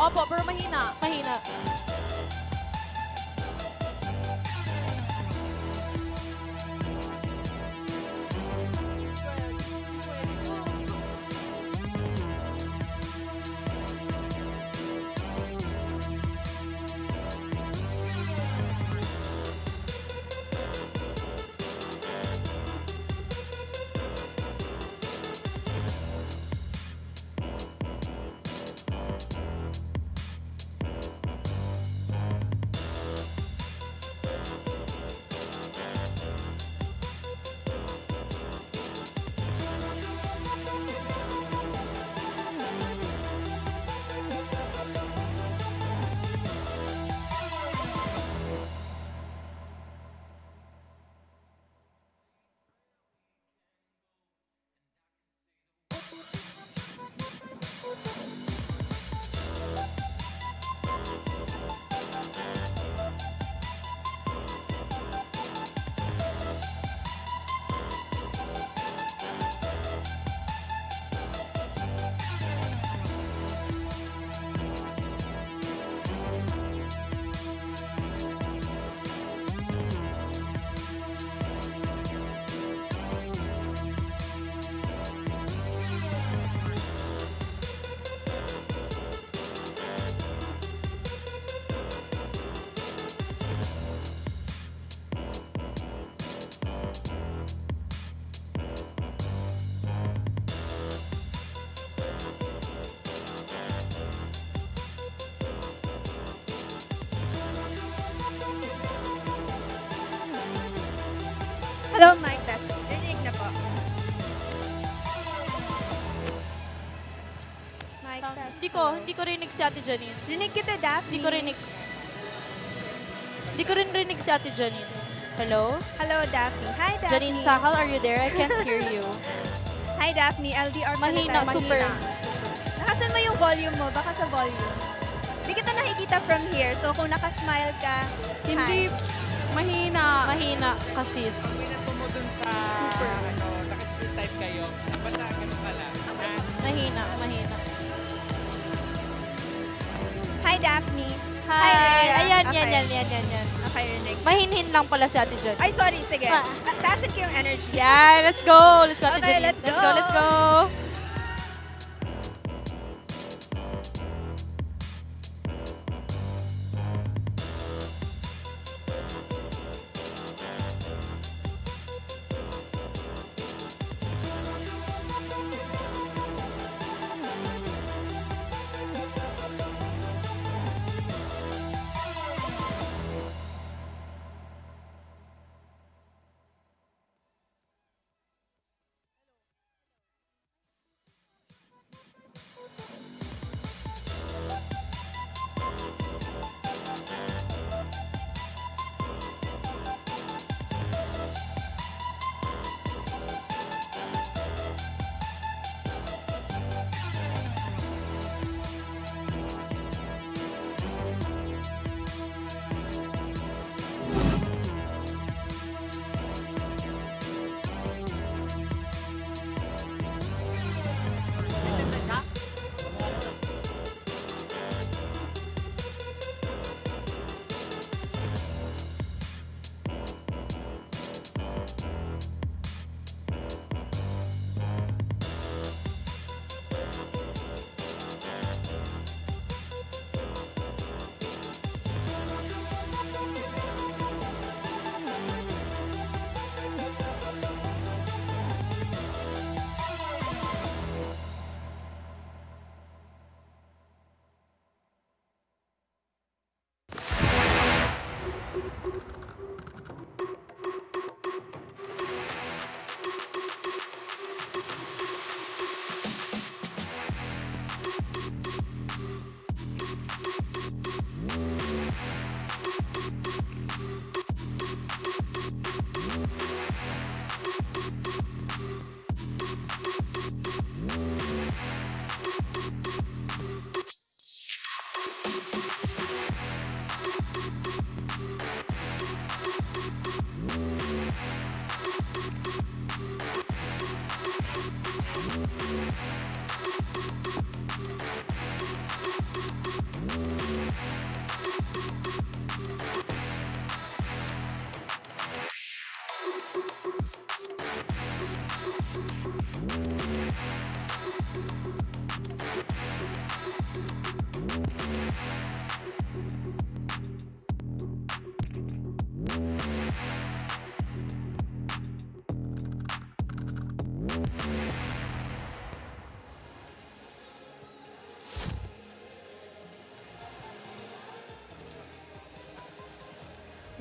Opo, pero mahina. Mahina. Hello, mic test. Rinig na po. Mic test. Hindi ko rinig si Ate Janine. Rinig kita, Daphne. Hindi ko rin rinig si Ate Janine. Hello? Hello, Daphne. Hi, Daphne. Janine Sakal, are you there? I can't hear you. Hi, Daphne. LDR pala Mahina, tayo. super. Nakasan mo yung volume mo. Baka sa volume. Hindi kita nakikita from here. So, kung nakasmile ka, Hindi, hi. Mahina kasis. Pinat mo dun sa, naka-split type kayo. Basta ganun ka lang. Mahina. Hi, Daphne. Hi! Rhea. Ayan, Okay. yan. Okay, rinig. Mahinhin lang pala si Ate Janine. Ay, sorry. Sige. Ah. Taasin ko yung energy. Yeah, let's go! Let's go, Ate Okay, Janine. let's go. Let's go!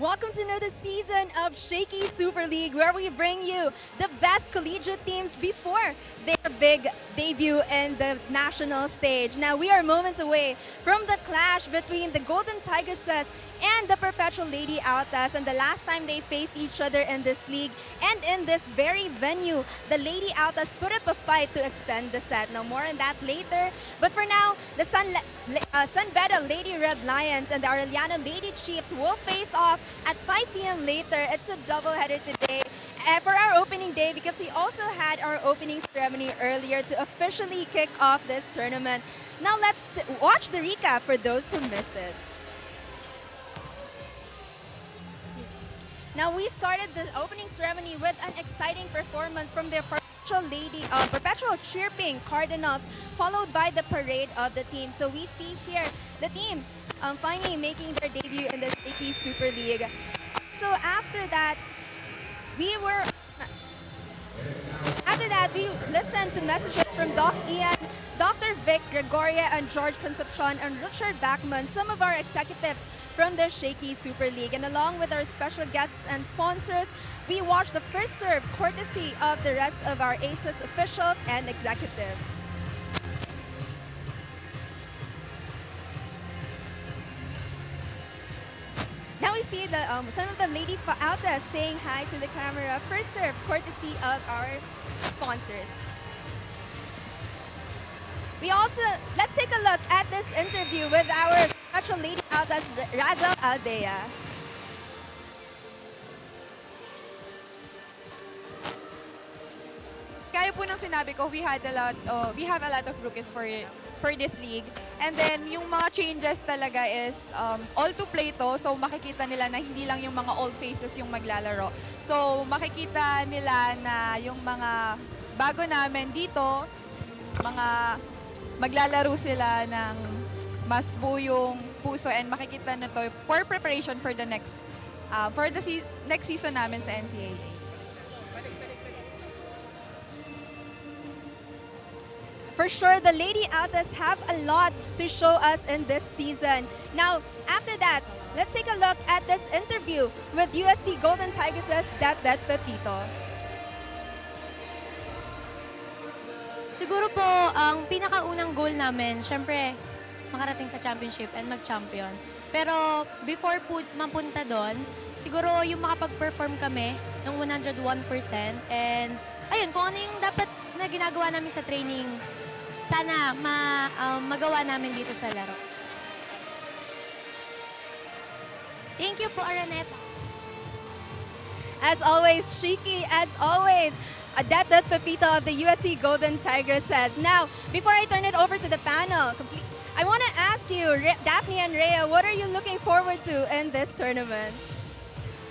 Welcome to another season of Shakey Super League, where we bring you the best collegiate teams before their big debut in the national stage. Now, we are moments away from the clash between the Golden Tigresses and the Perpetual Lady Altas, and the last time they faced each other in this league and in this very venue, the Lady Altas put up a fight to extend the set. Now, more on that later. But for now, the San Beda Lady Red Lions and the Aureliano Lady Chiefs will face off at 5 p.m. later. It's a doubleheader today for our opening day, because we also had our opening ceremony earlier to officially kick off this tournament. Now let's watch the recap for those who missed it. Now, we started the opening ceremony with an exciting performance from the Perpetual Chirping Cardinals, followed by the parade of the teams. So we see here the teams finally making their debut in the Shakey Super League. So after that, we listened to messages from Doc Ian, Dr. Vic, Gregoria, and George Concepcion, and Richard Backman, some of our executives from the Shakey Super League. And along with our special guests and sponsors, we watched the first serve courtesy of the rest of our ACES officials and executives. Now we see some of the Lady Altas saying hi to the camera. First serve courtesy of our sponsors. Let's take a look at this interview with our Perpetual Lady Altas, Razel Aldea. Kaya po nang sinabi ko, we have a lot of rookies for this league. And then, yung mga changes talaga is all to play to. So, makikita nila na hindi lang yung mga old faces yung maglalaro. So, makikita nila na yung mga bago namin dito, mga maglalaro sila ng mas buong puso and makikita na to for preparation for the next next season namin sa NCAA. For sure, the Lady Altas have a lot to show us in this season. Now, after that, let's take a look at this interview with UST Golden Tigresses, Dat Pepito. Siguro po, ang pinakaunang goal namin, syempre, makarating sa championship and mag-champion. Pero before po mapunta doon, siguro yung makapag-perform kami ng 101%. And ayun, kung ano yung dapat na ginagawa namin sa training, sana magawa namin dito sa laro. Thank you po, Araneta. As always, Shakey, as always, Dat Pepito of the UST Golden Tigresses. Now, before I turn it over to the panel, I want to ask you, Daphne and Rhea, what are you looking forward to in this tournament?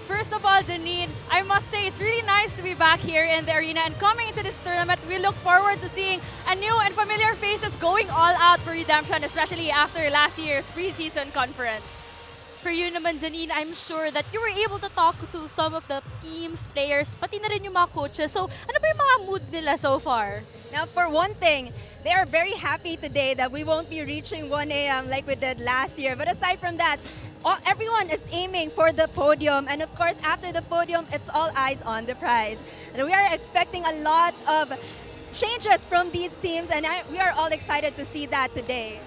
First of all, Janine, I must say it's really nice to be back here in the arena and coming into this tournament. We look forward to seeing a new and familiar faces going all out for redemption, especially after last year's preseason conference. For you naman, Janine, I'm sure that you were able to talk to some of the teams, players, pati na rin yung mga coaches. So, ano ba yung mga mood nila so far? Now, for one thing, they are very happy today that we won't be reaching 1 a.m. like we did last year. But aside from that, everyone is aiming for the podium. And of course, after the podium, it's all eyes on the prize. And we are expecting a lot of changes from these teams, and we are all excited to see that today.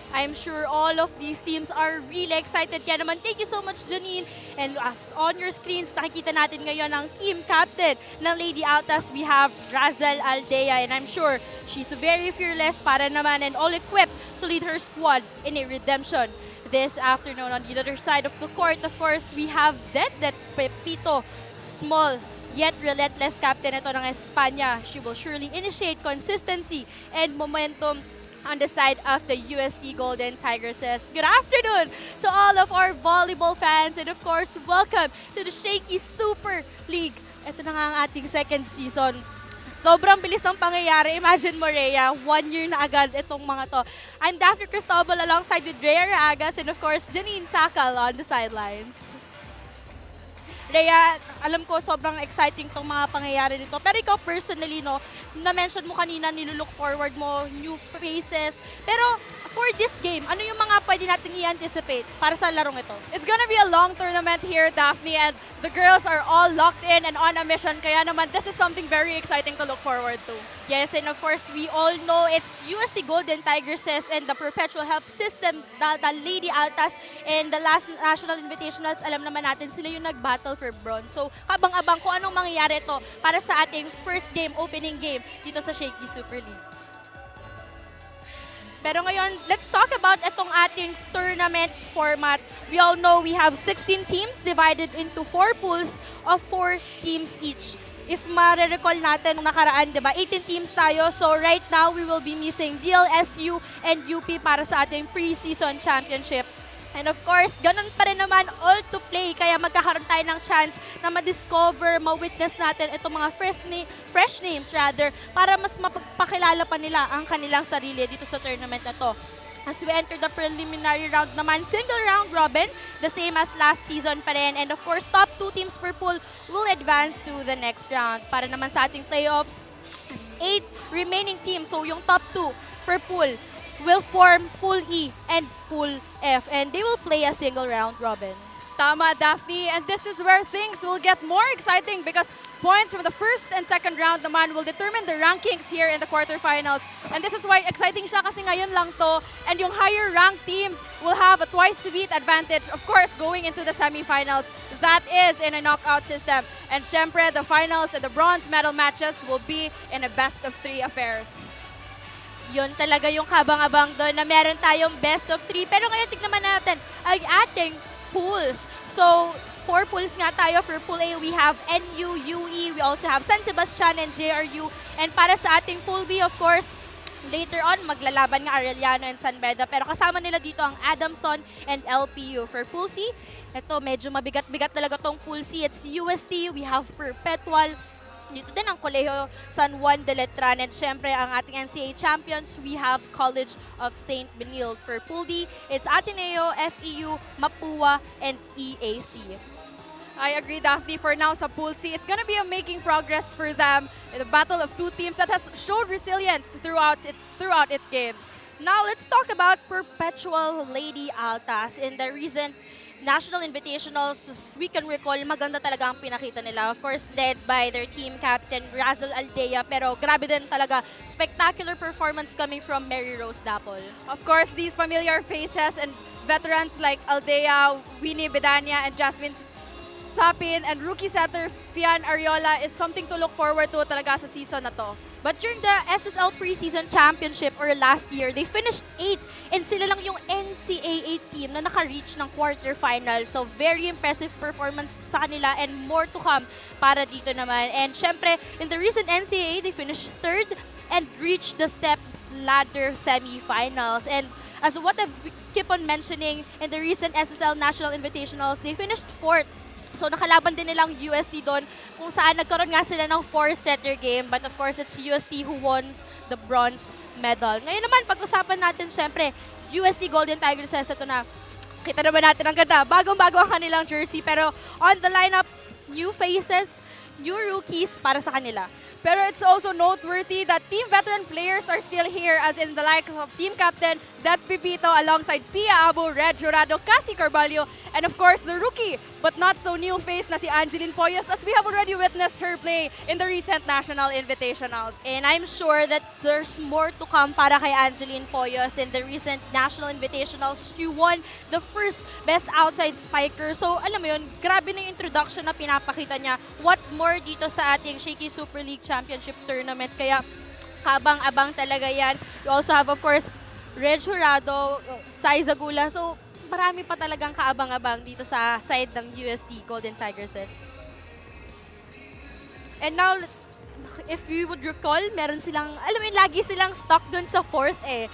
I'm sure all of these teams are really excited. Kaya naman, thank you so much, Janine. And as on your screens, nakikita natin ngayon ang team captain ng Lady Altas. We have Razel Aldea, and I'm sure she's very fearless para naman and all equipped to lead her squad in a redemption this afternoon. On the other side of the court, of course, we have Dat Pepito, small yet relentless captain ito ng Espanya. She will surely initiate consistency and momentum on the side of the UST Golden Tigresses. Good afternoon to all of our volleyball fans, and of course, welcome to the Shakey Super League. Ito na nga ang ating second season. Sobrang bilis ng pangyayari. Imagine mo, Rhea, 1 year na agad itong mga to. I'm Daphne Cristobal alongside with Rhea Ragas and of course, Janine Sakal on the sidelines. Rhea, alam ko sobrang exciting tong mga pangyayari dito. Pero ikaw personally, no, na-mention mo kanina, nilulook forward mo, new faces. Pero for this game, ano yung mga pwede natin i-anticipate para sa larong ito? It's gonna be a long tournament here, Daphne, and the girls are all locked in and on a mission. Kaya naman, this is something very exciting to look forward to. Yes, and of course, we all know it's UST Golden Tigresses and the Perpetual Help System, the Lady Altas, and the last National Invitationals, alam naman natin, sila yung nag-battle for bronze. So, habang-abang kung anong mangyayari ito para sa ating first game, opening game, dito sa Shakey Super League. Pero ngayon, let's talk about itong ating tournament format. We all know we have 16 teams divided into 4 pools of 4 teams each. If ma-recall natin nung nakaraan, diba, 18 teams tayo. So right now, we will be missing DLSU and UP para sa ating preseason championship. And of course, ganun pa rin naman, all to play. Kaya magkakaroon tayo ng chance na ma-discover, ma-witness natin itong mga fresh names rather, para mas mapagpakilala pa nila ang kanilang sarili dito sa tournament na to. As we enter the preliminary round naman, single round robin, the same as last season pa rin. And of course, top 2 teams per pool will advance to the next round. Para naman sa ating playoffs, 8 remaining teams, so yung top 2 per pool, will form Pool E and Pool F, and they will play a single round robin. Tama, Daphne. And this is where things will get more exciting because points from the first and second round naman will determine the rankings here in the quarterfinals. And this is why exciting siya kasi ngayon lang to. And yung higher ranked teams will have a twice-to-beat advantage, of course, going into the semifinals. That is in a knockout system. And syempre, the finals and the bronze medal matches will be in a best-of-3 affairs. Yun talaga yung kabang-abang doon na meron tayong best of 3. Pero ngayon, tignan naman natin ang ating pools. So, 4 pools nga tayo. For Pool A, we have NU, UE, we also have San Sebastian and JRU. And para sa ating Pool B, of course, later on, maglalaban nga Arellano and San Beda. Pero kasama nila dito ang Adamson and LPU. For Pool C, ito medyo mabigat-bigat talaga tong Pool C. It's UST, we have Perpetual, dito din ang Colegio San Juan de Letran, and syempre ang ating NCAA champions, we have College of St. Benilde. For Pool D, it's Ateneo, FEU, Mapua, and EAC. I agree, Daphne. For now, sa Pool C, it's gonna be a making progress for them in a battle of two teams that has showed resilience throughout its games. Now, let's talk about Perpetual Lady Altas. In the recent National Invitationals, we can recall, maganda talaga ang pinakita nila. Of course, led by their team captain, Razel Aldea. Pero grabe din talaga, spectacular performance coming from Mary Rose Dapol. Of course, these familiar faces and veterans like Aldea, Winnie Bedania, and Jasmine Sapin, and rookie setter Fian Ariola is something to look forward to talaga sa season na to. But during the SSL Preseason Championship or last year, they finished 8th, and sila lang yung NCAA team na naka-reach ng quarterfinal. So very impressive performance sa kanila and more to come para dito naman. And syempre, in the recent NCAA, they finished 3rd and reached the step ladder semifinals. And as what I keep on mentioning, in the recent SSL National Invitationals, they finished 4th. So nakalaban din nilang UST doon kung saan nagkaroon nga sila ng 4-setter game. But of course, it's UST who won the bronze medal. Ngayon naman, pag-usapan natin syempre, UST Golden Tigresses. Ito na, kita naman natin ang ganda. Bagong-bago ang kanilang jersey. Pero on the lineup, new faces, new rookies para sa kanila. Pero it's also noteworthy that team veteran players are still here, as in the likes of team captain Det Pipito alongside Pia Abu, Red Jurado, Cassie Carvalho, and of course the rookie but not so new face na si Angeline Poyos, as we have already witnessed her play in the recent national invitationals. And I'm sure that there's more to come para kay Angeline Poyos. In the recent national invitationals, she won the first best outside spiker. So alam mo yun, grabe na yung introduction na pinapakita niya. What more dito sa ating Shakey Super League Championship Tournament. Kaya kabang-abang talaga yan. You also have, of course, Red Jurado, Sai Zagula. So marami pa talagang kaabang-abang dito sa side ng UST Golden Tigresses. And now, if you would recall, meron silang, alam mo yun, lagi silang stuck dun sa 4th eh.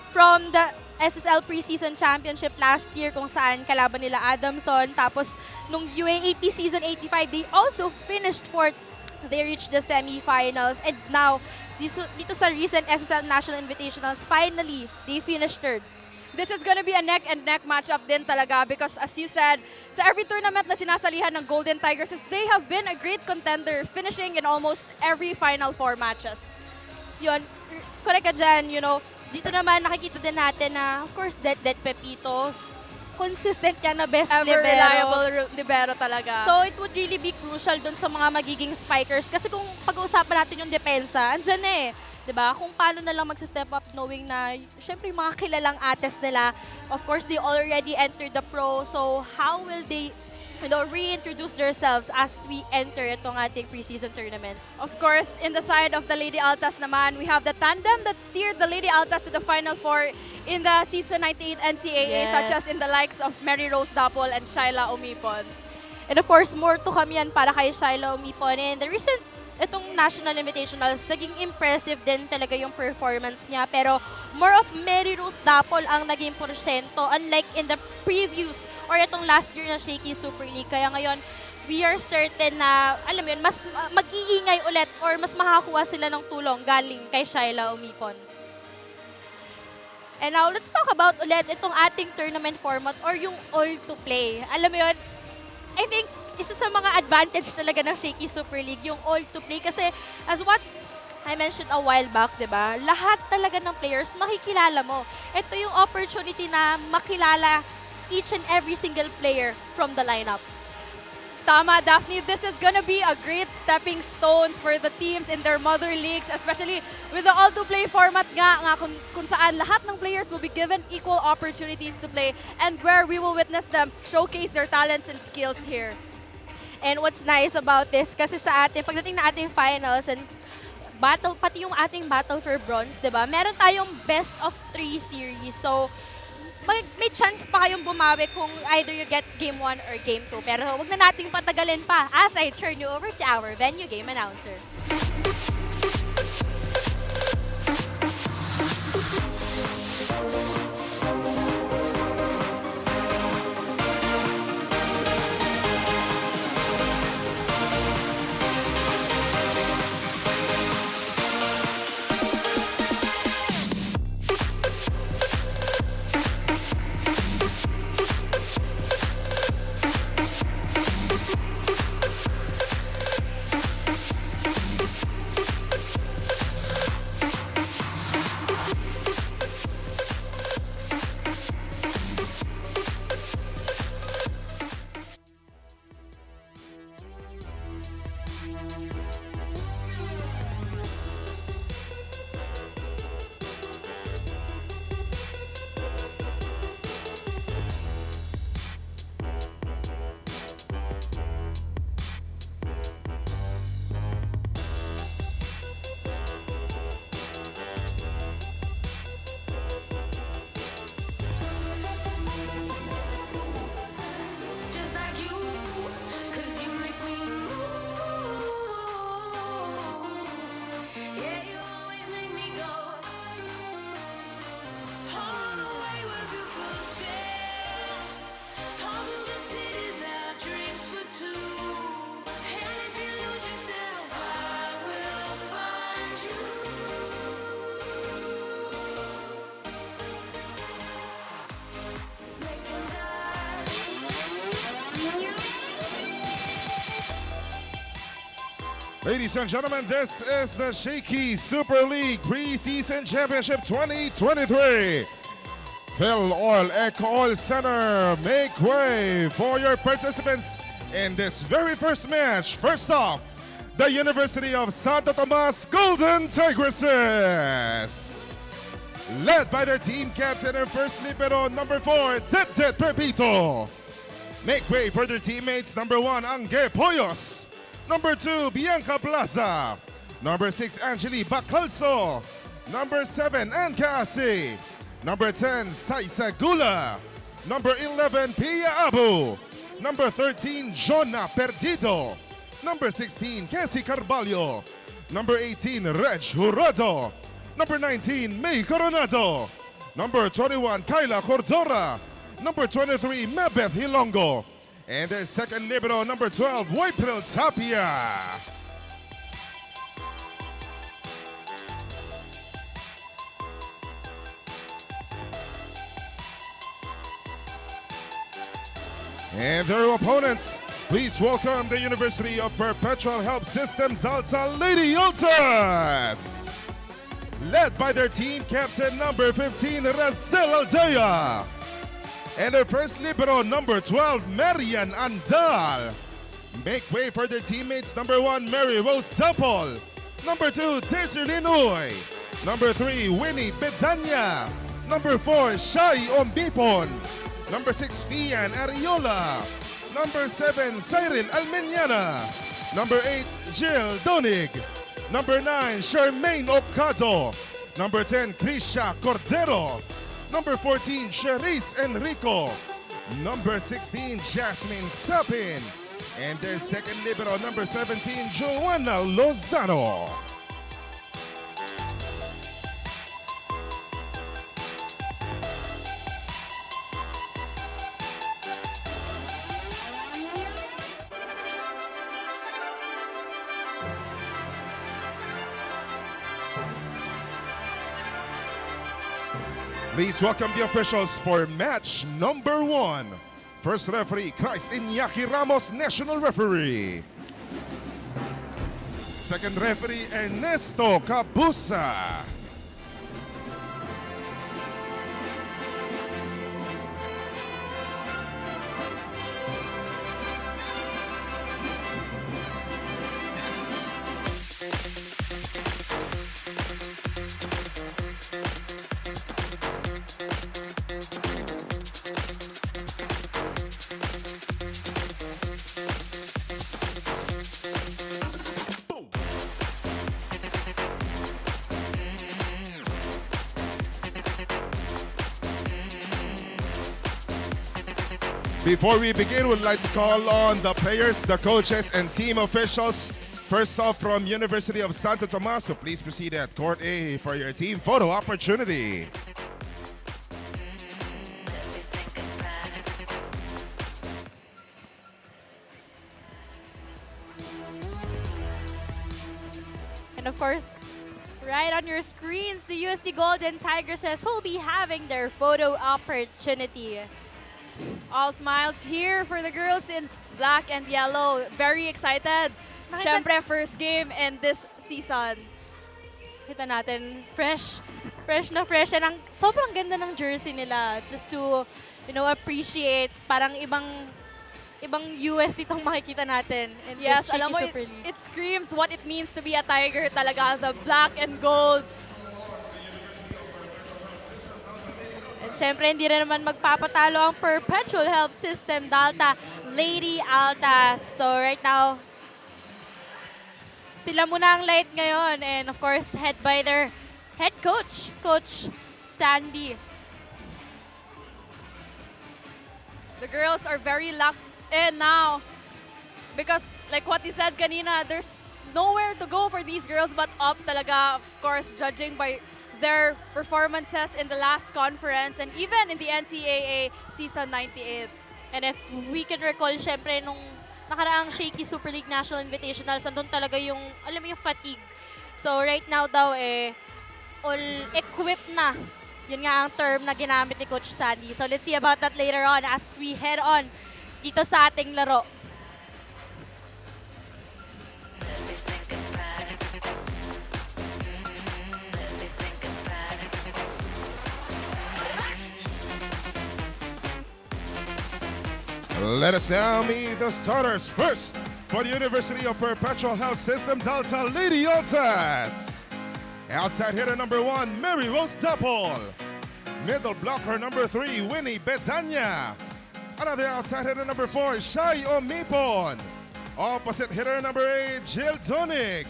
From the SSL Preseason Championship last year kung saan kalaban nila Adamson. Tapos, nung UAAP Season 85, they also finished 4th. They reached the semifinals. And now, dito sa recent SSL National Invitationals, finally, they finished 3rd. This is gonna be a neck-and-neck matchup din talaga because as you said, sa every tournament na sinasalihan ng Golden Tigresses, they have been a great contender, finishing in almost every Final Four matches. Yun, correct ka dyan, you know. Dito naman nakikita din natin na, of course, Det Pepito, consistent yan na best Ever libero. reliable libero talaga. So, it would really be crucial dun sa mga magiging spikers. Kasi kung pag-uusapan natin yung depensa, andyan na eh. 'Di ba? Kung paano na lang mag-step up knowing na, syempre, yung mga kilalang ates nila, of course, they already entered the pro. So, how will they, you know, reintroduce themselves as we enter itong ating preseason tournament? Of course, in the side of the Lady Altas naman, we have the tandem that steered the Lady Altas to the Final Four in the Season 98 NCAA, Yes. such as in the likes of Mary Rose Dapol and Shyla Umipon. And of course, more to come yan para kay Shyla Umipon. And the recent itong National Invitationals, naging impressive din talaga yung performance niya. Pero more of Mary Rose Dapol ang naging porsyento, unlike in the previous or itong last year na Shakey Super League. Kaya ngayon, we are certain na, alam mo yun, mas mag-iingay ulit or mas makakuha sila ng tulong galing kay Shyla Umipon. And now, let's talk about ulit itong ating tournament format or yung all-to-play. Alam mo yun, I think isa sa mga advantage talaga ng Shakey Super League, yung all-to-play. Kasi as what I mentioned a while back, di ba? Lahat talaga ng players makikilala mo. Ito yung opportunity na makilala each and every single player from the lineup. Tama, Daphne. This is gonna be a great stepping stones for the teams in their mother leagues, especially with the all-to-play format nga kung saan lahat ng players will be given equal opportunities to play and where we will witness them showcase their talents and skills here. And what's nice about this, kasi sa ating, pagdating na ating finals and battle, pati yung ating battle for bronze, di ba? Meron tayong best of 3 series. So, may chance pa kayong bumawi kung either you get game 1 or game 2. Pero wag na nating patagalin pa as I turn you over to our venue game announcer. Ladies and gentlemen, this is the Shakey Super League Preseason Championship 2023. Fill Oil Eco Oil Center, make way for your participants in this very first match. First off, the University of Santo Tomas Golden Tigresses. Led by their team captain and first libero, number 4, Tet Perpetual. Make way for their teammates, number 1, Angge Poyos. Number 2, Bianca Plaza. Number 6, Angeli Bacalso. Number 7, Ann Kasi. Number 10, Saisa Gula. Number 11, Pia Abu. Number 13, Jonna Perdido. Number 16, Cassie Carvalho. Number 18, Reg Jurado. Number 19, May Coronado. Number 21, Kyla Cordora. Number 23, Mabeth Hilongo. And their second libero, number 12, Waipil Tapia. And their opponents, please welcome the University of Perpetual Health System Alta Lady Altas. Led by their team captain, number 15, Razel Aldea. And their first libero, number 12, Marian Andal. Make way for their teammates, number 1, Mary Rose Temple. Number 2, Tercer Linoy. Number 3, Winnie Bedanya. Number 4, Shai Ombipon. Number 6, Fian Ariola. Number 7, Cyril Almeniana. Number 8, Jill Donig. Number 9, Charmaine Ocado. Number 10, Krisha Cordero. Number 14, Cherise Enrico. Number 16, Jasmine Sapin. And their second libero, number 17, Joanna Lozano. Please welcome the officials for match number 1. First referee, Christ Iñaki Ramos, national referee. Second referee, Ernesto Cabusa. Before we begin, we'd like to call on the players, the coaches, and team officials. First off, from University of Santo Tomas, so please proceed at Court A for your team photo opportunity. And of course, right on your screens, the UST Golden Tigresses will be having their photo opportunity. All smiles here for the girls in black and yellow. Very excited. Syempre, first game in this season. Kita natin, fresh na fresh. And ang sobrang ganda ng jersey nila. Just to, appreciate. Parang ibang UST itong makikita natin. In Yes, this alam mo, Shakey Super League. it screams what it means to be a Tiger talaga. The black and gold. At syempre, hindi rin naman magpapatalo ang Perpetual Help System, Dalta, Lady Altas. So right now, sila muna ang light ngayon. And of course, head by their head coach, Coach Sandy. The girls are very locked in now. Because like what you said kanina, there's nowhere to go for these girls but up talaga. Of course, judging by their performances in the last conference and even in the NCAA Season 98. And if we can recall, syempre, nung nakaraang Shakey Super League National Invitationals, andun talaga yung, alam mo yung fatigue. So right now daw, all equipped na. Yun nga ang term na ginamit ni Coach Sandy. So let's see about that later on as we head on dito sa ating laro. Let us now meet the starters. First, for the University of Perpetual Health System, Delta, Lady Altas. Outside hitter number 1, Mary Rose Dapol. Middle blocker number 3, Winnie Betania. Another outside hitter number 4, Shai Omipon. Opposite hitter number 8, Jill Donig.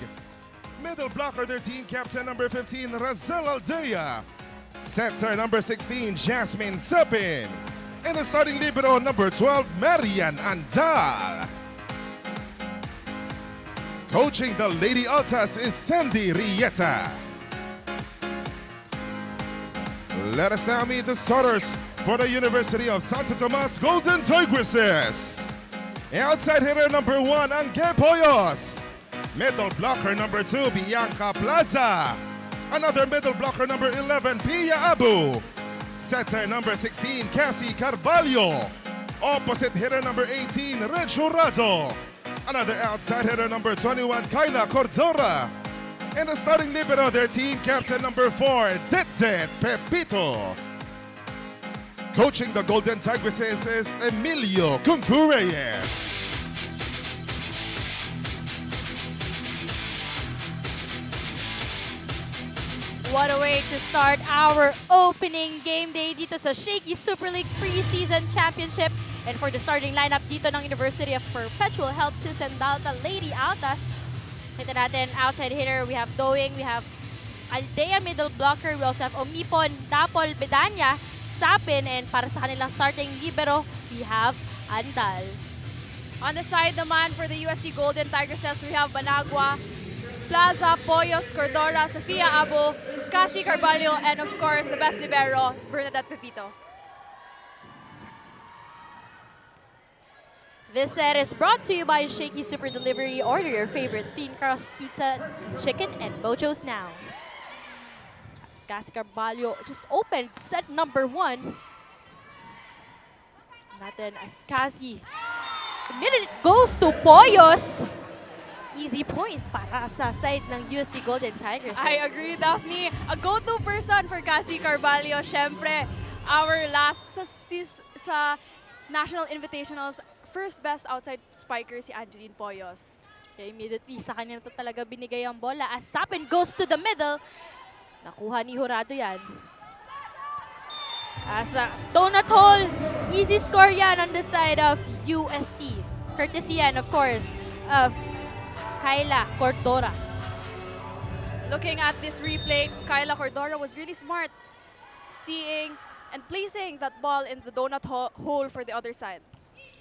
Middle blocker, their team captain number 15, Razel Aldea. Center number 16, Jasmine Sepin. And the starting libero number 12, Marian Andal. Coaching the Lady Altas is Sandy Rieta. Let us now meet the starters for the University of Santo Tomas Golden Tigresses. Outside hitter number 1, Angge Poyos. Middle blocker number 2, Bianca Plaza. Another middle blocker number 11, Pia Abu. Setter number 16, Cassie Carvalho. Opposite hitter number 18, Reg Jurado. Another outside hitter number 21, Kyla Cordora. And the starting libero, their team captain number 4, Tete Pepito. Coaching the Golden Tigresses is Emilio Kung Fu Reyes. What a way to start our opening game day dito sa Shakey Super League Preseason Championship. And for the starting lineup dito ng University of Perpetual Help System, Dalta, Lady Altas. Kita natin, outside hitter, we have Doing, we have Aldea, middle blocker, we also have Omipon, Dapol, Bedanya, Sapin, and para sa kanilang starting libero, we have Andal. On the side naman for the UST Golden Tigresses, we have Banagwa, Plaza, Poyos, Cordora, Sofia Abo, Cassie Carvalho, and of course, the best libero, Bernadette Pepito. This set is brought to you by Shakey Super Delivery. Order your favorite thin crust pizza, chicken, and mochos now. As Cassie Carvalho just opened set number 1. Natin as Cassie. The minute it goes to Poyos. Easy point para sa side ng UST Golden Tigresses. I agree, Daphne. A go-to person for Cassie Carvalho. Syempre, our last sa National Invitationals, first best outside spiker si Angeline Poyos. Kaya immediately sa kanya na talaga binigay ang bola as Sapin goes to the middle. Nakuha ni Jurado yan. As a donut hole, easy score yan on the side of UST. Courtesy yan, of course, of Kyla Cordora. Looking at this replay, Kyla Cordora was really smart seeing and placing that ball in the donut hole for the other side.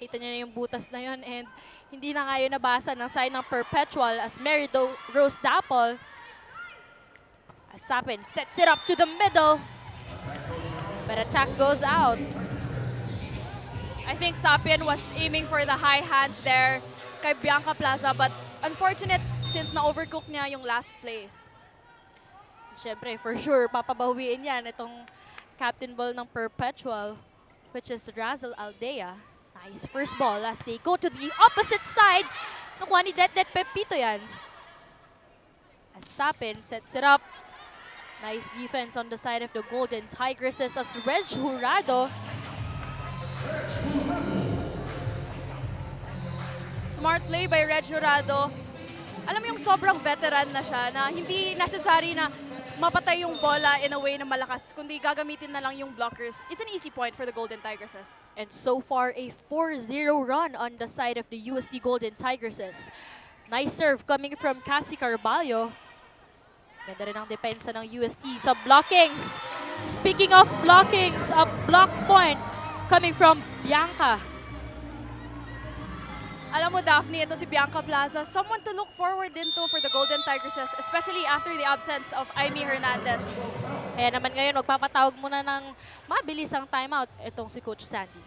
Kita niyo na yung butas na yun and hindi na nga yun nabasa ng side ng Perpetual as Mary Rose Dapple. As Sapin sets it up to the middle. But attack goes out. I think Sapien was aiming for the high hands there kay Bianca Plaza, but unfortunate since na-overcook niya yung last play. Siyempre, for sure, papabawiin yan itong captain ball ng Perpetual, which is Razel Aldea. Nice first ball as they go to the opposite side. Nakuha ni Det Pepito yan. As Sapin sets it up. Nice defense on the side of the Golden Tigresses as Reg Jurado. Smart play by Reg Jurado. Alam mo yung sobrang veteran na siya na hindi necessary na mapatay yung bola in a way na malakas, kundi gagamitin na lang yung blockers. It's an easy point for the Golden Tigresses. And so far, a 4-0 run on the side of the UST Golden Tigresses. Nice serve coming from Cassie Carvalho. Ganda rin ang depensa ng UST sa blockings. Speaking of blockings, a block point coming from Bianca. Alam mo, Daphne, ito si Bianca Plaza, someone to look forward into for the Golden Tigresses, especially after the absence of Aimee Hernandez. Kaya naman ngayon, magpapatawag muna ng mabilisang timeout itong si Coach Sandy.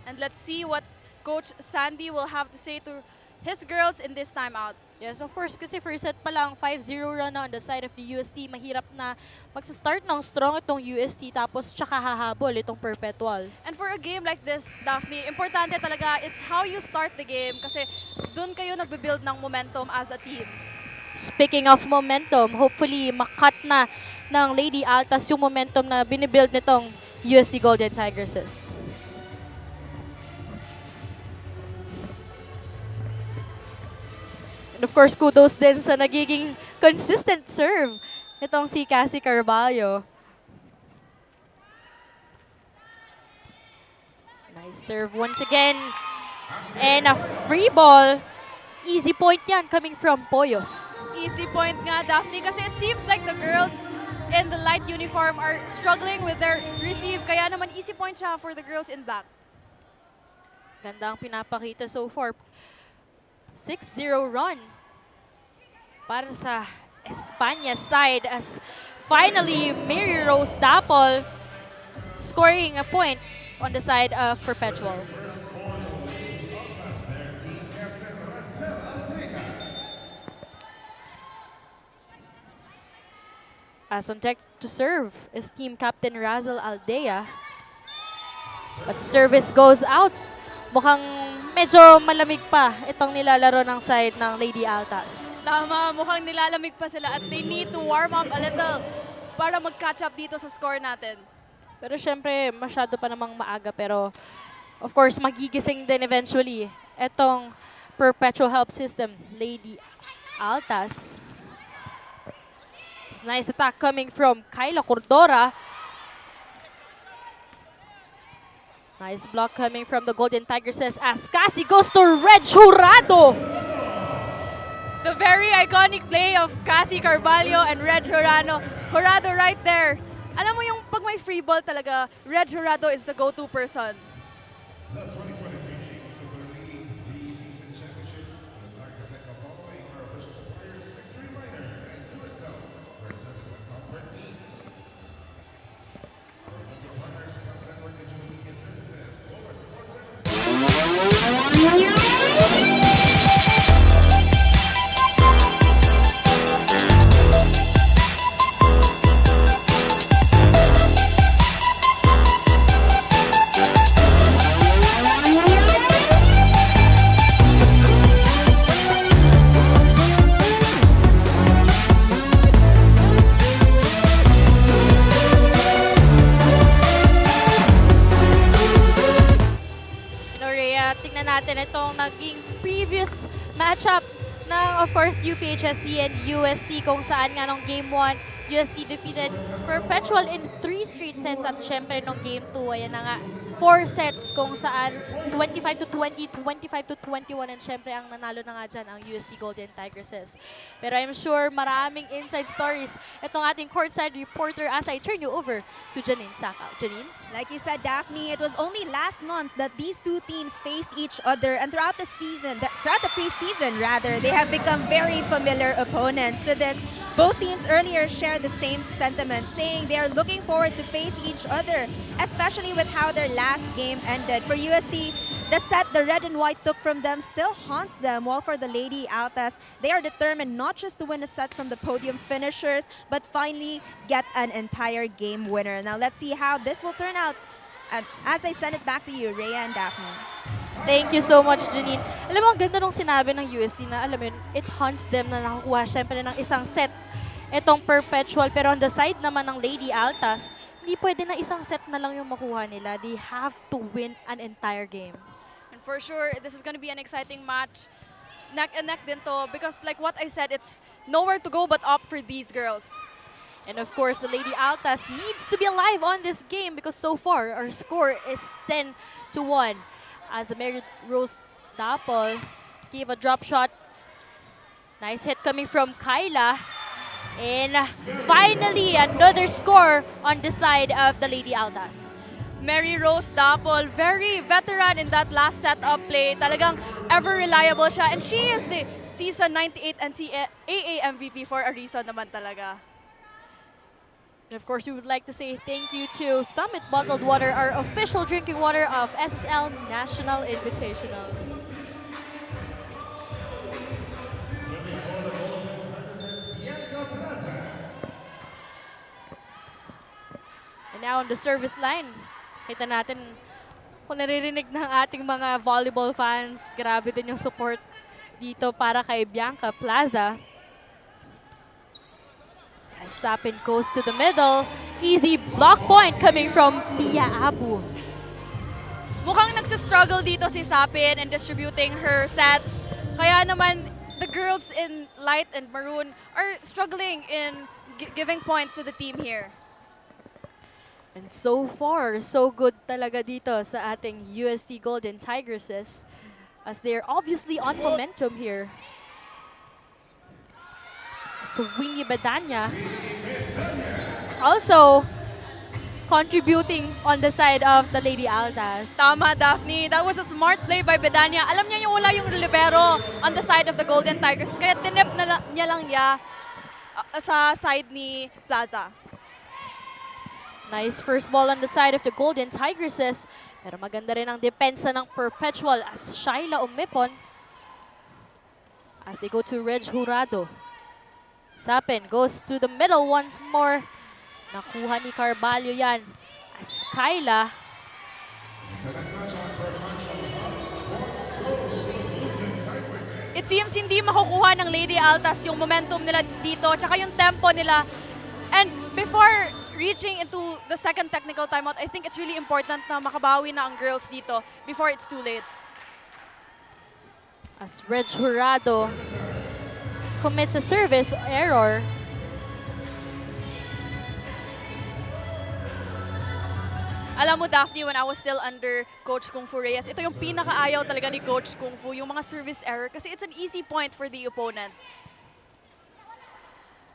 And let's see what Coach Sandy will have to say to his girls in this timeout. Yes, of course, kasi first set pa lang, 5-0 run on the side of the UST. Mahirap na magsa-start ng strong itong UST, tapos tsaka hahabol itong Perpetual. And for a game like this, Daphne, importante talaga, it's how you start the game kasi dun kayo nagbe-build ng momentum as a team. Speaking of momentum, hopefully makat na ng Lady Altas yung momentum na binibuild nitong UST Golden Tigresses. And of course, kudos din sa nagiging consistent serve nitong si Cassie Carvalho. Nice serve once again. And a free ball. Easy point yan coming from Poyos. Easy point nga, Daphne, kasi it seems like the girls in the light uniform are struggling with their receive. Kaya naman easy point siya for the girls in black. Ganda ang pinapakita so far. 6-0 run para sa Espanya side as finally Mary Rose Dapple scoring a point on the side of Perpetual. As on deck to serve is team captain Razel Aldea. But service goes out. Mukhang medyo malamig pa itong nilalaro ng side ng Lady Altas. Tama, mukhang nilalamig pa sila at they need to warm up a little para mag-catch up dito sa score natin. Pero syempre, masyado pa namang maaga. Pero of course, magigising din eventually itong Perpetual Help System, Lady Altas. It's nice attack coming from Kyla Cordora. Nice block coming from the Golden Tigresses as Cassie goes to Reg Jurado. The very iconic play of Cassie Carvalho and Reg Jurado right there. Alam mo yung pag may free ball talaga, Reg Jurado is the go-to person. The 2023 Shakey Super League Preseason Championship would like to thank the following our official suppliers, Victory Minor and USL, for service and comfort needs. Our local partners, Plus Network Digital Media Services, Solar Support Center. tingnan natin itong naging previous matchup ng, of course, UPHSD and UST kung saan nga nung Game 1, UST defeated Perpetual in 3 straight sets at syempre nung Game 2, ayan na nga, 4 sets kung saan 25-20, 25-21 and syempre ang nanalo na nga dyan ang UST Golden Tigresses. Pero I'm sure maraming inside stories itong ating courtside reporter as I turn you over to Janine Sakaw. Janine? Like you said, Daphne, it was only last month that these two teams faced each other, and throughout the preseason, they have become very familiar opponents. To this, both teams earlier shared the same sentiment, saying they are looking forward to face each other, especially with how their last game ended. For UST, the set the red and white took from them still haunts them, while for the Lady Altas, they are determined not just to win a set from the podium finishers, but finally get an entire game winner. Now let's see how this will turn out. And as I send it back to you, Rhea and Daphne. Thank you so much, Janine. Alam mo, ang ganda nung sinabi ng UST na, alam mo yun, it haunts them na nakakuha syempre ng isang set itong Perpetual. Pero on the side naman ng Lady Altas, hindi pwede na isang set na lang yung makuha nila. They have to win an entire game. And for sure, this is going to be an exciting match. Neck and neck din to because like what I said, it's nowhere to go but up for these girls. And of course, the Lady Altas needs to be alive on this game because so far, our score is 10-1. As Mary Rose Dapol gave a drop shot. Nice hit coming from Kyla. And finally, another score on the side of the Lady Altas. Mary Rose Dapol, very veteran in that last setup play. Talagang ever reliable siya. And she is the season 98 NCAA MVP for a reason naman talaga. And of course, we would like to say thank you to Summit Bottled Water, our official drinking water of SSL National Invitational. And now on the service line, kita natin kung naririnig ng ating mga volleyball fans, grabe din yung support dito para kay Bianca Plaza. As Sapin goes to the middle, easy block point coming from Pia Abu. Mukhang nagsistruggle dito si Sapin in distributing her sets. Kaya naman, the girls in light and maroon are struggling in giving points to the team here. And so far, so good talaga dito sa ating UST Golden Tigresses as they're obviously on momentum here. So Winnie Badanya also contributing on the side of the Lady Altas. Tama, Daphne. That was a smart play by Bedanya. Alam niya yung wala yung libero on the side of the Golden Tigers. Kaya tinip na niya lang sa side ni Plaza. Nice first ball on the side of the Golden Tigresses. Pero maganda rin ang depensa ng Perpetual as Shyla umipon. As they go to Reg Jurado. Sapin goes to the middle once more. Nakuha ni Carvalho yan. As Kyla. It seems hindi makukuha ng Lady Altas yung momentum nila dito, tsaka yung tempo nila. And before reaching into the second technical timeout, I think it's really important na makabawi na ang girls dito before it's too late. As Reg Jurado commits a service error. Alam mo, Daphne, when I was still under Coach Kung Fu Reyes, ito yung pinakaayaw talaga ni Coach Kung Fu, yung mga service error, kasi it's an easy point for the opponent.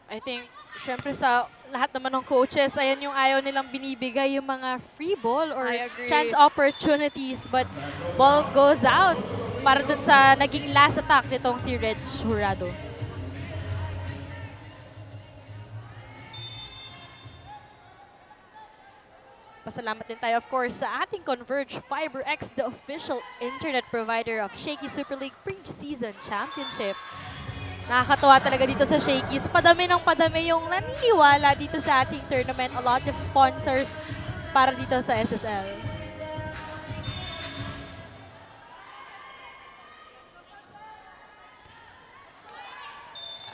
I think, syempre sa lahat naman ng coaches, ayan yung ayaw nilang binibigay yung mga free ball or I agree. chance opportunities. But ball goes out para dun sa naging last attack nitong si Reg Jurado. Pasalamat din tayo, of course, sa ating Converge FiberX, the official internet provider of Shakey Super League Preseason Championship. Nakakatuwa talaga dito sa Shakey's. Padami ng padami yung naniniwala dito sa ating tournament. A lot of sponsors para dito sa SSL.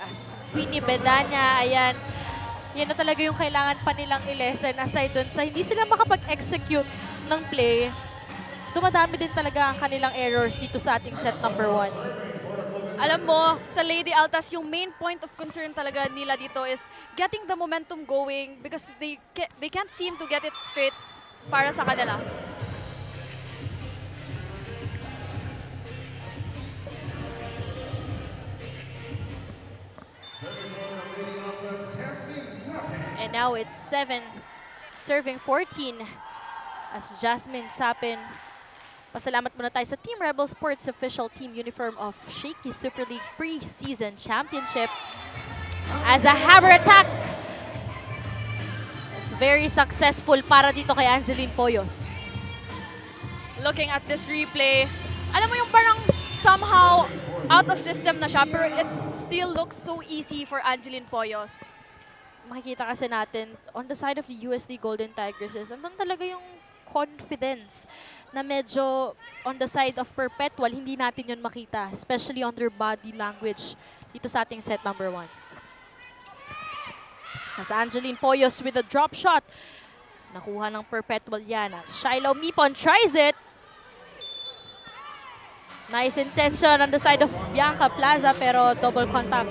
As Winnie Bedanya, ayan. Yan na talaga yung kailangan pa nilang i-lesson aside dun sa hindi sila makapag-execute ng play. dumadami din talaga ang kanilang errors dito sa ating set number 1. Alam mo, sa Lady Altas, yung main point of concern talaga nila dito is getting the momentum going because they can't seem to get it straight para sa kanila. And now it's 7 serving 14 as Jasmine Sapin. Pasalamat muna tayo sa Team Rebel Sports official team uniform of Shakey Super League Preseason Championship. As a hammer attack, it's very successful para dito kay Angeline Poyos. Looking at this replay, alam mo yung parang somehow out of system na siya, pero it still looks so easy for Angeline Poyos. Makikita kasi natin on the side of the UST Golden Tigresses, andun talaga yung confidence na medyo on the side of Perpetual, hindi natin yun makita, especially on their body language dito sa ating set number 1. As Angeline Poyos with a drop shot, nakuha ng Perpetual yan. As Shiloh Mipon tries it. Nice intention on the side of Bianca Plaza, pero double contact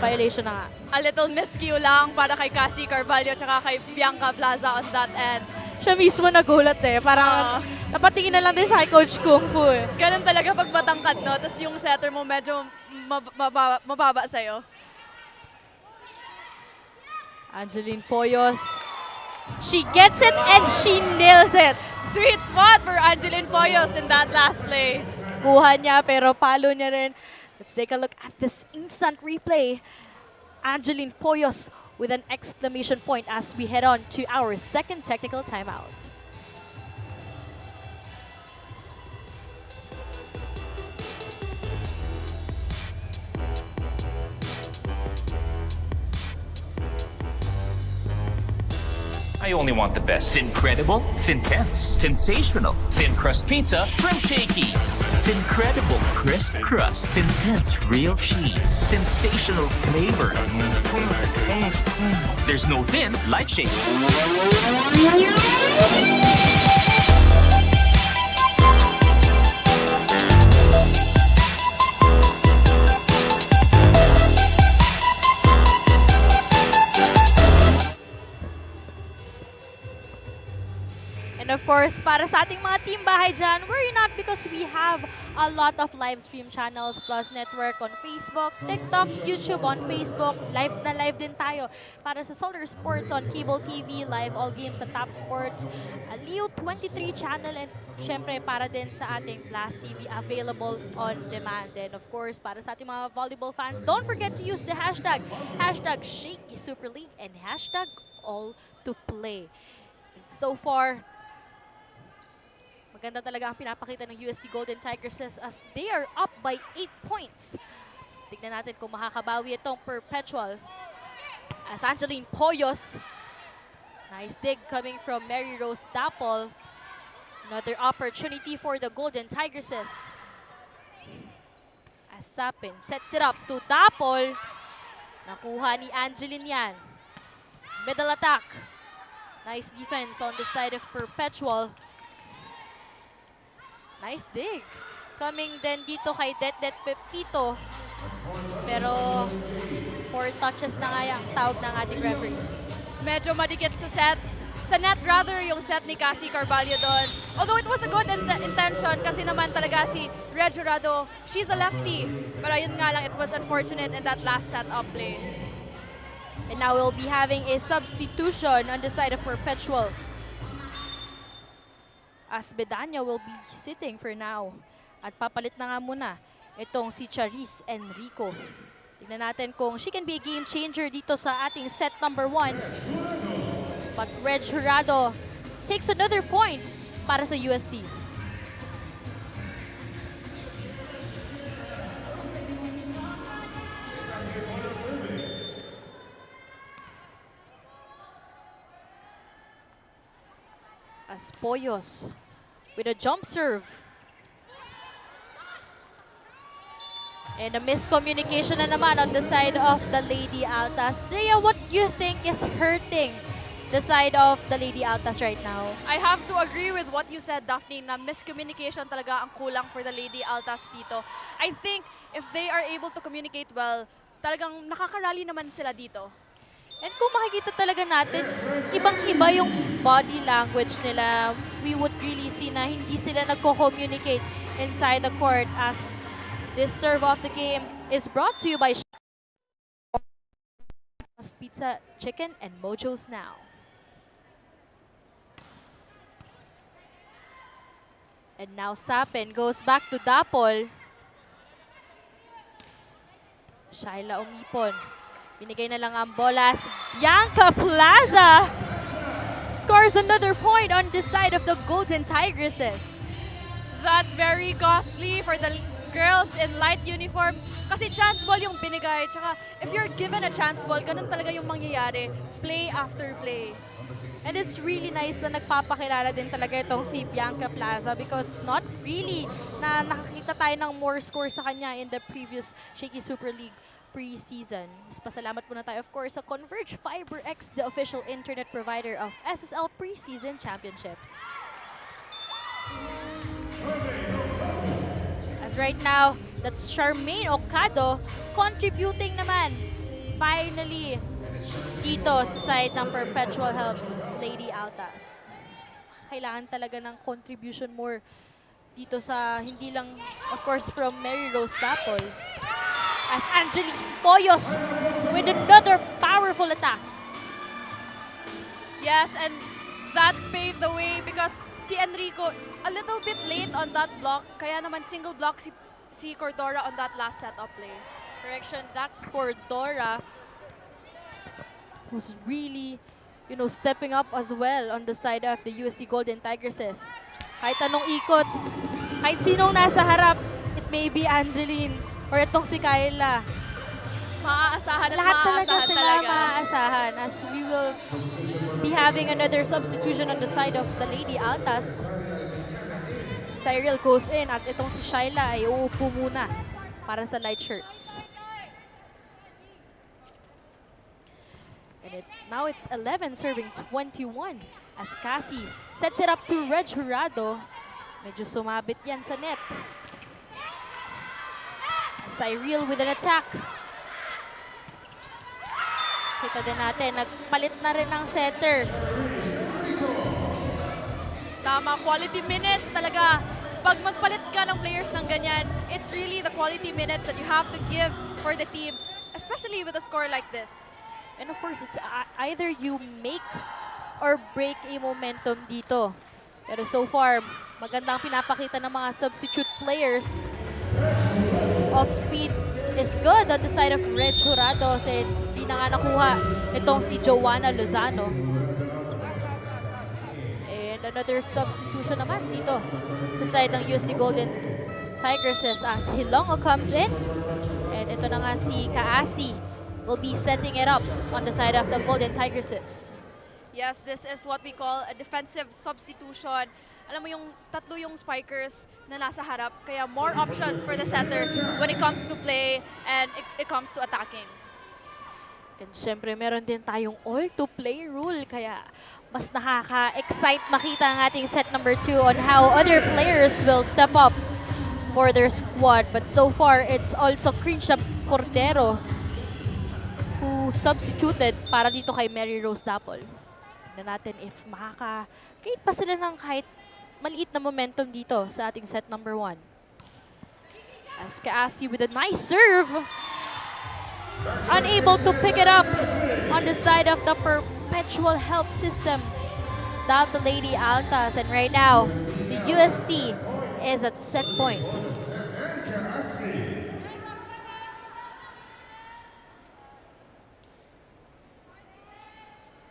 violation na nga. A little miscue lang para kay Cassie Carvalho tsaka kay Bianca Plaza on that end. Siya mismo nagulat eh. Parang napatingin na lang din siya kay Coach Kung Fu eh. Ganun talaga pag matangkad, no? Tapos yung setter mo medyo mababa sa'yo. Angeline Poyos. She gets it and she nails it. Sweet spot for Angeline Poyos in that last play. Kuha niya pero palo niya rin. Let's take a look at this instant replay. Angeline Poyos with an exclamation point as we head on to our second technical timeout. I only want the best. Incredible, Thin-Tense, sensational, thin crust pizza from Shakey's. Incredible crisp crust, Thin-Tense real cheese, sensational flavor. There's no thin like Shakey. And of course, para sa ating mga team bahay dyan, worry not because we have a lot of live stream channels plus network on Facebook, TikTok, YouTube on Facebook. Live na live din tayo para sa Solar Sports on Cable TV, live all games sa Top Sports, Leo 23 channel, and syempre para din sa ating Blast TV available on demand. And of course, para sa ating mga volleyball fans, don't forget to use the hashtag Shakey Super League and hashtag all to play. And so far, maganda talaga ang pinapakita ng UST Golden Tigresses as they are up by 8 points. Tignan natin kung makakabawi itong Perpetual. As Angeline Poyos, nice dig coming from Mary Rose Dapol. Another opportunity for the Golden Tigresses. As Sapin sets it up to Dapol. Nakuha ni Angeline yan. Middle attack. Nice defense on the side of Perpetual. Nice dig. Coming din dito kay Det Pepito. Pero 4 touches na nga yung tawag ng ating referees. Medyo madikit sa set. Sa net rather yung set ni Cassie Carvalho doon. Although it was a good intention kasi naman talaga si Reg Jurado, she's a lefty. Pero yun nga lang, it was unfortunate in that last set-up play. And now we'll be having a substitution on the side of Perpetual. As Bedanya will be sitting for now. At papalit na nga muna itong si Charis Enrico. Tignan natin kung she can be a game changer dito sa ating set number 1. But Reg Jurado takes another point para sa UST. As Poyos with a jump serve. And a miscommunication na naman on the side of the Lady Altas. Rhea, what do you think is hurting the side of the Lady Altas right now. I have to agree with what you said, Daphne, na miscommunication talaga ang kulang for the Lady Altas dito. I think if they are able to communicate well, talagang nakakarally naman sila dito. And kung makikita talaga natin, ibang-iba yung body language nila. We would really see na hindi sila nagko-communicate inside the court as this serve of the game is brought to you by Pizza, Chicken, and Mojo's Now. And now Sapin goes back to Dapol. Shaila umipon. Binigay na lang ang bola as Bianca Plaza scores another point on this side of the Golden Tigresses. That's very costly for the girls in light uniform kasi chance ball yung binigay. Tsaka if you're given a chance ball, ganun talaga yung mangyayari. Play after play. And it's really nice na nagpapakilala din talaga itong si Bianca Plaza because not really na nakakita tayo ng more score sa kanya in the previous Shakey Super League preseason. Pasalamat muna tayo, of course, sa Converge Fiber X, the official internet provider of SSL Preseason Championship. As right now, that's Charmaine Ocado contributing naman finally dito sa side ng Perpetual Help Lady Altas. Kailangan talaga ng contribution more dito sa hindi lang, of course, from Mary Rose Dapol. As Angelique Poyos with another powerful attack. Yes, and that paved the way because si Enrico a little bit late on that block. Kaya naman single block si Cordora on that last setup play. Correction, that's Cordora who's really, you know, stepping up as well on the side of the UST Golden Tigresses. Kahit anong ikot, kahit sinong nasa harap, it may be Angeline or itong si Kyla. Maaasahan at Lahat talaga maaasahan sila talaga. maaasahan as we will be having another substitution on the side of the Lady Altas. Cyril goes in at itong si Shyla ay uupo muna para sa light shirts. And now it's 11 serving 21 as Cassie sets it up to Reg Jurado. Medyo sumabit yan sa net. Cyril with an attack. Kita din natin, nagpalit na rin ng setter. Tama, quality minutes talaga. Pag magpalit ka ng players ng ganyan, it's really the quality minutes that you have to give for the team, especially with a score like this. And of course, it's either you make or break a momentum dito. Pero so far, magandang pinapakita ng mga substitute players. Off speed is good on the side of Reg Jurado since di na nga nakuha itong si Joanna Lozano. And another substitution naman dito sa side ng UST Golden Tigresses as Hilongo comes in. And ito na nga si Kaasi will be setting it up on the side of the Golden Tigresses. Yes, this is what we call a defensive substitution. Alam mo yung tatlo yung spikers na nasa harap, kaya more options for the setter when it comes to play and it comes to attacking. And syempre, meron din tayong all-to-play rule, kaya mas nakaka-excite makita ang ating set number 2 on how other players will step up for their squad. But so far, it's also Krisha Cordero who substituted para dito kay Mary Rose Dapol. Tignan natin if makaka-create pa sila ng kahit maliit na momentum dito sa ating set number 1. As Kaasi with a nice serve. Unable to pick it up on the side of the Perpetual Help system. Without the Lady Altas. And right now, the UST is at set point.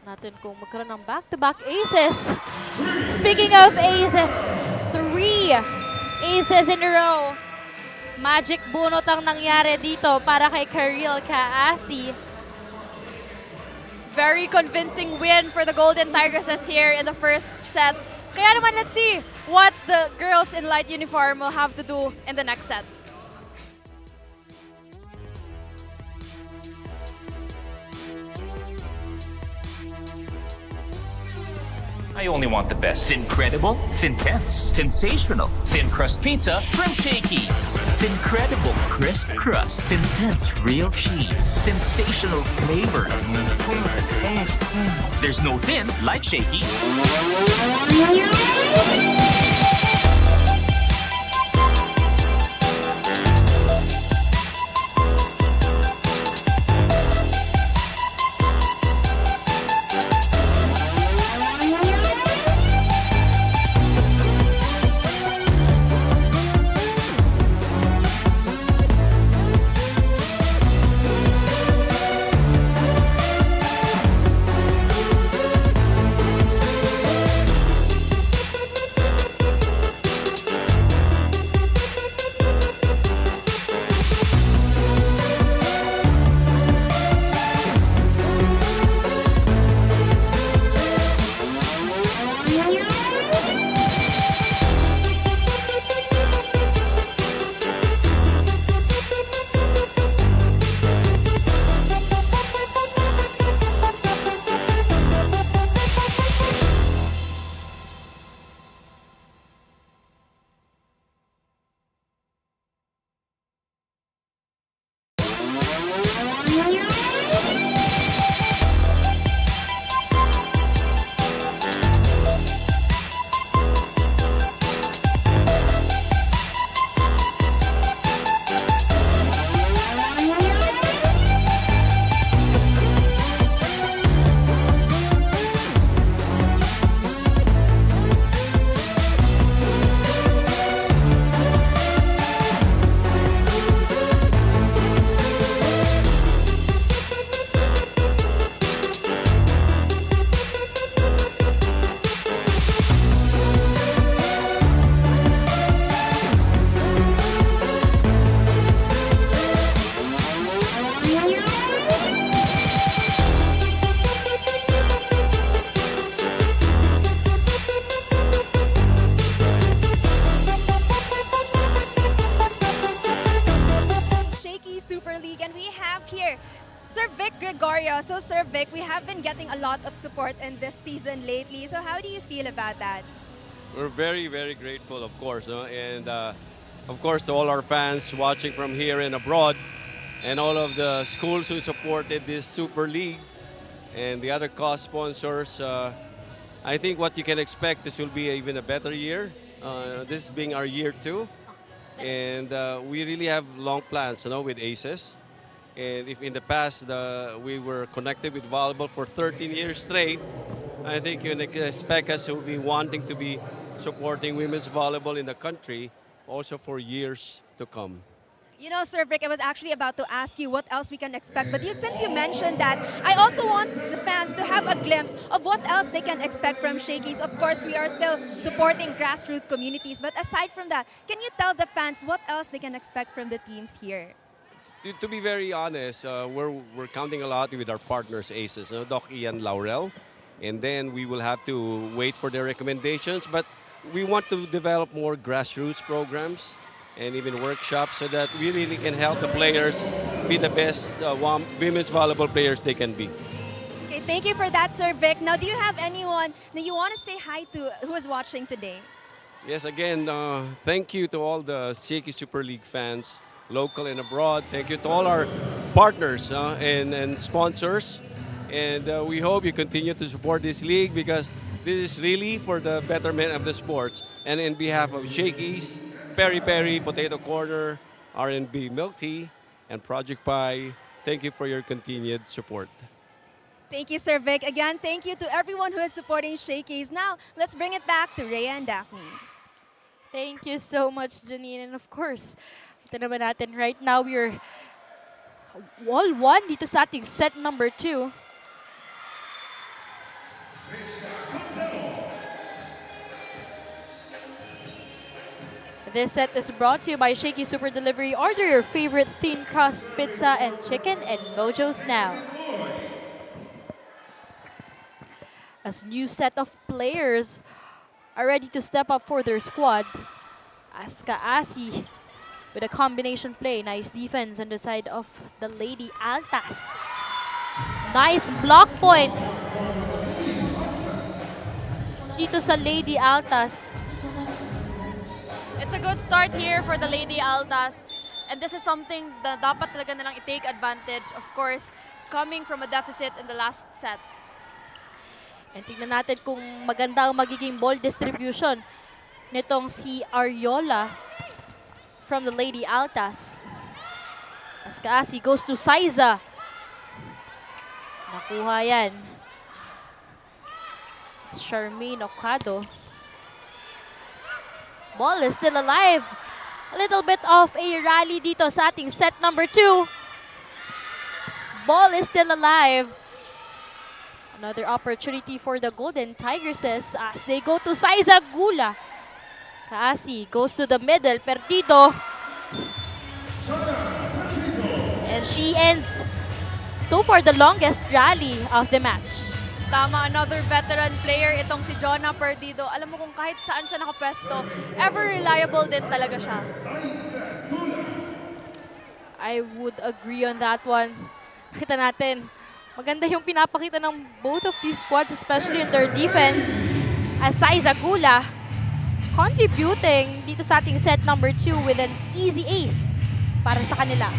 Natin kung magkaroon ng back-to-back aces. Speaking of aces, 3 aces in a row. Magic bunot ang nangyari dito para kay Karil Kaasi. Very convincing win for the Golden Tigresses here in the first set. Kaya naman, let's see what the girls in light uniform will have to do in the next set. I only want the best. Incredible, Thin-Tense, Sensational, Thin Crust Pizza from Shakey's. Incredible crisp crust, Thin-Tense real cheese, sensational flavor. There's no thin like Shakey's. So, Sir Vic, we have been getting a lot of support in this season lately. So, how do you feel about that? We're very, very grateful, of course. And of course, to all our fans watching from here and abroad, and all of the schools who supported this Super League and the other cost sponsors. I think what you can expect, this will be even a better year. This being our year 2. And we really have long plans, with ACES. And if in the past we were connected with volleyball for 13 years straight, I think you can expect us to be wanting to be supporting women's volleyball in the country also for years to come. You know, Sir Vic, I was actually about to ask you what else we can expect. But since you mentioned that, I also want the fans to have a glimpse of what else they can expect from Shakey's. Of course, we are still supporting grassroots communities. But aside from that, can you tell the fans what else they can expect from the teams here? To be very honest, we're counting a lot with our partners, ACES, Doc Ian Laurel. And then we will have to wait for their recommendations. But we want to develop more grassroots programs and even workshops so that we really can help the players be the best women's volleyball players they can be. Okay, thank you for that, Sir Vic. Now, do you have anyone that you want to say hi to who is watching today? Yes, again, thank you to all the Shakey Super League fans, local and abroad. Thank you to all our partners and sponsors. And we hope you continue to support this league because this is really for the betterment of the sports. And in behalf of Shakey's, Peri Peri, Potato Corner, R&B Milk Tea, and Project Pie, thank you for your continued support. Thank you, Sir Vic. Again, thank you to everyone who is supporting Shakey's. Now, let's bring it back to Rhea and Daphne. Thank you so much, Janine. And of course, ito naman natin right now, we're all one dito sa ating set number 2. This set is brought to you by Shakey Super Delivery. Order your favorite thin crust pizza and chicken and mojos now. As new set of players are ready to step up for their squad. Aska Asi with a combination play. Nice defense on the side of the Lady Altas. Nice block point. dito sa Lady Altas. It's a good start here for the Lady Altas. And this is something that dapat talaga nilang i-take advantage. Of course, coming from a deficit in the last set. And tingnan natin kung maganda ang magiging ball distribution nitong si Ariola from the Lady Altas. As Kaasi goes to Saiza. Nakuha yan. Charmaine Ocado. Ball is still alive. A little bit of a rally dito sa ating set number 2. Ball is still alive. Another opportunity for the Golden Tigresses as they go to Saiza Gula. Kaasi goes to the middle. Perdido. And she ends so far the longest rally of the match. Tama, another veteran player itong si Jonah Perdido. Alam mo kung kahit saan siya nakapwesto, ever reliable din talaga siya. I would agree on that one. Kita natin, maganda yung pinapakita ng both of these squads, especially in their defense. As Saiza Gula contributing dito sa ating set number 2 with an easy ace para sa kanila.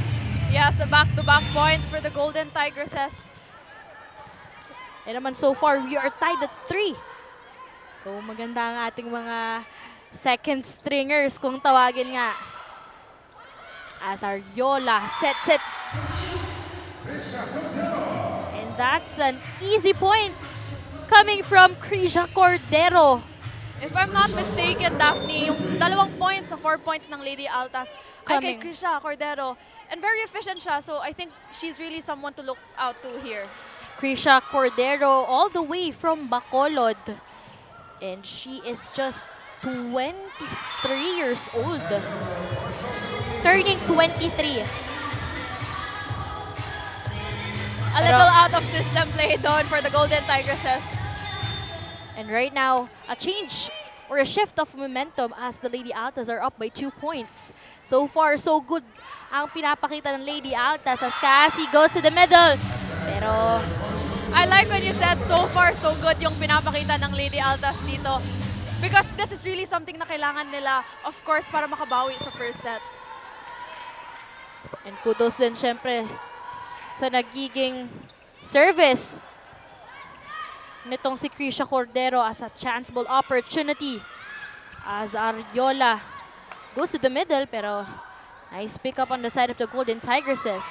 Yes, back-to-back points for the Golden Tigresses. And naman so far, we are tied at 3. So maganda ang ating mga second stringers kung tawagin nga. As Ariola sets it. And that's an easy point coming from Krisha Cordero. If I'm not mistaken, Daphne, yung 2 points sa 4 points ng Lady Altas ay kay Coming. Krisha Cordero. And very efficient siya, so I think she's really someone to look out to here. Krisha Cordero all the way from Bacolod. And she is just 23 years old. Turning 23. A little out of system play doon for the Golden Tigresses. And right now, a change or a shift of momentum as the Lady Altas are up by 2 points. So far, so good ang pinapakita ng Lady Altas as Cassie goes to the middle. Pero I like when you said so far so good yung pinapakita ng Lady Altas dito. Because this is really something na kailangan nila, of course, para makabawi sa first set. And kudos din syempre sa nagiging service nitong si Krisha Cordero as a chance ball opportunity. As Ariola goes to the middle pero nice pick up on the side of the Golden Tigresses.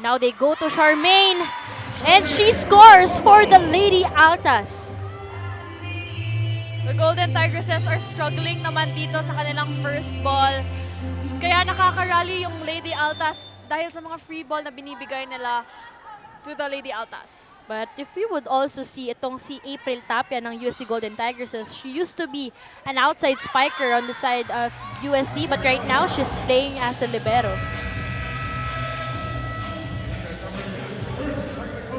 Now they go to Charmaine and she scores for the Lady Altas. The Golden Tigresses are struggling naman dito sa kanilang first ball. Kaya nakakarally yung Lady Altas dahil sa mga free ball na binibigay nila to the Lady Altas. But if we would also see itong si April Tapia ng UST Golden Tigresses, she used to be an outside spiker on the side of UST, but right now she's playing as a libero.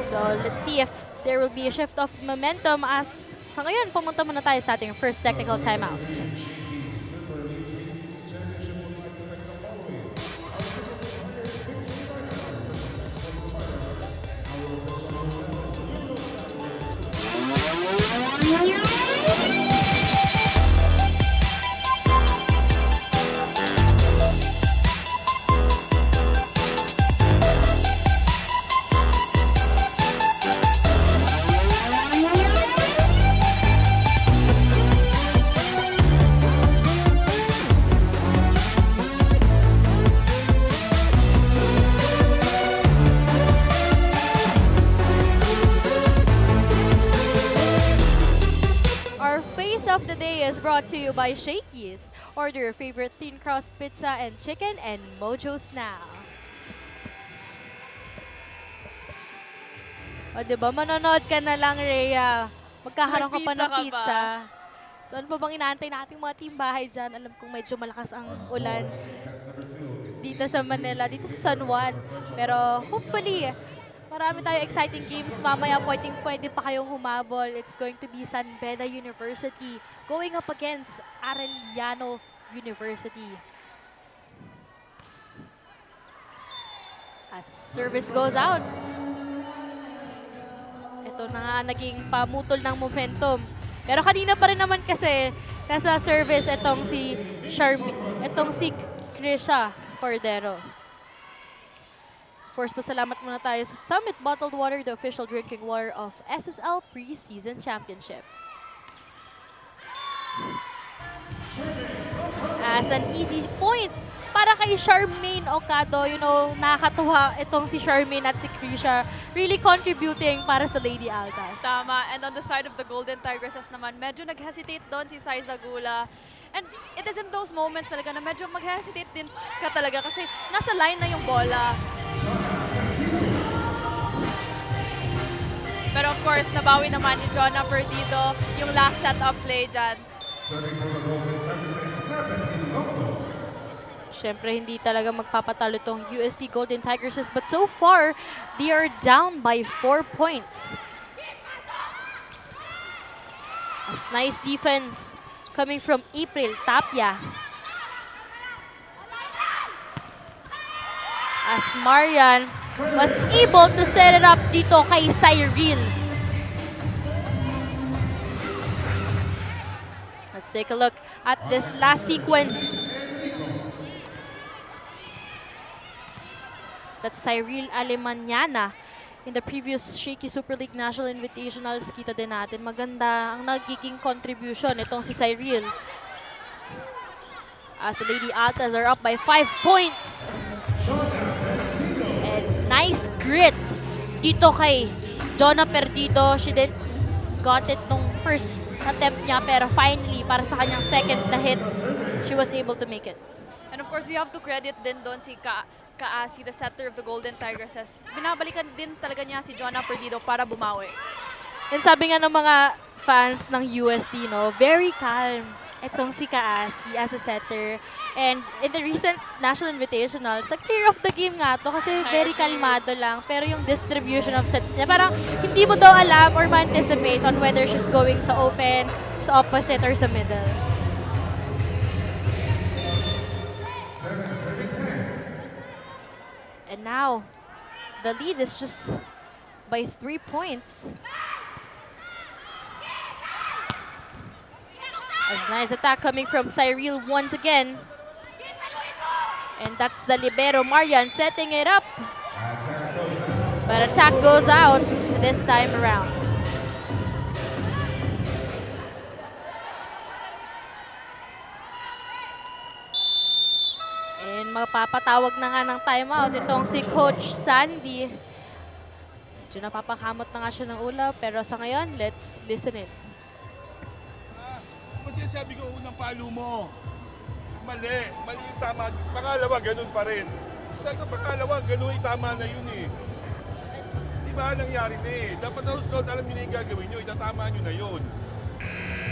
So let's see if there will be a shift of momentum as ngayon pumunta muna tayo sa ating first technical timeout. Of the day is brought to you by Shakey's. Order your favorite thin crust pizza and chicken and Mojos now. O diba, manonood ka na lang, Rhea. Magkakaroon ka pa ng pizza. So ano pa bang inaantay nating mga team bahay dyan? Alam kong medyo malakas ang ulan dito sa Manila, dito sa San Juan. Pero hopefully, marami tayong exciting games. Mamaya pwede pa kayong humabol. It's going to be San Beda University going up against Arellano University. As service goes out. ito na nga naging pamutol ng momentum. Pero kanina pa rin naman kasi nasa service itong si Krisha Cordero. Of course, pasalamat muna tayo sa Summit Bottled Water, the official drinking water of SSL Preseason Championship. As an easy point para kay Charmaine Ocado, nakakatuwa itong si Charmaine at si Krisha really contributing para sa Lady Altas. Tama. And on the side of the Golden Tigresses naman, medyo nag-hesitate doon si Saiza Gula. And it is in those moments talaga na medyo mag-hesitate din ka talaga kasi nasa line na yung bola. Pero of course, nabawi naman ni Jonna Perdido yung last set-up play dyan. Siyempre, hindi talaga magpapatalo itong UST Golden Tigresses. But so far, they are down by 4 points. As nice defense coming from April Tapia. As Marian was able to set it up dito kay Cyril. Let's take a look at this last sequence. That's Cyril Alemaniana. In the previous Shakey Super League National Invitationals, kita din natin maganda ang nagiging contribution itong si Cyril. As the Lady Altas are up by 5 points. And nice grit dito kay Jonna Perdido. She didn't got it nung first attempt niya, pero finally, para sa kanyang second na hit, she was able to make it. And of course, we have to credit din doon si Kaasi, the setter of the Golden Tigresses. Binabalikan din talaga niya si Jonna Perdido para bumawi. And sabi nga ng mga fans ng UST, very calm itong si Kaasi as a setter. And in the recent National Invitationals, nag-clear off the game nga to kasi very kalmado lang. Pero yung distribution of sets niya, parang hindi mo daw alam or ma-anticipate on whether she's going sa open, sa opposite, or sa middle. And now, the lead is just by 3 points. As nice attack coming from Cyril once again. And that's the libero Marian setting it up. But attack goes out this time around. And mapapatawag na nga ng timeout itong si Coach Sandy. Medyo napapakamot na nga siya ng ulaw, pero sa ngayon, let's listen in. Kasi sabi ko, unang palo mo. Mali. Mali yung tama. Pangalawa, ganun pa rin. Sabi ko, pangalawa, ganun yung tama na yun eh. Di ba nangyari na eh. Dapat na sunod, alam nyo na yung gagawin nyo. Itatama nyo na yun.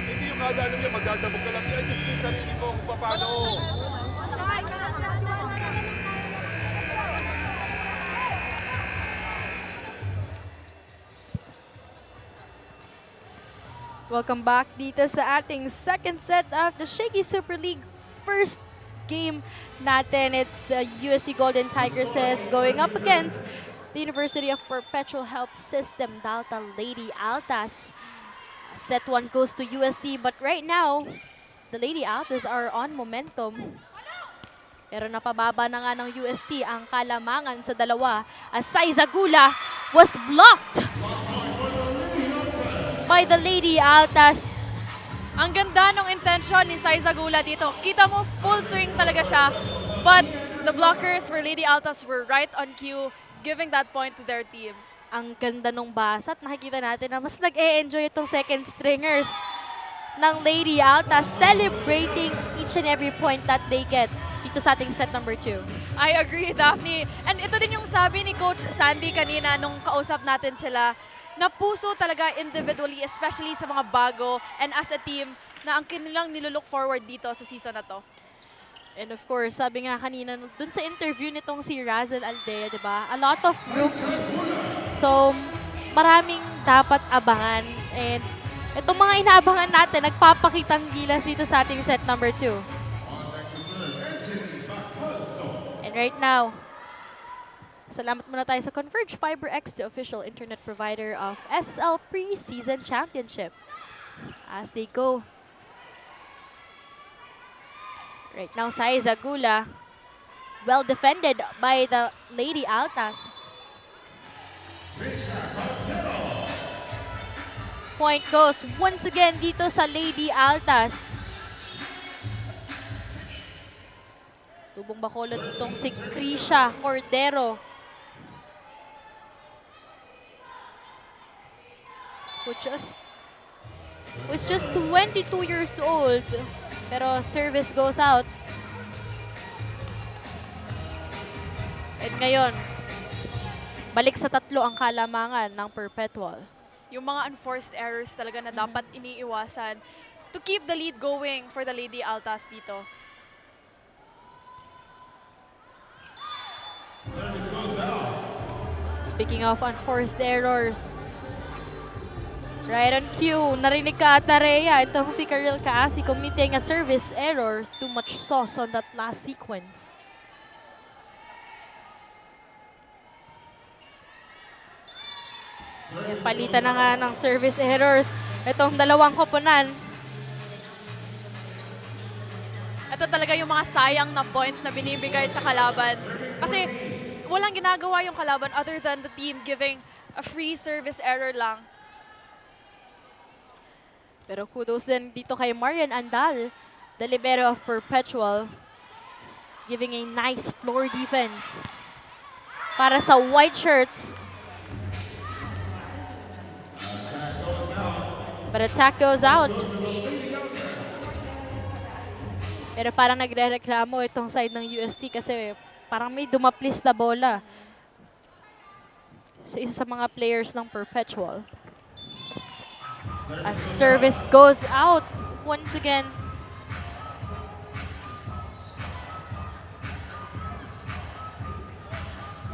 Hindi yung kada alam nyo, magdadabog ka lang. Yan just yung sarili ko kung paano. Welcome back dito sa ating second set of the Shakey Super League. First game natin, it's the UST Golden Tigresses going up against the University of Perpetual Health System, Delta Lady Altas. Set 1 goes to UST, but right now, the Lady Altas are on momentum. Pero napababa na nga ng UST ang kalamangan sa dalawa as Saiza Gula was blocked by the Lady Altas. Ang ganda ng intention ni Saiza Gula dito. Kita mo, full swing talaga siya. But the blockers for Lady Altas were right on cue, giving that point to their team. Ang ganda nung basa at nakikita natin na mas nag-e-enjoy itong second stringers ng Lady Altas, celebrating each and every point that they get dito sa ating set number 2. I agree, Daphne. And ito din yung sabi ni Coach Sandy kanina nung kausap natin sila, na puso talaga individually, especially sa mga bago and as a team na ang kanilang nilulook forward dito sa season na to. And of course, sabi nga kanina, dun sa interview nitong si Razel Aldea, di ba? A lot of rookies. So, maraming dapat abangan. And itong mga inaabangan natin, nagpapakitang gilas dito sa ating set number 2. And right now, Salamat muna tayo sa Converge Fiber X, the official internet provider of SSL Preseason Championship. As they go. Right now, Saiza Gula, well defended by the Lady Altas. Point goes once again dito sa Lady Altas. Tubong bakolod itong si Krisha Cordero. Who's just 22 years old. Pero service goes out. And ngayon, balik sa 3 ang kalamangan ng Perpetual. Yung mga unforced errors talaga na dapat iniiwasan to keep the lead going for the Lady Altas dito. Speaking of unforced errors, right on cue, narinig ka ata Rhea, itong si Karel Kaasi committing a service error. Too much sauce on that last sequence. Ayan, palitan na nga ng service errors itong dalawang koponan. Ito talaga yung mga sayang na points na binibigay sa kalaban. Kasi walang ginagawa yung kalaban other than the team giving a free service error lang. Pero kudos din dito kay Marian Andal, the libero of Perpetual, giving a nice floor defense para sa white shirts. But attack goes out. Pero parang nagre-reklamo itong side ng UST kasi parang may dumaplis na bola sa isa sa mga players ng Perpetual. As service goes out once again.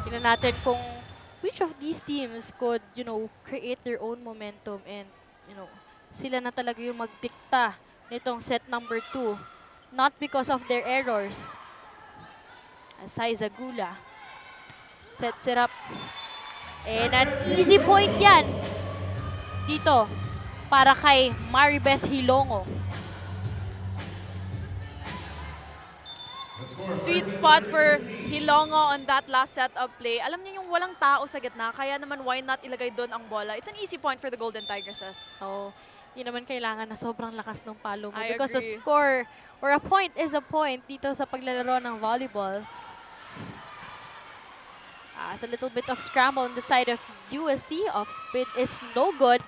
Tingnan natin kung which of these teams could, create their own momentum and, sila na talaga yung magdikta nitong set number 2. Not because of their errors. Saiza Gula sets it up. And an easy point yan dito para kay Maribeth Hilongo. Sweet spot for Hilongo on that last setup play. Alam niya yung walang tao sa gitna, kaya naman why not ilagay doon ang bola. It's an easy point for the Golden Tigresses. So, hindi naman kailangan na sobrang lakas ng palo mo. I Because agree. a score or a point is a point dito sa paglalaro ng volleyball. As a little bit of scramble on the side of USC. Off speed is no good.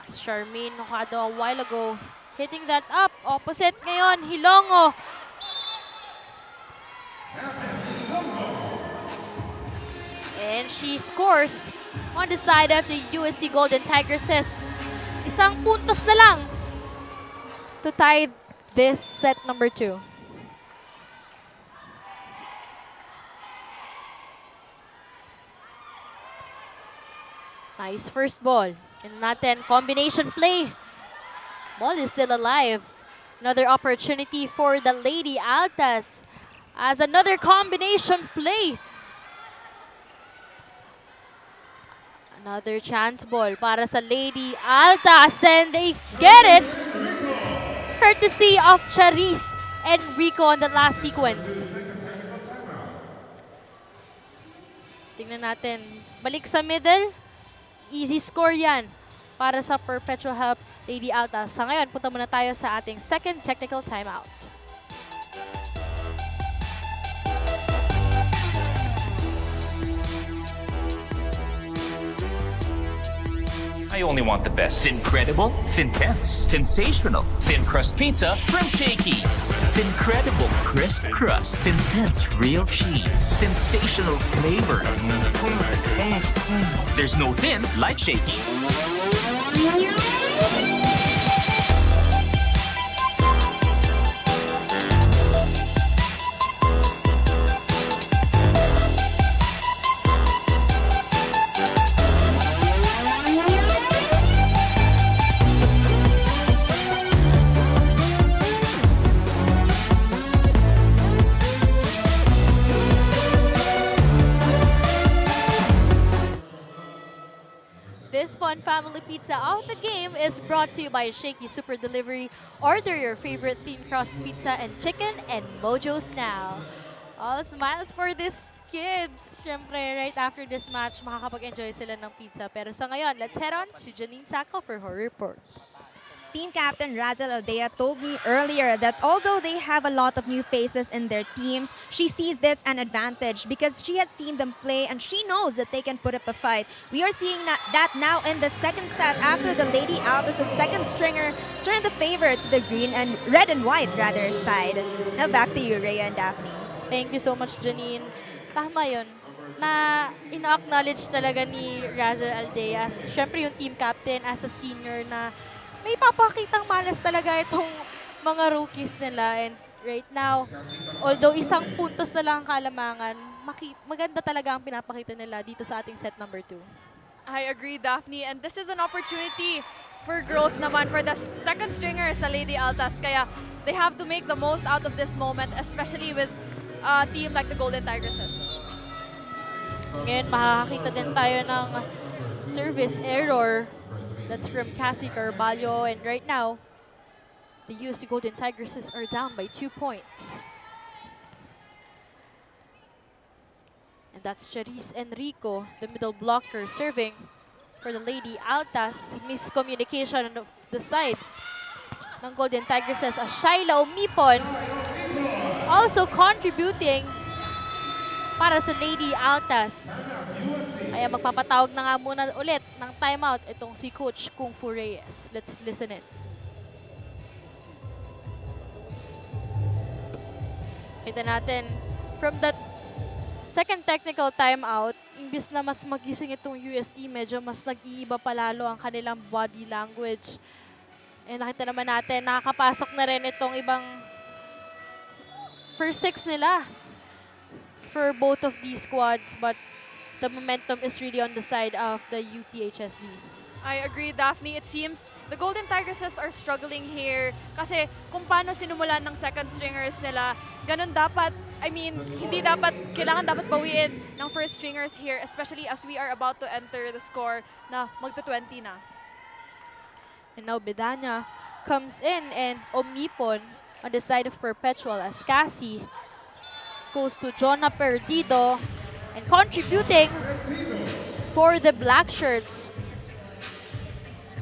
As Charmaine Nocado a while ago hitting that up. Opposite ngayon, Hilongo. And she scores on the side of the USC Golden Tigresses. Isang puntos na lang to tie this set number 2. Nice first ball. And natin, combination play. Ball is still alive. Another opportunity for the Lady Altas as another combination play. Another chance ball para sa Lady Altas and they get it. Courtesy of Charis and Rico on the last sequence. Tingnan natin. Balik sa middle. Easy score yan para sa Perpetual Help Lady Altas. Sa ngayon, punta muna tayo sa ating second technical timeout. I only want the best. Incredible, Thin-Tense, sensational, thin crust pizza from Shakey's. Incredible crisp crust, Thin-Tense real cheese, sensational flavor. There's no thin like Shakey. #1 family pizza of the game is brought to you by Shakey Super Delivery. Order your favorite thin crust pizza and chicken and Mojos now. All smiles for these kids. Siyempre, right after this match, makakapag-enjoy sila ng pizza. Pero sa ngayon, let's head on to Janine Tackle for her report. Team captain Razel Aldea told me earlier that although they have a lot of new faces in their teams, she sees this an advantage because she has seen them play and she knows that they can put up a fight. We are seeing that now in the second set after the Lady Altas, the second stringer, turned the favor to the red and white rather side. Now back to you, Rhea and Daphne. Thank you so much, Janine. Tama yun, na ina-acknowledge talaga ni Razel Aldea as syempre yung team captain as a senior na may papakitang malas talaga itong mga rookies nila. And right now, although isang puntos na lang ang kalamangan, maganda talaga ang pinapakita nila dito sa ating set number 2. I agree, Daphne. And this is an opportunity for growth naman for the second stringer sa Lady Altas. Kaya they have to make the most out of this moment, especially with a team like the Golden Tigresses. Ngayon, makakakita din tayo ng service error. That's from Cassie Carvalho. And right now, the UST Golden Tigresses are down by 2 points. And that's Charis Enrico, the middle blocker, serving for the Lady Altas. Miscommunication on the side ng Golden Tigresses as Shyla Umipon also contributing para sa Lady Altas. Kaya magpapatawag na nga muna ulit ng timeout itong si Coach Kung Fu Reyes. Let's listen in. Kita natin, from that second technical timeout, imbis na mas magising itong UST, medyo mas nag-iiba palalo ang kanilang body language. And nakita naman natin, nakakapasok na rin itong ibang first 6 nila for both of these squads, but the momentum is really on the side of the UPHSD. I agree, Daphne. It seems the Golden Tigresses are struggling here kasi kung paano sinumulan ng second stringers nila, ganun dapat, kailangan dapat bawiin ng first stringers here, especially as we are about to enter the score na magto-20 na. And now Bedanya comes in and Omipon on the side of Perpetual as Cassie goes to Jonah Perdido and contributing for the black shirts.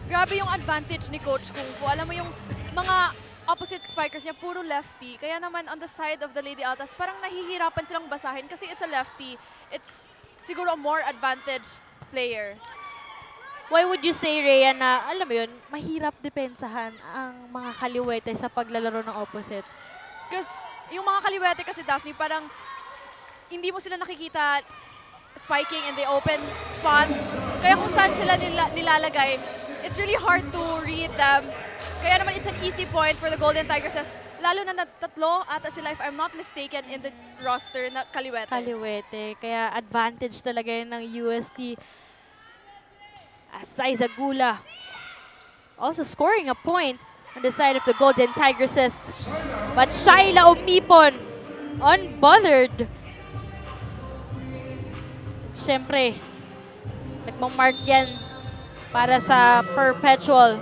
Grabe yung advantage ni Coach Kung Fu. Alam mo yung mga opposite spikers niya, puro lefty. Kaya naman on the side of the Lady Altas, parang nahihirapan silang basahin kasi it's a lefty. It's siguro a more advantage player. Why would you say, Rhea, na alam mo yun, mahirap depensahan ang mga kaliwete sa paglalaro ng opposite? Because yung mga kaliwete kasi, Daphne, parang hindi mo sila nakikita spiking in the open spot. Kaya kung saan sila nilalagay, it's really hard to read them. Kaya naman it's an easy point for the Golden Tigresses. Lalo na tatlo ata sila, if I'm not mistaken, in the roster na kaliwete. Kaliwete. Kaya advantage talaga yun ng UST. Asai Zagula also scoring a point on the side of the Golden Tigresses. But Shyla Umipon unbothered. Siyempre, nagmamark yan para sa Perpetual.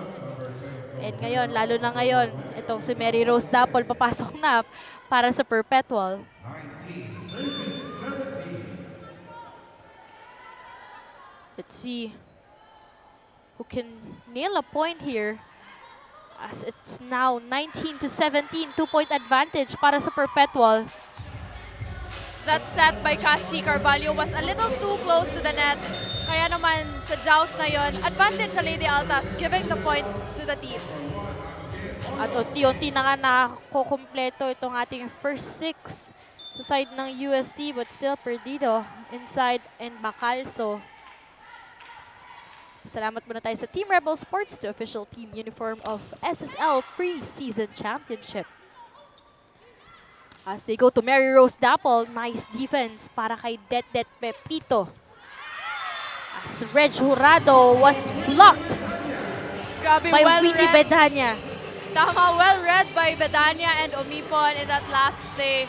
And ngayon, lalo na ngayon, itong si Mary Rose Dapol papasok na para sa Perpetual. Let's see who can nail a point here. As it's now 19-17, 2-point advantage para sa Perpetual. That set by Cassie Carvalho was a little too close to the net. Kaya naman sa joust na yon, advantage sa Lady Altas, giving the point to the team. At unti-unti na nga nakukumpleto itong ating first 6 sa side ng UST, but still Perdido inside and Bacalso. Salamat muna tayo sa Team Rebel Sports, the official team uniform of SSL Preseason Championship. As they go to Mary Rose Dapol, nice defense para kay Det Pepito. As Reg Jurado was blocked Grabe, by well Winnie read. Bedanya. Tama, well read by Bedanya and Omipon in that last play.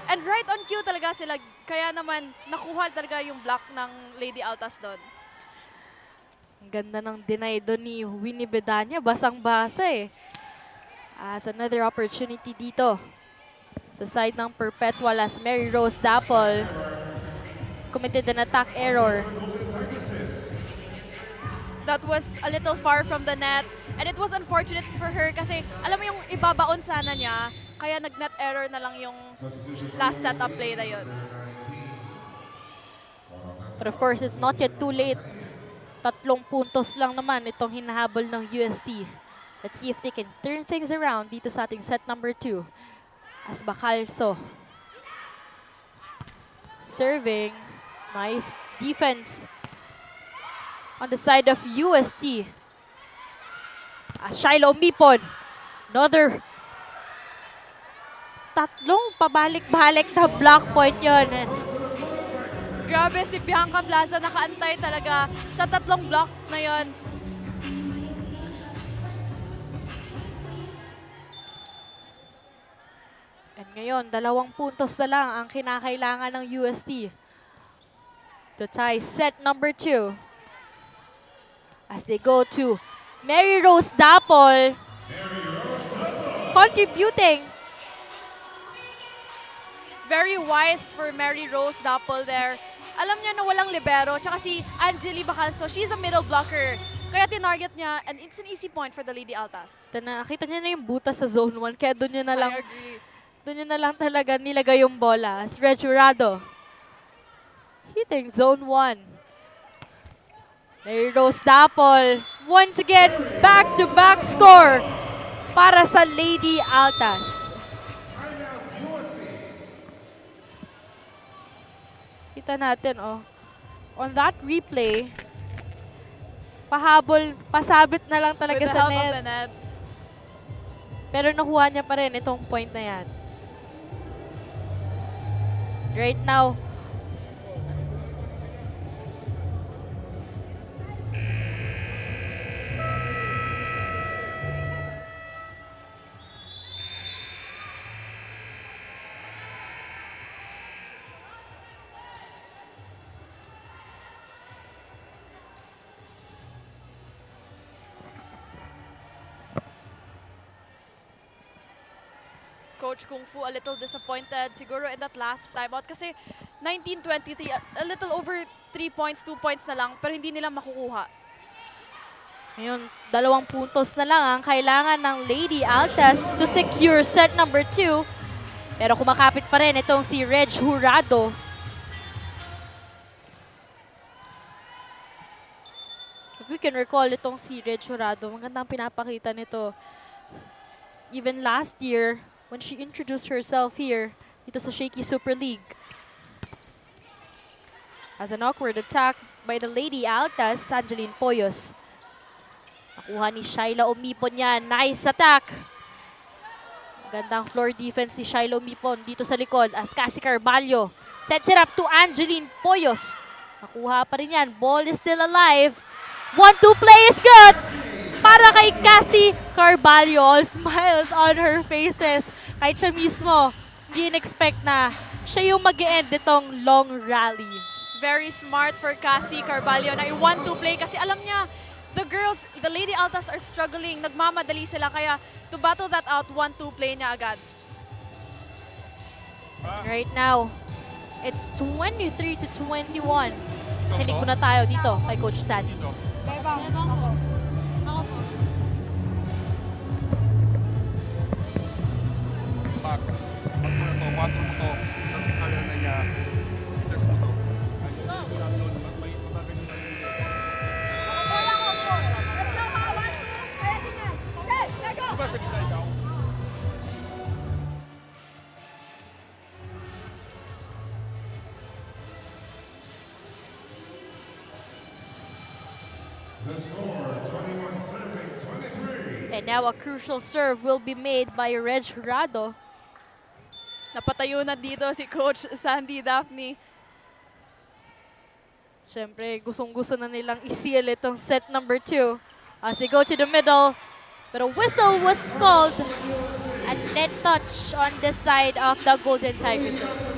And right on cue talaga sila. Kaya naman nakuha talaga yung block ng Lady Altas doon. Ang ganda ng deny doon ni Winnie Bedanya. Basang-basa eh. As another opportunity dito sa side ng Perpetual as Mary Rose Dapol committed an attack error. That was a little far from the net. And it was unfortunate for her kasi alam mo yung ibabaon sana niya, kaya nag-net error na lang yung last setup play na yun. But of course, it's not yet too late. 3 puntos lang naman itong hinahabol ng UST. Let's see if they can turn things around dito sa ating set number 2. As Bacalso serving. Nice defense on the side of UST. As Shiloh Mipon. Another 3 pabalik-balik na block point yon. Grabe si Bianca Plaza, nakaantay talaga sa 3 blocks na yon. And ngayon, 2 puntos na lang ang kinakailangan ng UST to tie set number 2. As they go to Mary Rose Dapol, contributing. Very wise for Mary Rose Dapol there. Alam niya na walang libero, tsaka si Angeli Bacalso, she's a middle blocker. Kaya tinarget niya, and it's an easy point for the Lady Altas. Nakita niya na yung butas sa zone 1, kaya doon niya na lang, I agree. doon niya na lang talaga nilagay yung bola. As Reg Jurado hitting zone 1. Mary Rose Dapol, once again, back-to-back score para sa Lady Altas. Kita natin, oh. On that replay, pahabol, pasabit na lang talaga With the sa help of net. the net. Pero nakuha niya pa rin itong point na yan. Right now, Coach Kung Fu a little disappointed siguro in that last timeout kasi 19-23, a little over 3 points, 2 points na lang pero hindi nila makukuha. ngayon, 2 puntos na lang ang kailangan ng Lady Altas to secure set number 2. Pero kumakapit pa rin itong si Reg Jurado. If we can recall itong si Reg Jurado, magandang pinapakita nito. Even last year, when she introduced herself here, dito sa Shakey Super League. As an awkward attack by the Lady Altas, Angeline Poyos. Nakuha ni Shyla Umipon yan. Nice attack. Gandang floor defense si Shyla Umipon dito sa likod. As Cassie Carvalho sets it up to Angeline Poyos. Nakuha pa rin yan. Ball is still alive. 1-2 play is good para kay Cassie Carvalho. All smiles on her faces. Kahit siya mismo, hindi in-expect na siya yung mag-e-end itong long rally. Very smart for Cassie Carvalho na i-1-2 play kasi alam niya, the girls, the Lady Altas are struggling. Nagmamadali sila kaya to battle that out, 1-2 play niya agad. Right now, it's 23-21. Hindi ko na tayo dito kay Coach Sandy. Back. Pag mo to, 4 mo to. Sabi ka na niya. Test mo to. May pagkakit na diba sa gitna ikaw? The score, 21 serving 23. And now a crucial serve will be made by Reg Jurado. Napatayo na dito si Coach Sandy Daphne. Siyempre, gustong-gusto na nilang i-seal itong set number 2. As they go to the middle, but a whistle was called. A net touch on the side of the Golden Tigresses.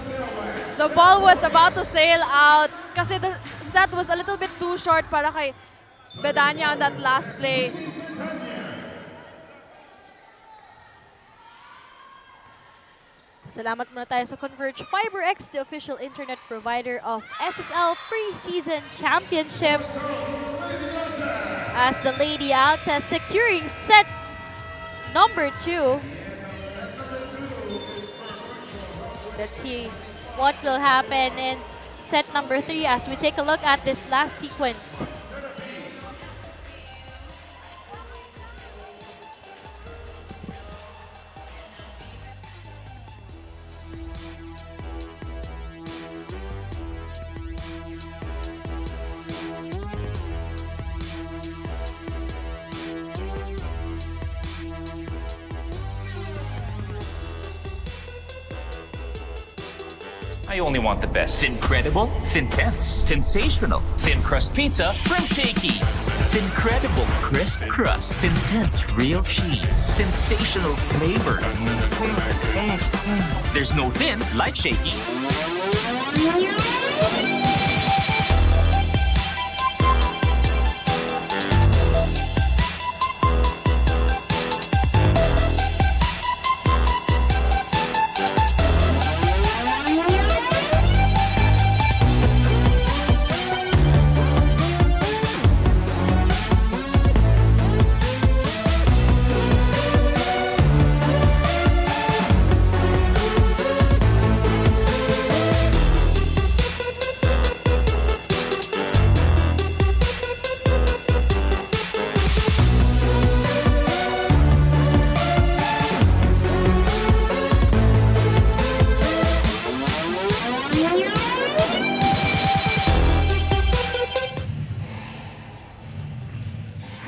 The ball was about to sail out kasi the set was a little bit too short para kay Bedanya on that last play. Salamat muna tayo sa Converge FiberX, the official internet provider of SSL Preseason Championship. As the Lady Altas securing set number 2. Let's see what will happen in set number 3 as we take a look at this last sequence. I only want the best. Incredible, Thin-Tense, sensational, thin crust pizza from Shakey's. Incredible crisp crust, Thin-Tense real cheese, sensational flavor. There's no thin like Shakey.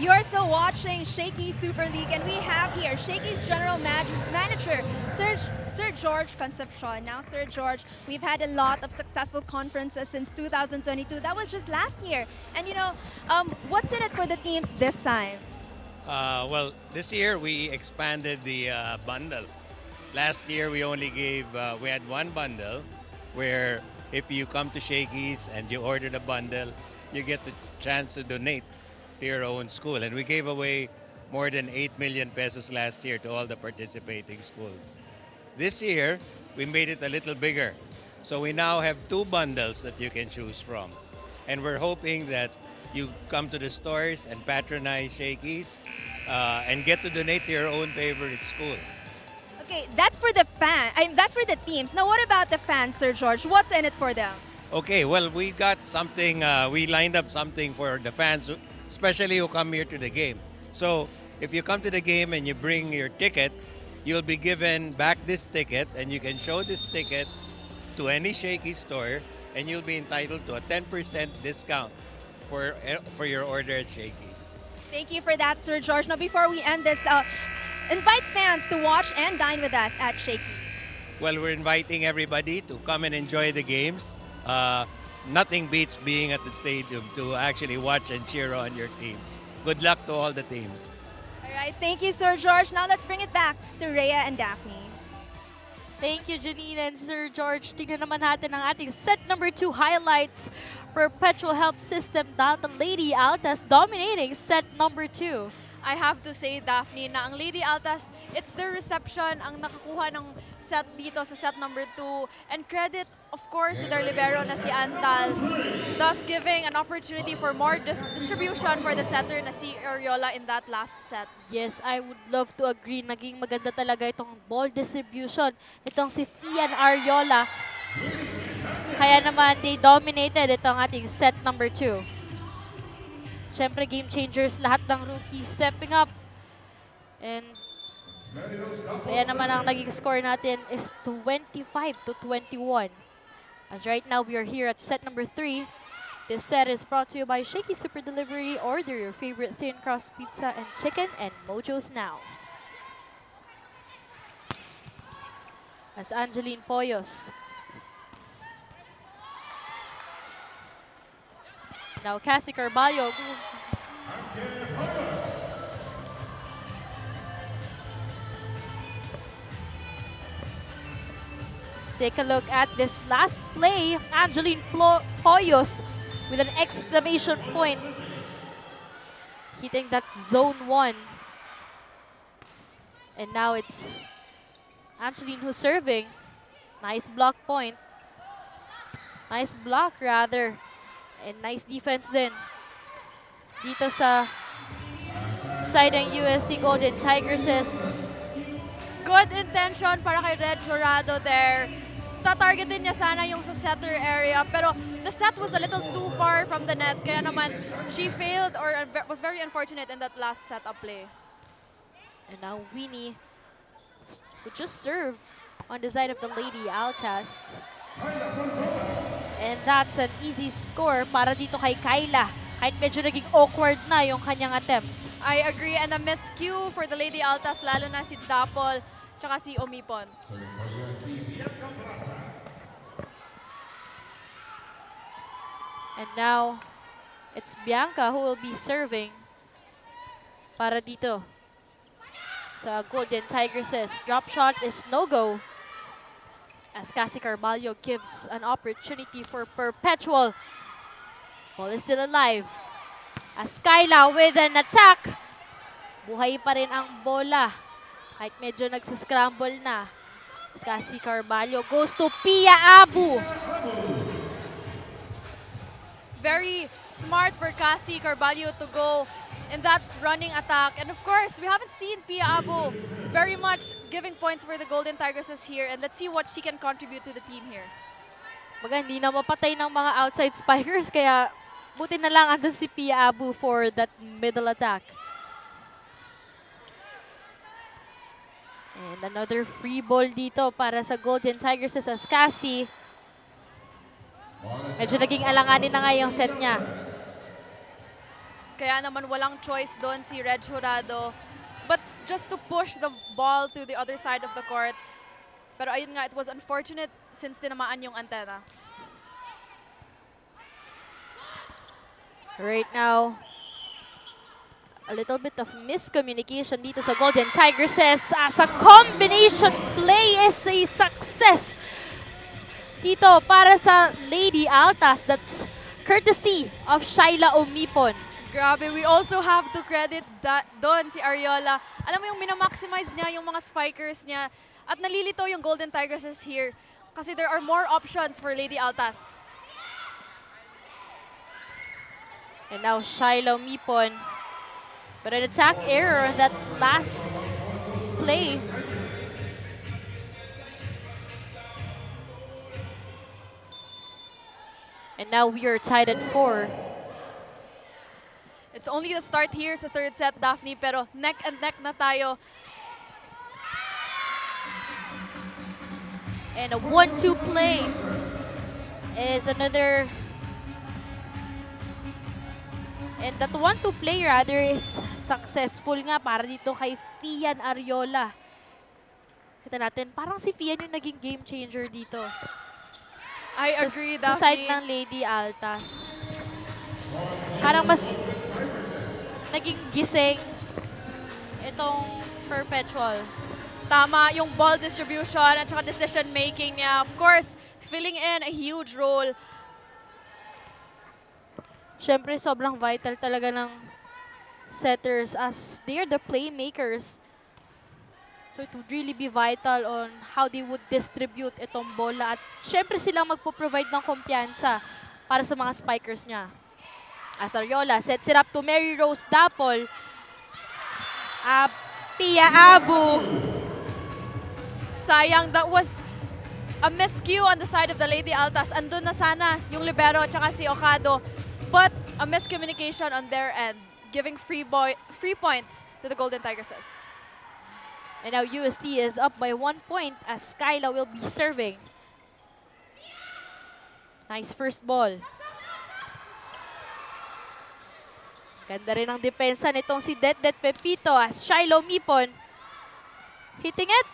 You're still watching Shakey Super League, and we have here Shakey's General Manager, Sir George Concepcion. Now, Sir George, we've had a lot of successful conferences since 2022. That was just last year. And you know, what's in it for the teams this time? Well, this year we expanded the bundle. Last year we only we had one bundle where if you come to Shakey's and you order the bundle, you get the chance to donate to your own school. And we gave away more than 8 million pesos last year to all the participating schools. This year, we made it a little bigger. So we now have 2 bundles that you can choose from. And we're hoping that you come to the stores and patronize Shakey's and get to donate to your own favorite school. Okay, that's for the that's for the teams. Now, what about the fans, Sir George? What's in it for them? Okay, well, we got something, we lined up something for the fans, especially who come here to the game. So if you come to the game and you bring your ticket, you'll be given back this ticket, and you can show this ticket to any Shakey store, and you'll be entitled to a 10% discount for your order at Shakey's. Thank you for that, Sir George. Now, before we end this, invite fans to watch and dine with us at Shakey. Well, we're inviting everybody to come and enjoy the games. Nothing beats being at the stadium to actually watch and cheer on your teams. Good luck to all the teams. All right, thank you, Sir George. Now, let's bring it back to Rhea and Daphne. Thank you, Janine and Sir George. Tingnan naman natin ang ating set number 2 highlights. Perpetual Help System, the Lady Altas dominating set number 2. I have to say, Daphne, na ang Lady Altas, it's their reception ang nakakuha ng set dito sa set number 2. And credit, of course, to their libero na si Antal, thus giving an opportunity for more distribution for the setter na si Ariola in that last set. Yes, I would love to agree. Naging maganda talaga itong ball distribution. Itong si Fian Ariola. Kaya naman, they dominated itong ating set number 2. Siyempre, game changers, lahat ng rookies stepping up. And kaya naman ang naging score natin is 25-21. As right now, we are here at set number 3. This set is brought to you by Shakey Super Delivery. Order your favorite thin crust pizza and chicken and Mojos now. As Angeline Poyos. Now, Cassie Carballo. Let's take a look at this last play. Angeline Poyos with an exclamation point. hitting that zone 1. And now it's Angeline who's serving. Nice block point. Nice block rather. And nice defense din. Dito sa side ng UST Golden Tigresses. Good intention para kay Reg Jurado there. Tatargetin niya sana yung sa setter area, pero the set was a little too far from the net, kaya naman she failed or was very unfortunate in that last setup play. And now Winnie would just serve on the side of the Lady Altas. And that's an easy score para dito kay Kyla. Kahit medyo naging awkward na yung kanyang attempt. I agree, and a miscue for the Lady Altas, lalo na si Dapol tsaka si Omipon. And now, it's Bianca who will be serving para dito sa Golden Tigresses. Drop shot is no-go as Cassie Carvalho gives an opportunity for Perpetual. Ball is still alive. As Kyla with an attack. Buhay pa rin ang bola. Kahit medyo nagsascramble na. As Cassie Carvalho goes to Pia Abu. Very smart for Cassie Carvalho to go in that running attack. And of course, we haven't seen Pia Abu very much giving points for the Golden Tigresses here. And let's see what she can contribute to the team here. Baga, hindi na mapatay ng mga outside spikers, kaya buti na lang andun si Pia Abu for that middle attack. And another free ball dito para sa Golden Tigresses as Cassie. Medyo naging alanganin na nga yung set niya. Kaya naman walang choice doon si Reg Jurado. But just to push the ball to the other side of the court. Pero ayun nga, it was unfortunate since tinamaan yung antena. Right now, a little bit of miscommunication dito sa Golden Tigresses as a combination play is a success dito para sa Lady Altas. That's courtesy of Shyla Omipon. Grabe, we also have to credit doon si Ariola. Alam mo yung minamaximize niya yung mga spikers niya at nalilito yung Golden Tigresses here kasi there are more options for Lady Altas. And now Shyla Omipon. But an attack error that last play. And now we are tied at 4. It's only the start here sa third set, Daphne, pero neck and neck na tayo. And a 1-2 play is another. And that 1-2 play rather is successful nga para dito kay Fian Ariola. Kita natin, parang si Fian yung naging game changer dito. I agree, Daphne. Sa side ng Lady Altas. Parang mas naging gising itong Perpetual. Tama, yung ball distribution at saka decision making niya. Of course, filling in a huge role. Siyempre, sobrang vital talaga ng setters as they're the playmakers. So it would really be vital on how they would distribute itong bola. At siyempre silang magpo-provide ng kumpiyansa para sa mga spikers niya. As Ariola sets it up to Mary Rose Dapol. Pia Abu. Sayang, that was a miscue on the side of the Lady Altas. Andun na sana yung libero at saka si Ocado. But a miscommunication on their end, giving free points to the Golden Tigresses. And now UST is up by 1 point as Skyla will be serving. Nice first ball. Ganda rin ang depensa nitong si Det Pepito as Shiloh Mipon hitting it.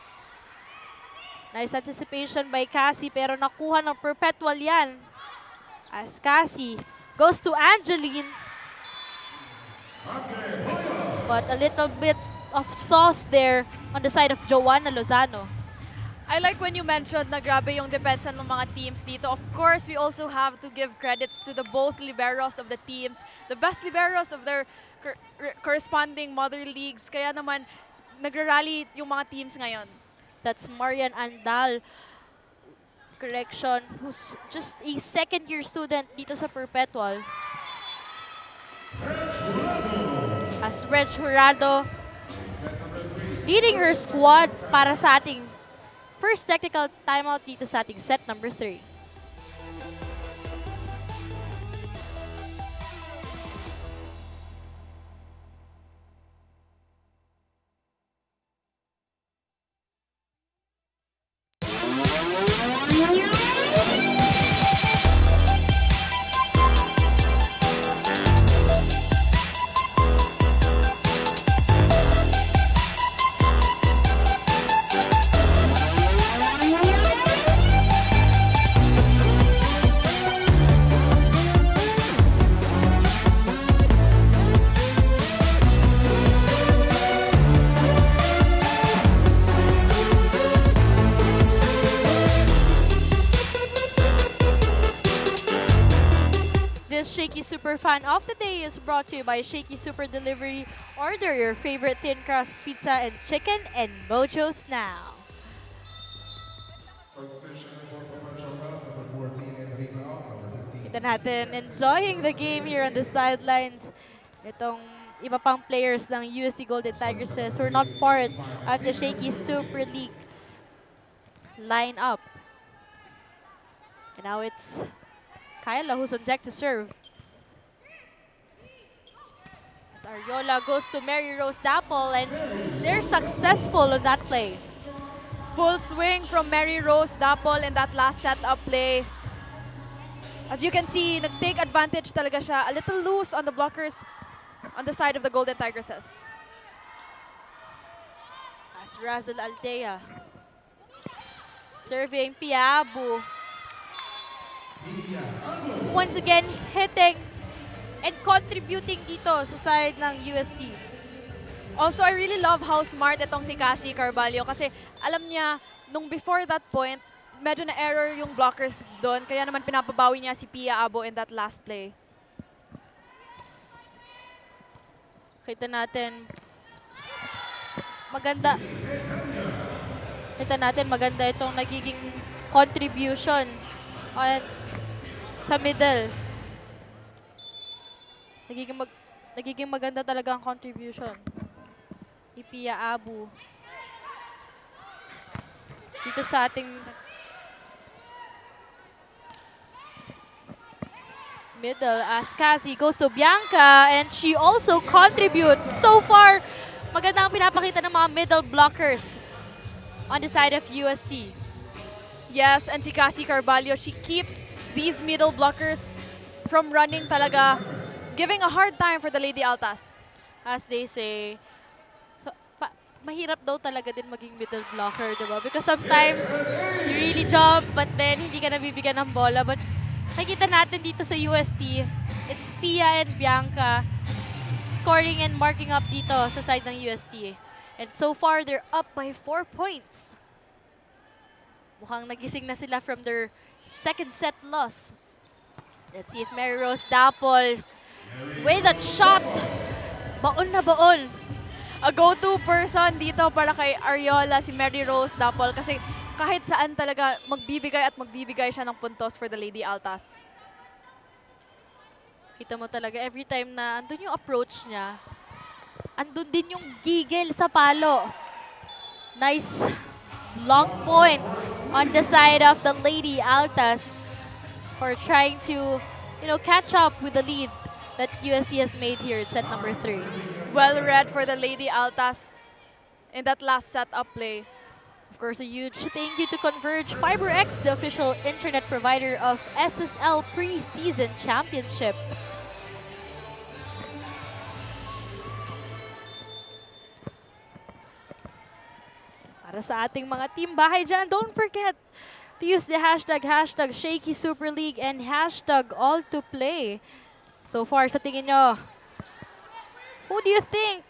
Nice anticipation by Cassie pero nakuha ng Perpetual yan. As Cassie goes to Angeline. But a little bit of sauce there on the side of Joanna Lozano. I like when you mentioned na grabe yung depensa ng mga teams dito. Of course, we also have to give credits to the both liberos of the teams, the best liberos of their corresponding mother leagues. Kaya naman, nagrarally yung mga teams ngayon. That's Marian Andal, correction, who's just a second-year student dito sa Perpetual. As Reg Jurado leading her squad para sa ating first technical timeout dito sa ating set number 3. This Shakey Super Fan of the Day is brought to you by Shakey Super Delivery. Order your favorite thin crust pizza and chicken and Mojos now. Kita natin enjoying the game here on the sidelines. Itong iba pang players ng UST Golden Tigresses who are not part of the Shakey Super League lineup. And now it's Kyla who's on deck to serve. As Ariola goes to Mary Rose Dapple and they're successful on that play. Full swing from Mary Rose Dapple in that last setup play. As you can see, nag-take advantage talaga siya. A little loose on the blockers on the side of the Golden Tigresses. As Razel Aldea serving Piabu. Once again, hitting and contributing dito sa side ng UST. Also, I really love how smart itong si Cassie Carvalho kasi alam niya, nung before that point, medyo na-error yung blockers doon. Kaya naman pinapabawi niya si Pia Abo in that last play. Kita natin, maganda. Kita natin, maganda itong nagiging contribution sa middle. Nagiging maganda talaga ang contribution. Ipia Abu. Dito sa ating middle as Cassie goes to Bianca and she also contributes. So far, maganda ang pinapakita ng mga middle blockers on the side of UST. Yes, and si Cassie Carvalho, she keeps these middle blockers from running talaga, giving a hard time for the Lady Altas. As they say, so, mahirap daw talaga din maging middle blocker, diba? Because sometimes, you really jump, but then hindi ka nabibigyan ng bola. But nakikita natin dito sa UST, it's Pia and Bianca scoring and marking up dito sa side ng UST. And so far, they're up by 4 points. Mukhang nagising na sila from their second set loss. Let's see if Mary Rose Dapple with that shot. Baon na baon. A go-to person dito para kay Ariola, si Mary Rose Dapple. Kasi kahit saan talaga magbibigay siya ng puntos for the Lady Altas. Kita mo talaga every time na andun yung approach niya, andun din yung gigil sa palo. Nice block point on the side of the Lady Altas for trying to, catch up with the lead that UST has made here in set number 3. Well read for the Lady Altas in that last setup play. Of course, a huge thank you to Converge FiberX, the official internet provider of SSL Preseason Championship. Para sa ating mga team bahay dyan, don't forget to use the hashtag Shakey Super League and hashtag all to play. So far, sa tingin nyo, who do you think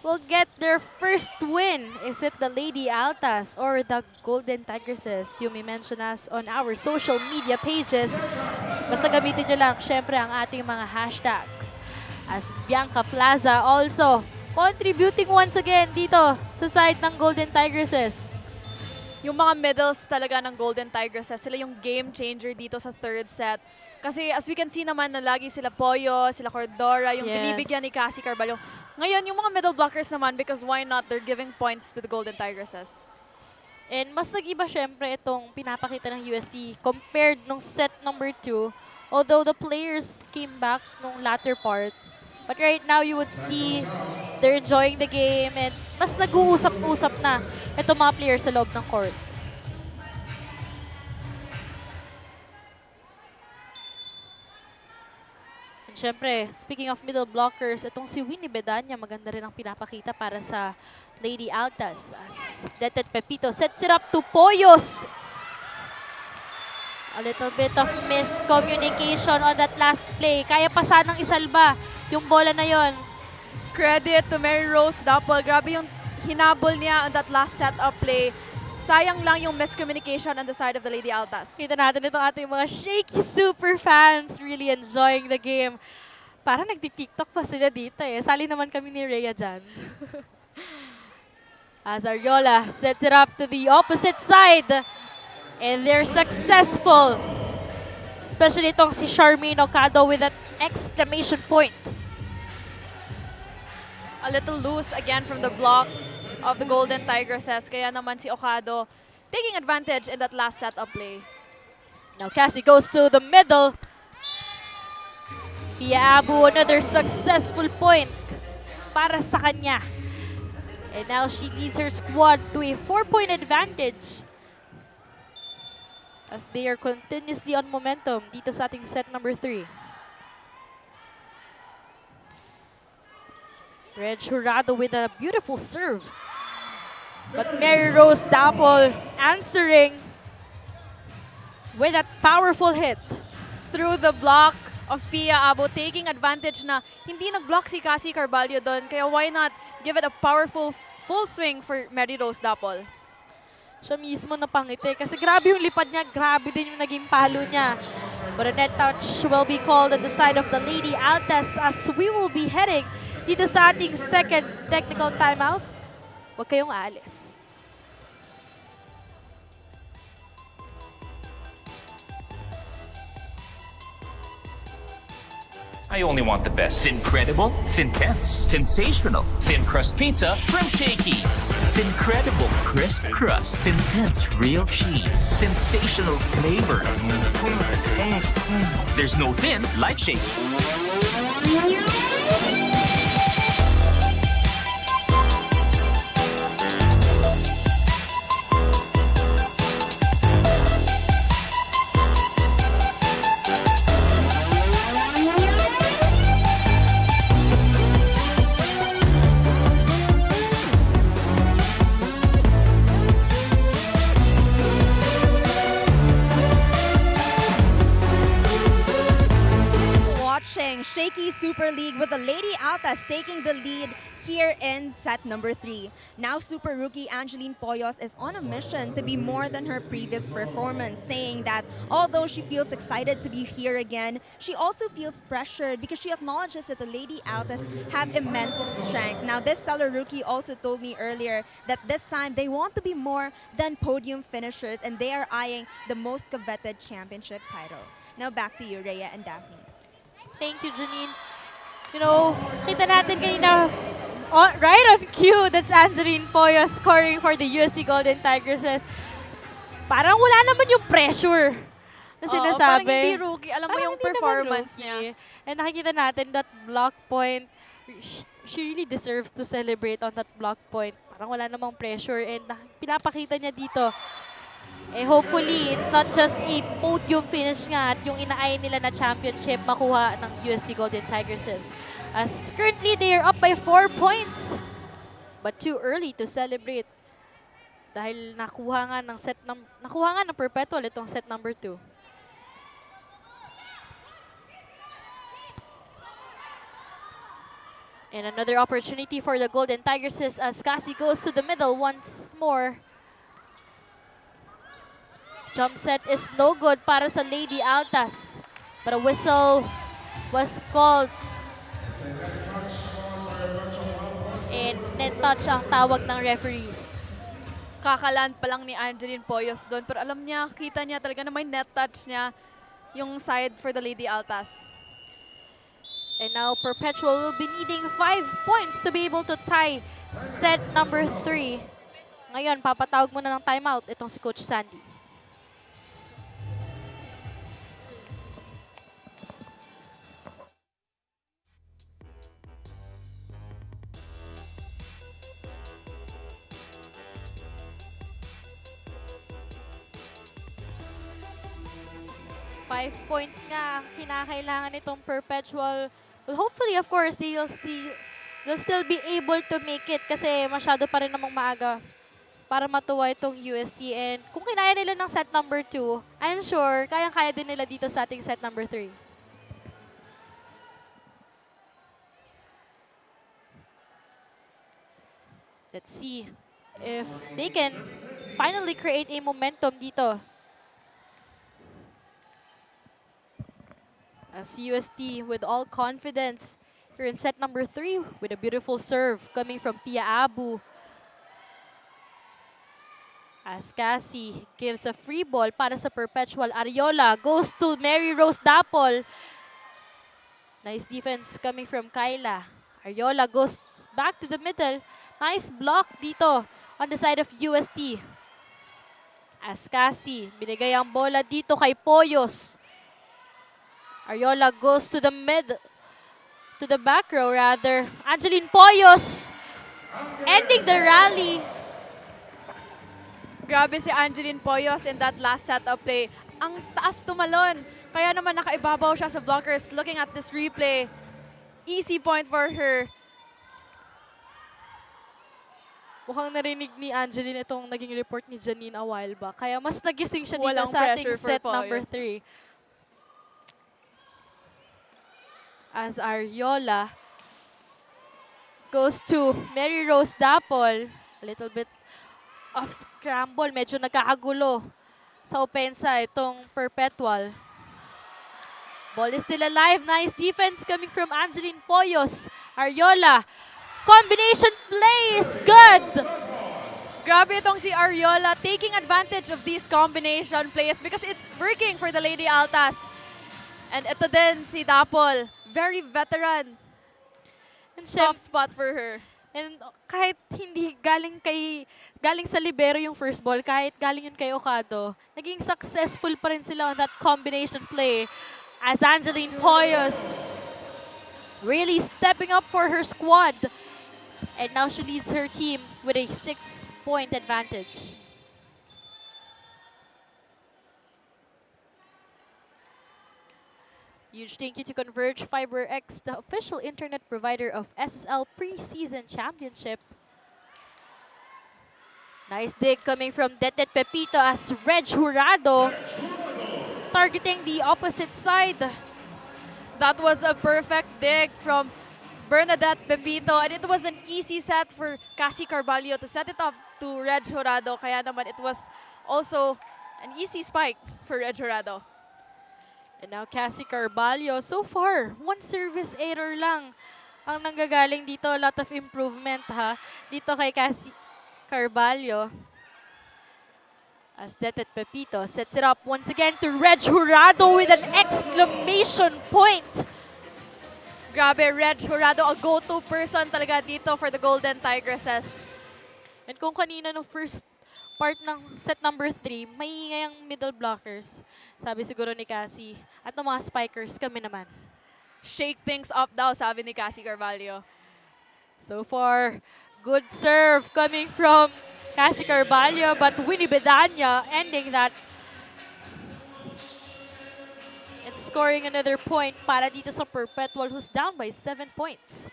will get their first win. Is it the Lady Altas or the Golden Tigresses? You may mention us on our social media pages. Basta gamitin nyo lang, syempre, ang ating mga hashtags. As Bianca Plaza also contributing once again dito sa side ng Golden Tigresses. Yung mga middles talaga ng Golden Tigresses, sila yung game changer dito sa third set. Kasi as we can see naman na lagi sila Poyo, sila Cordora, yung Yes. binibigyan ni Cassie Carvalho. Ngayon, yung mga middle blockers naman, because why not, they're giving points to the Golden Tigresses. And mas nag-iba syempre itong pinapakita ng UST compared nung set number 2. Although the players came back nung latter part. But right now, you would see they're enjoying the game and mas nag-uusap-usap na itong mga players sa loob ng court. And syempre, speaking of middle blockers, itong si Winnie Bedanya, maganda rin ang pinapakita para sa Lady Altas. As Detet Pepito sets it up to Poyos. A little bit of miscommunication on that last play. Kaya pa sanang isalba yung bola na yon. Credit to Mary Rose Dapol. Grabe yung hinabol niya on that last set-up play. Sayang lang yung miscommunication on the side of the Lady Altas. Kita natin itong ating mga Shakey super fans really enjoying the game. Parang nagti-TikTok pa sila dito eh. Sali naman kami ni Rhea dyan. As Ariola sets it up to the opposite side. And they're successful. Especially itong si Charmaine Ocado with that exclamation point. A little loose again from the block of the Golden Tigresses. Kaya naman si Ocado taking advantage in that last setup play. Now Cassie goes to the middle. Pia Abu, another successful point para sa kanya. And now she leads her squad to a 4-point advantage. As they are continuously on momentum dito sa ating set number 3. Reg Jurado with a beautiful serve. But Mary Rose Dapol answering with that powerful hit. Through the block of Pia Abo, taking advantage na hindi nag-block si Cassie Carvalho doon. Kaya why not give it a powerful full swing for Mary Rose Dapol? Siya mismo napangiti kasi grabe yung lipad niya, grabe din yung naging palo niya. But a net touch will be called on the side of the Lady Altas as we will be heading dito sa ating second technical timeout. Huwag kayong aalis. I only want the best. Incredible, Thin-Tense, sensational, thin crust pizza from Shakey's. Incredible crisp crust, Thin-Tense real cheese, sensational flavor. There's no thin like Shakey. Shakey Super League with the Lady Altas taking the lead here in set number 3. Now Super Rookie Angeline Poyos is on a mission to be more than her previous performance, saying that although she feels excited to be here again, she also feels pressured because she acknowledges that the Lady Altas have immense strength. Now this stellar rookie also told me earlier that this time they want to be more than podium finishers and they are eyeing the most coveted championship title. Now back to you, Rhea and Daphne. Thank you, Janine. You know, kita natin kanina, right on cue, that's Angeline Poyo scoring for the UST Golden Tigresses. Parang wala naman yung pressure na sinasabi. Parang hindi rookie. Alam mo yung performance niya. And nakikita natin that block point. She really deserves to celebrate on that block point. Parang wala namang pressure and pinapakita niya dito. Eh hopefully, it's not just a podium finish nga at yung inaay nila na championship makuha ng UST Golden Tigresses. As currently, they are up by 4 points. But too early to celebrate. Dahil nakuha nga ng Perpetual itong set number 2. And another opportunity for the Golden Tigresses as Cassie goes to the middle once more. Jump set is no good para sa Lady Altas. But a whistle was called. And net touch ang tawag ng referees. Kakaland pa lang ni Angeline Poyos doon. Pero alam niya, kita niya talaga na may net touch niya yung side for the Lady Altas. And now Perpetual will be needing 5 points to be able to tie set number 3. Ngayon, papatawag muna ng timeout itong si Coach Sandy. Five points nga ang kinakailangan nitong Perpetual. Well, hopefully, of course, they'll still be able to make it kasi masyado pa rin namang maaga para matuwa itong UST. And kung kinaya nila ng set number 2, I'm sure kayang-kaya din nila dito sa ating set number 3. Let's see if they can finally create a momentum dito. As UST with all confidence here in set number 3 with a beautiful serve coming from Pia Abu. As Cassie gives a free ball para sa Perpetual. Ariola goes to Mary Rose Dapol. Nice defense coming from Kyla. Ariola goes back to the middle. Nice block dito on the side of UST. As Cassie binigay ang bola dito kay Poyos. Ariola goes to the back row rather. Angeline Poyos ending the rally. Grabe si Angeline Poyos in that last setup play. Ang taas tumalon. Kaya naman nakaibabaw siya sa blockers. Looking at this replay, easy point for her. Mukhang narinig ni Angeline itong naging report ni Janine a while back. Kaya mas nagising siya dito Walang sa ating pressure for set number Poyos. 3. As Ariola goes to Mary Rose Dapol. A little bit of scramble. Medyo nagkakagulo sa opensa itong Perpetual. Ball is still alive. Nice defense coming from Angeline Poyos. Ariola. Combination play is good. Grabe itong si Ariola taking advantage of these combination plays because it's working for the Lady Altas. And ito din si Dapol. Very veteran. And Soft spot for her. And kahit hindi galing sa libero yung first ball, kahit galing yun kay Ocado, naging successful pa rin sila on that combination play as Angeline Poyos really stepping up for her squad. And now she leads her team with a 6-point advantage. Huge thank you to Converge FiberX, the official internet provider of SSL Preseason Championship. Nice dig coming from Detet Pepito as Reg Jurado targeting the opposite side. That was a perfect dig from Bernadette Pepito, and it was an easy set for Cassie Carvalho to set it up to Reg Jurado. Kaya naman it was also an easy spike for Reg Jurado. And now Cassie Carvalho, so far, 1 service error lang ang nanggagaling dito. A lot of improvement ha, dito kay Cassie Carvalho. As Detet Pepito sets it up once again to Reg Jurado with an exclamation point. Grabe, Reg Jurado, a go-to person talaga dito for the Golden Tigresses. And kung kanina no first part ng set number 3, may ingay ang middle blockers. Sabi siguro ni Cassie. At ng mga spikers, kami naman. Shake things up daw, sabi ni Cassie Carvalho. So far, good serve coming from Cassie Carvalho, but Winnie Bedanya ending that. And scoring another point para dito sa Perpetual, who's down by 7 points.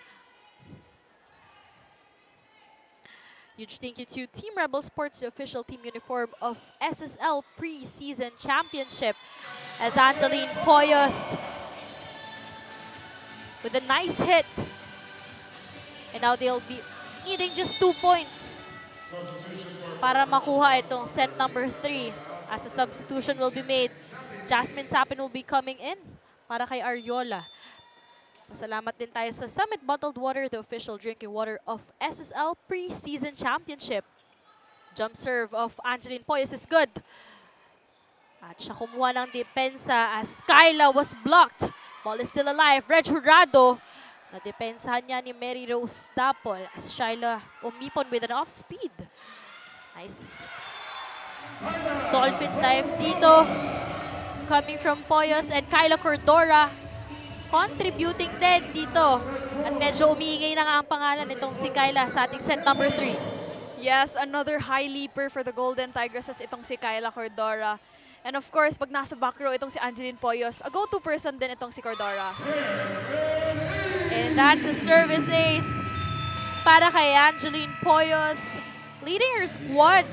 Huge thank you to Team Rebel Sports, the official team uniform of SSL Preseason Championship. As Angeline Poyos with a nice hit And now they'll be needing just 2 points para makuha itong set number 3. As a substitution will be made, Jasmine Sapin will be coming in para kay Ariola. Pasalamat din tayo sa Summit Bottled Water, the official drinking water of SSL Preseason Championship. Jump serve of Angeline Poyos is good. At siya kumuha ng depensa as Skyla was blocked. Ball is still alive. Reg Jurado, na-depensahan niya ni Mary Rose Dapol as Shyla umipon with an off-speed. Nice. Dolphin dive dito. Coming from Poyos and Kyla Cordora contributing din dito. At medyo umiingay na nga ang pangalan nitong si Kyla sa ating set number 3. Yes, another high leaper for the Golden Tigresses, itong si Kyla Cordora. And of course, pag nasa back row, itong si Angeline Poyos, a go-to person din itong si Cordora. And that's a service ace para kay Angeline Poyos, leading her squad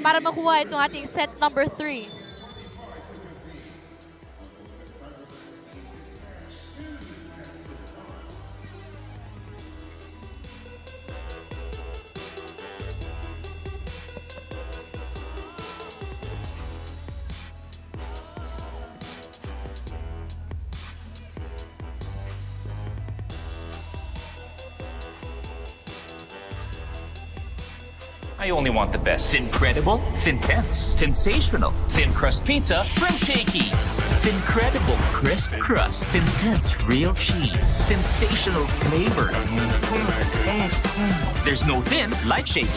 para makuha itong ating set number 3. I only want the best. Incredible, Thin-Tense, Sensational, Thin Crust Pizza from Shakey's. Incredible crisp crust, Thin-Tense real cheese, sensational flavor. There's no thin like Shakey.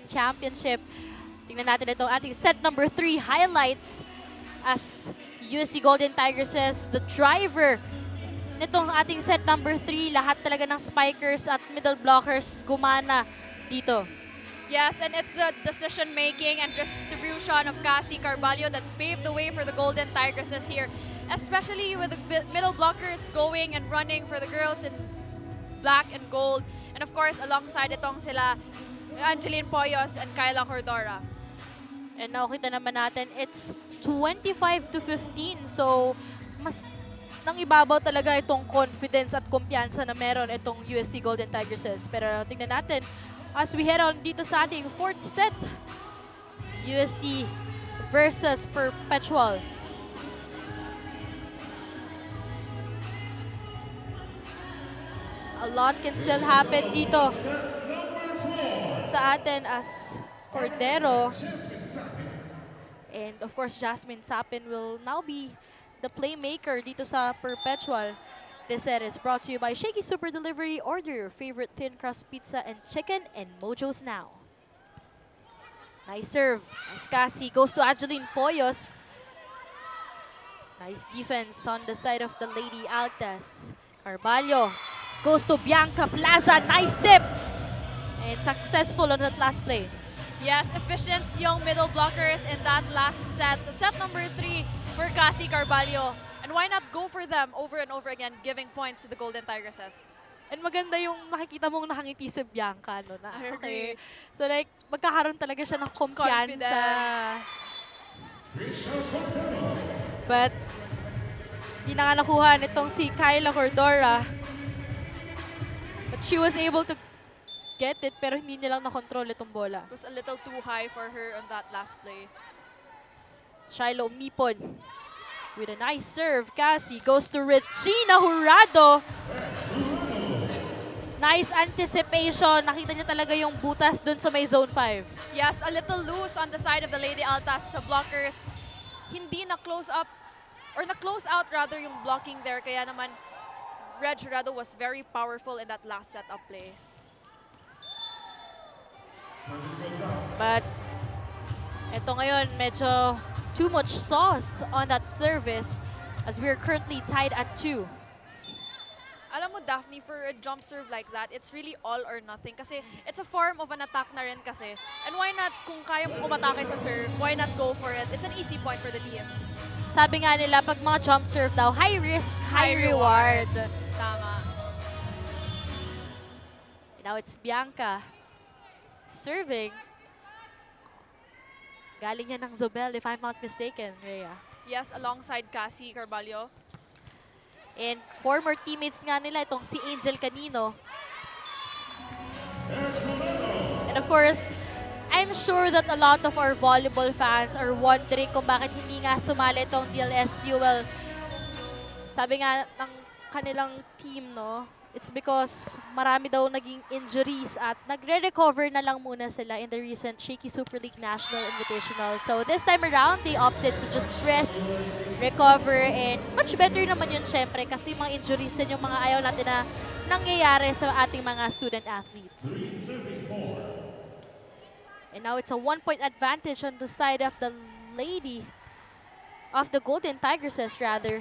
Championship. Tingnan natin itong ating set number 3 highlights as UST Golden Tigresses, the driver nitong ating set number 3. Lahat talaga ng spikers at middle blockers gumana dito. Yes, and it's the decision-making and distribution of Cassie Carvalho that paved the way for the Golden Tigresses here, especially with the middle blockers going and running for the girls in black and gold. And of course, alongside itong sila Angeline Poyos and Kyla Cordora. And nakita naman natin, it's 25-15. So, mas nang ibabaw talaga itong confidence at kumpiyansa na meron itong UST Golden Tigresses. Pero tingnan natin, as we head on dito sa ating 4th set, UST versus Perpetual. A lot can still happen dito sa atin as Cordero. And of course, Jasmine Sapin will now be the playmaker dito sa Perpetual. This set is brought to you by Shakey Super Delivery. Order your favorite thin crust pizza and chicken and Mojos now. Nice serve. Nice Cassie goes to Angeline Poyos. Nice defense on the side of the Lady Altas. Carvalho goes to Bianca Plaza. Nice tip. And successful on that last play. Yes, efficient young middle blockers in that last set. So set number 3 for Cassie Carvalho. And why not go for them over and over again, giving points to the Golden Tigresses? And maganda yung nakikita mong nakangiti si Bianca, no? Na, I agree. So like, magkakaroon talaga siya ng kumpiyansa. But, di na nga nakuha nitong si Kyla Cordora. But she was able to get it, pero hindi niya lang nakontrol itong bola. It was a little too high for her on that last play. Shiloh Mipon with a nice serve. Cassie goes to Regina Jurado. Nice anticipation. Nakita niya talaga yung butas dun sa may zone 5. Yes, a little loose on the side of the Lady Altas sa blockers. Hindi na close up, or na close out rather yung blocking there. Kaya naman, Reg Jurado was very powerful in that last setup play. But, eto ngayon, medyo too much sauce on that service as we're currently tied at 2. Alam mo, Daphne, for a jump serve like that, it's really all or nothing. Kasi it's a form of an attack na rin kasi. And why not, kung kaya mo umatake sa serve, why not go for it? It's an easy point for the team. Sabi nga nila, pag mga jump serve daw, high risk, high reward. Tama. Now it's Bianca serving. Galing yan ng Zobel, if I'm not mistaken, Rhea. Yes, alongside Cassie Carvalho. And former teammates nga nila, itong si Angel Canino. And of course, I'm sure that a lot of our volleyball fans are wondering kung bakit hindi nga sumali itong DLSU. Well, sabi nga ng kanilang team, no, it's because marami daw naging injuries at nagre-recover na lang muna sila in the recent Shakey Super League National Invitational. So this time around, they opted to just rest, recover, and much better naman yun syempre kasi mga injuries din yung mga ayaw natin na nangyayari sa ating mga student athletes. And now it's a 1-point advantage on the side of the lady, of the Golden Tigresses rather.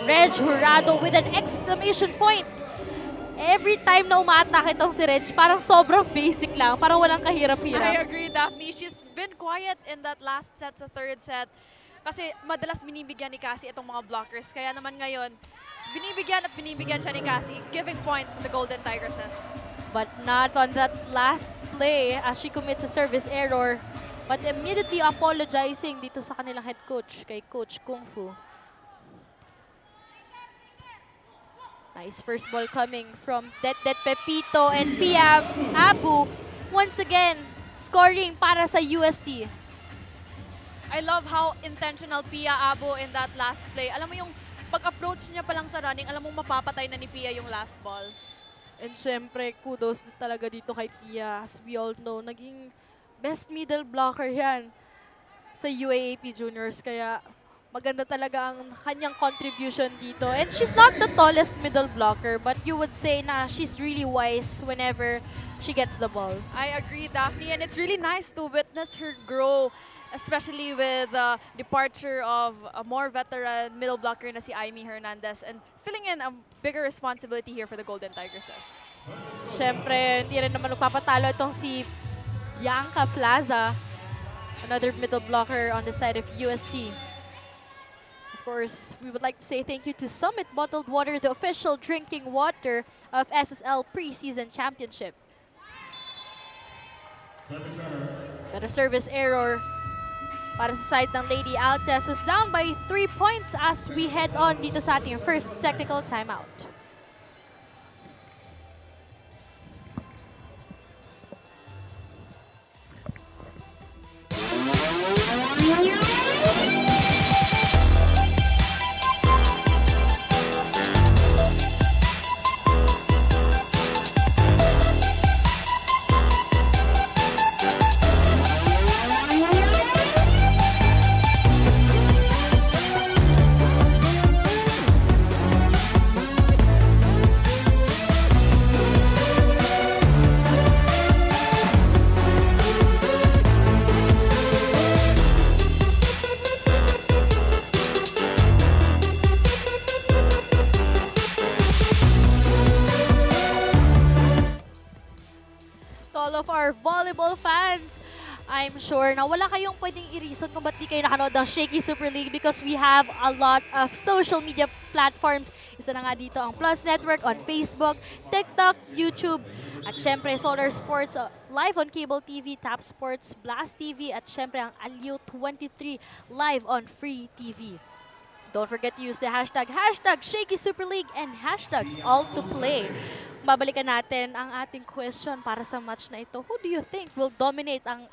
Reg Jurado with an exclamation point. Every time na umaatake itong si Reg, parang sobrang basic lang. Parang walang I kahirap-hirap. agree, Daphne. She's been quiet in that last set sa third set. Kasi madalas binibigyan ni Cassie itong mga blockers. Kaya naman ngayon, binibigyan siya ni Cassie, giving points to the Golden Tigresses. But not on that last play as she commits a service error. But immediately apologizing dito sa kanilang head coach, kay Coach Kung Fu. Nice first ball coming from Det Pepito and Pia Abu. Once again, scoring para sa UST. I love how intentional Pia Abo in that last play. Alam mo yung pag-approach niya pa lang sa running, alam mo mapapatay na ni Pia yung last ball. And syempre, kudos na talaga dito kay Pia. As we all know, naging best middle blocker yan sa UAAP Juniors. Kaya maganda talaga ang kanyang contribution dito. And she's not the tallest middle blocker, but you would say na she's really wise whenever she gets the ball. I agree, Daphne, and it's really nice to witness her grow, especially with the departure of a more veteran middle blocker na si Aimee Hernandez and filling in a bigger responsibility here for the Golden Tigresses. Siyempre, hindi rin naman magpapatalo itong si Bianca Plaza, another middle blocker on the side of UST. Of course, we would like to say thank you to Summit Bottled Water, the official drinking water of SSL Preseason Championship. Got a service error para sa side ng Lady Altas, who's down by 3 points as we head on dito sa ating first technical timeout. all of our volleyball fans. I'm sure na wala kayong pwedeng i-reason kung ba't di kayo nakanood ng Shakey Super League because we have a lot of social media platforms. Isa na nga dito ang Plus Network on Facebook, TikTok, YouTube, at syempre Solar Sports live on Cable TV, Tap Sports, Blast TV, at syempre ang Aliw 23 live on Free TV. Don't forget to use the hashtag Shakey Super League and hashtag all to play. Babalikan natin ang ating question para sa match na ito. Who do you think will dominate ang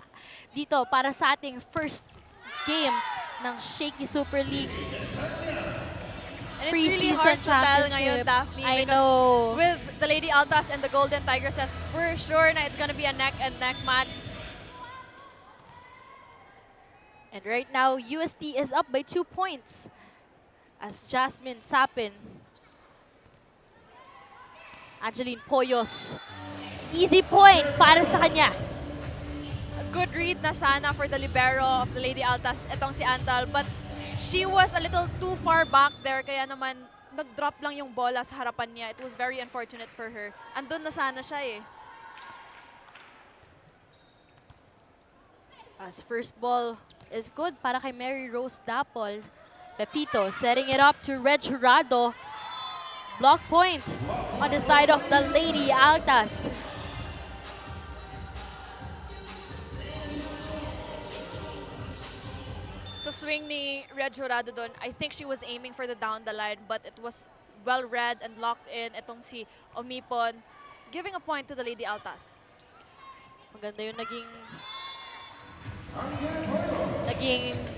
dito para sa ating first game ng Shakey Super League And it's really hard to tell ngayon, Daphne, I because know. with the Lady Altas and the Golden Tigresses, we're sure na it's gonna be a neck-and-neck match. And right now, UST is up by 2 points as Jasmine Sapin, Angeline Poyos, easy point para sa kanya. A good read na sana for the libero of the Lady Altas, etong si Antal, but she was a little too far back there, kaya naman nag-drop lang yung bola sa harapan niya. It was very unfortunate for her. Andun na sana siya eh. As first ball is good para kay Mary Rose Dapol. Pepito setting it up to Reg Jurado. Block point on the side of the Lady Altas. So swing ni Red Jurado doon, I think she was aiming for the down the line, but it was well read and locked in. Itong si Omipon, giving a point to the Lady Altas. Maganda yung naging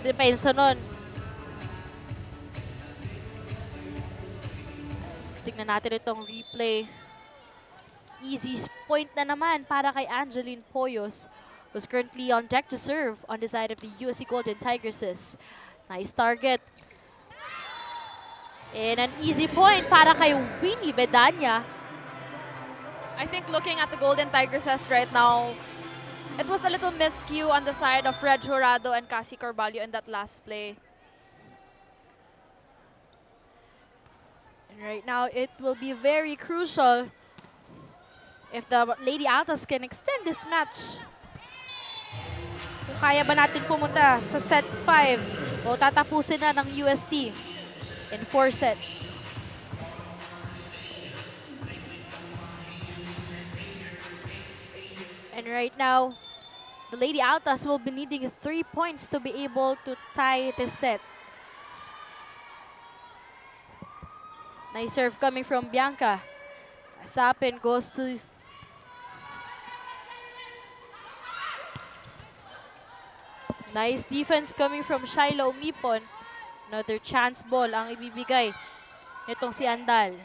depensa nun. Tingnan natin itong replay. Easy point na naman para kay Angeline Poyos, who's currently on deck to serve on the side of the UST Golden Tigresses. Nice target. And an easy point para kay Winnie Bedanya. I think looking at the Golden Tigresses right now, it was a little miscue on the side of Red Jurado and Cassie Carvalho in that last play. And right now, it will be very crucial if the Lady Altas can extend this match. Kung kaya ba natin pumunta sa set 5 o tatapusin na ng UST in 4 sets. And right now, the Lady Altas will be needing 3 points to be able to tie this set. Nice serve coming from Bianca. Sapin goes to... Nice defense coming from Shiloh Mipon. Another chance ball ang ibibigay nitong si Andal.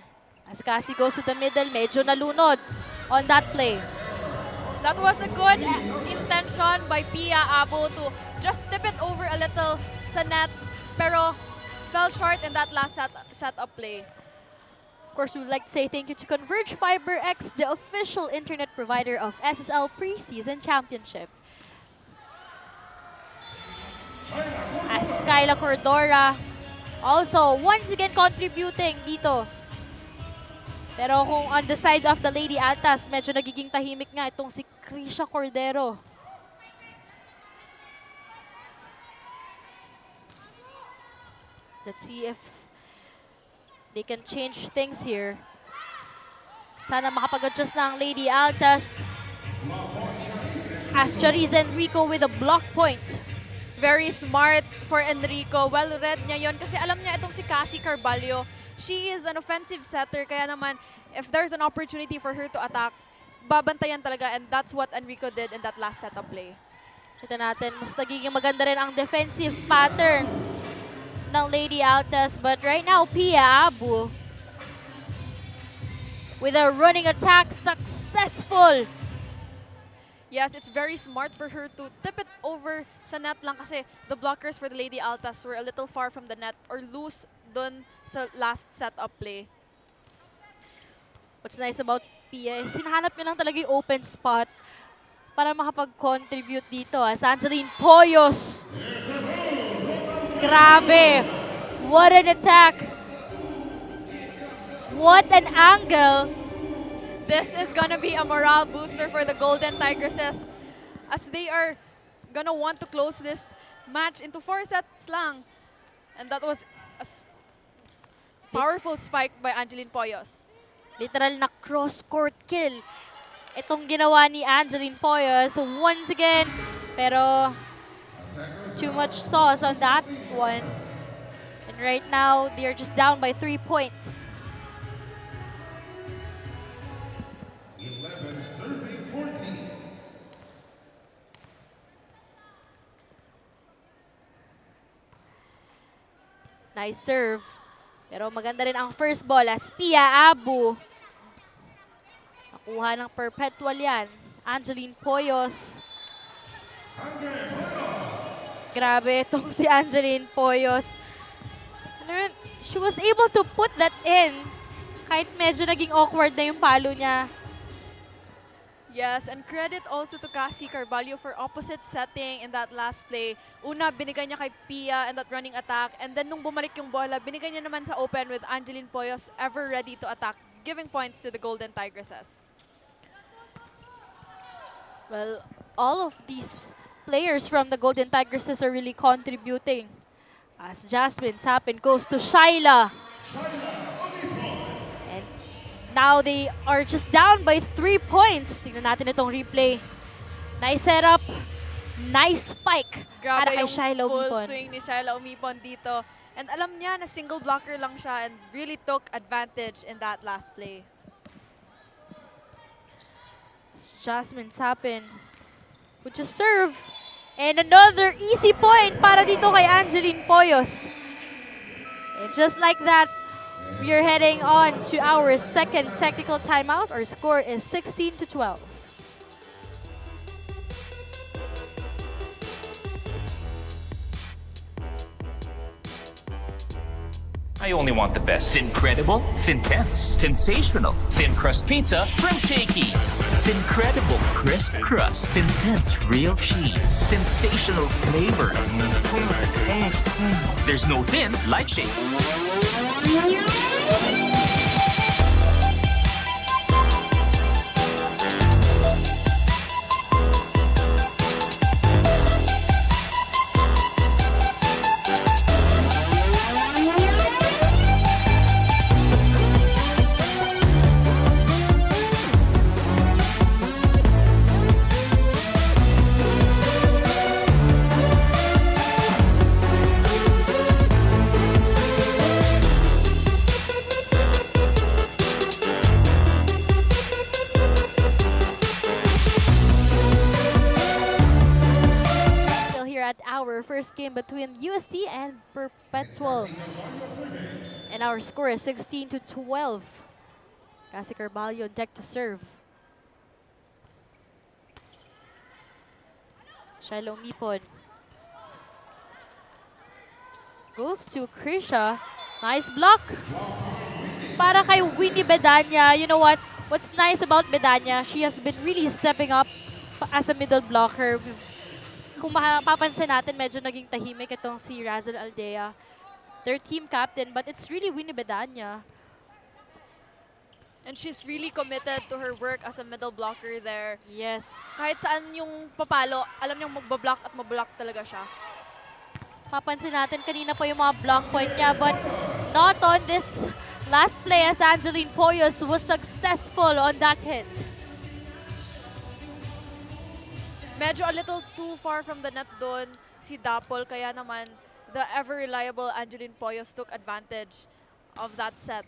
As Cassie goes to the middle, medyo nalunod on that play. That was a good intention by Pia Abo to just tip it over a little sa net, pero fell short in that last setup play. Of course, we would like to say thank you to Converge Fiber X, the official internet provider of SSL Preseason Championship. As Skyla Cordora also once again contributing dito. Pero kung on the side of the Lady Altas, medyo nagiging tahimik nga itong si Krisha Cordero. Let's see if they can change things here. Sana makapag-adjust na ang Lady Altas. As Chariz Enrico with a block point. Very smart for Enrico. Well read niya yon kasi alam niya itong si Cassie Carvalho. She is an offensive setter, kaya naman if there's an opportunity for her to attack, babantayan talaga, and that's what Enrico did in that last setup play. Kita natin, mas nagiging maganda rin ang defensive pattern ng Lady Altas. But right now, Pia Abu with a running attack, successful. Yes, it's very smart for her to tip it over sa net lang kasi the blockers for the Lady Altas were a little far from the net or loose dun sa last setup play. What's nice about Pia is hinahanap niya lang talaga yung open spot para makapag-contribute dito. As Angeline Poyos. Grabe. What an attack. What an angle. This is gonna be a morale booster for the Golden Tigresses as they are gonna want to close this match into 4 sets lang. And that was a powerful spike by Angeline Poyos. Literal na cross-court kill. Itong ginawa ni Angeline Poyos once again. Pero too much sauce on that one. And right now, they are just down by 3 points. 11 serving 14. Nice serve. Pero maganda rin ang first ball as Pia Abu. Nakuha ng Perpetual yan. Angeline Poyos. Grabe itong si Angeline Poyos. Ano yun? She was able to put that in. Kahit medyo naging awkward na yung palo niya. Yes, and credit also to Cassie Carvalho for opposite setting in that last play. Una, binigay niya kay Pia in that running attack. And then nung bumalik yung bola, binigay niya naman sa open with Angeline Poyos ever ready to attack, giving points to the Golden Tigresses. Well, all of these players from the Golden Tigresses are really contributing. As Jasmine Sapin goes to Shyla. And now they are just down by 3 points. Tingnan natin itong replay. Nice setup. Nice spike. Para Grabe kay yung Shyla full Umipon. swing ni Shyla Umipon dito. And alam niya na single blocker lang siya and really took advantage in that last play. Jasmine Sapin would just serve. And another easy point para dito kay Angeline Poyos. And just like that, we are heading on to our second technical timeout. Our score is 16-12. I only want the best. Incredible, Thin-Tense, sensational, thin crust pizza from Shakey's. Incredible crisp crust, Thin-Tense real cheese, sensational flavor. There's no thin like Shakey. First game between UST and Perpetual. And our score is 16-12. Cassie Carvalho on deck to serve. Shyla Umipon. Goes to Krisha. Nice block. Para kay Winnie Bedanya. You know what? What's nice about Bedanya, she has been really stepping up as a middle blocker. Kung mapapansin natin, medyo naging tahimik itong si Razel Aldea. Their team captain, but it's really Winnie Bedanya. And she's really committed to her work as a middle blocker there. Yes. Kahit saan yung papalo, alam niyang magbablock at mablock talaga siya. Papansin natin, kanina pa yung mga block point niya, but not on this last play as Angeline Poyos was successful on that hit. Medyo a little too far from the net doon si Dapol, kaya naman the ever-reliable Angeline Poyos took advantage of that set.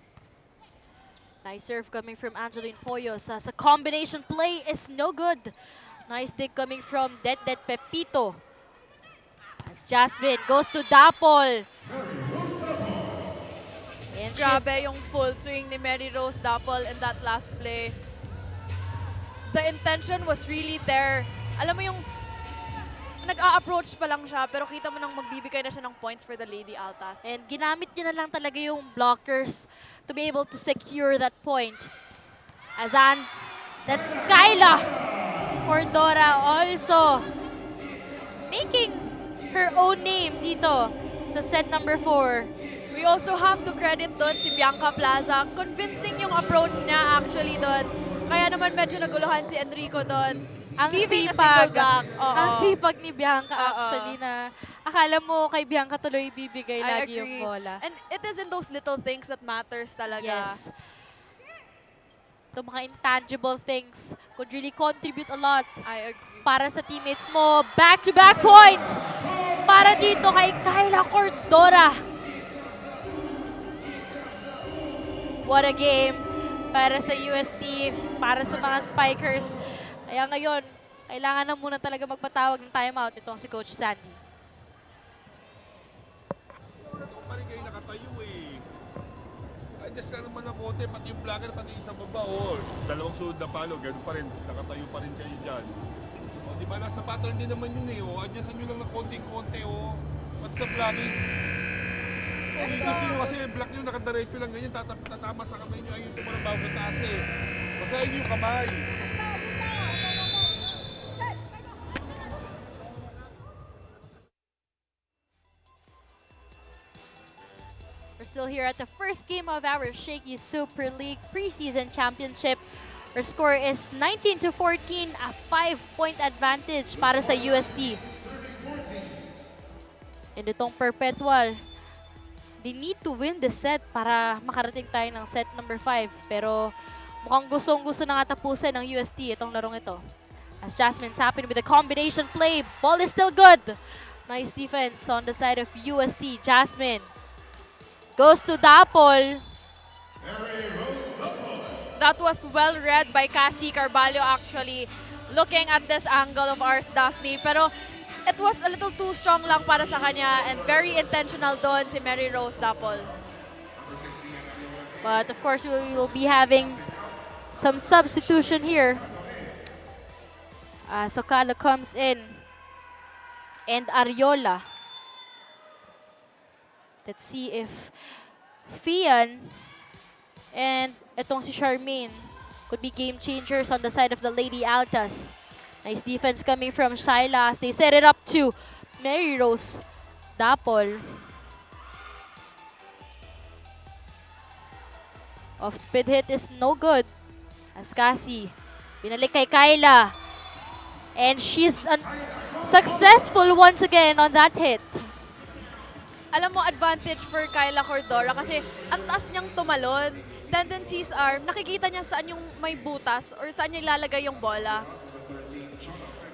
Nice serve coming from Angeline Poyos as a combination play is no good. Nice dig coming from Det Pepito. As Jasmine goes to Dapol. And Grabe yung full swing ni Mary Rose Dapol in that last play. The intention was really there. Alam mo yung nag-a-approach pa lang siya pero kita mo nang magbibigay na siya ng points for the Lady Altas. And ginamit niya na lang talaga yung blockers to be able to secure that point. Azan, that's Kyla Cordora also making her own name dito sa set number 4. We also have to credit doon si Bianca Plaza. Convincing yung approach niya actually doon. Kaya naman medyo naguluhan si Enrico doon. Ang Leaving a sipag. single back. Oo. Ang sipag ni Bianca Oo. actually na akala mo kay Bianca tuloy ibibigay I lagi yung agree. bola. And it is in those little things that matters talaga. Yes. Itong mga intangible things could really contribute a lot I agree. para sa teammates mo. Back-to-back points para dito kay Kyla Cordora. What a game para sa UST, para sa mga Spikers. Kaya ngayon, kailangan na muna talaga magpatawag ng timeout itong si Coach Sandy. Ikaw pa rin kayo nakatayo eh. Adjust ka naman ng konti, pati yung vlogger, pati yung sa baba. Oh, dalawang sunod na palo, ganun pa rin. Nakatayo pa rin kayo dyan. O, di ba, nasa pattern din naman yun eh. O, adjustan nyo lang ng konti-konti. O, pati sa vlogging. O, gusto nyo kasi yung block nyo, nakadiretso lang ganyan, tatama sa kamay nyo. Ayun, tumalabaw sa taas eh. Basahin nyo yung kamay. We're still here at the first game of our Shakey Super League Preseason Championship. Our score is 19-14, a 5-point advantage para sa UST. And itong Perpetual, they need to win this set para makarating tayo ng set number 5. Pero mukhang gustong-gusto na nga tapusin ng UST itong larong ito. As Jasmine's happy with the combination play, ball is still good. Nice defense on the side of UST. Jasmine goes to Dapol. That was well read by Cassie Carvalho actually, looking at this angle of ours, Daphne. Pero it was a little too strong lang para sa kanya and very intentional doon si Mary Rose Dapol. But of course, we will be having some substitution here. Sokalo comes in. And Ariola. Let's see if Fian and itong si Charmaine could be game changers on the side of the Lady Altas. Nice defense coming from Shyla as they set it up to Mary Rose Dapol. Off speed hit is no good. As Cassie, binalik kay Kyla. And she's successful once again on that hit. Alam mo, advantage for Kyla Cordora kasi ang taas niyang tumalon. Tendencies are, nakikita niya saan yung may butas or saan niya ilalagay yung bola.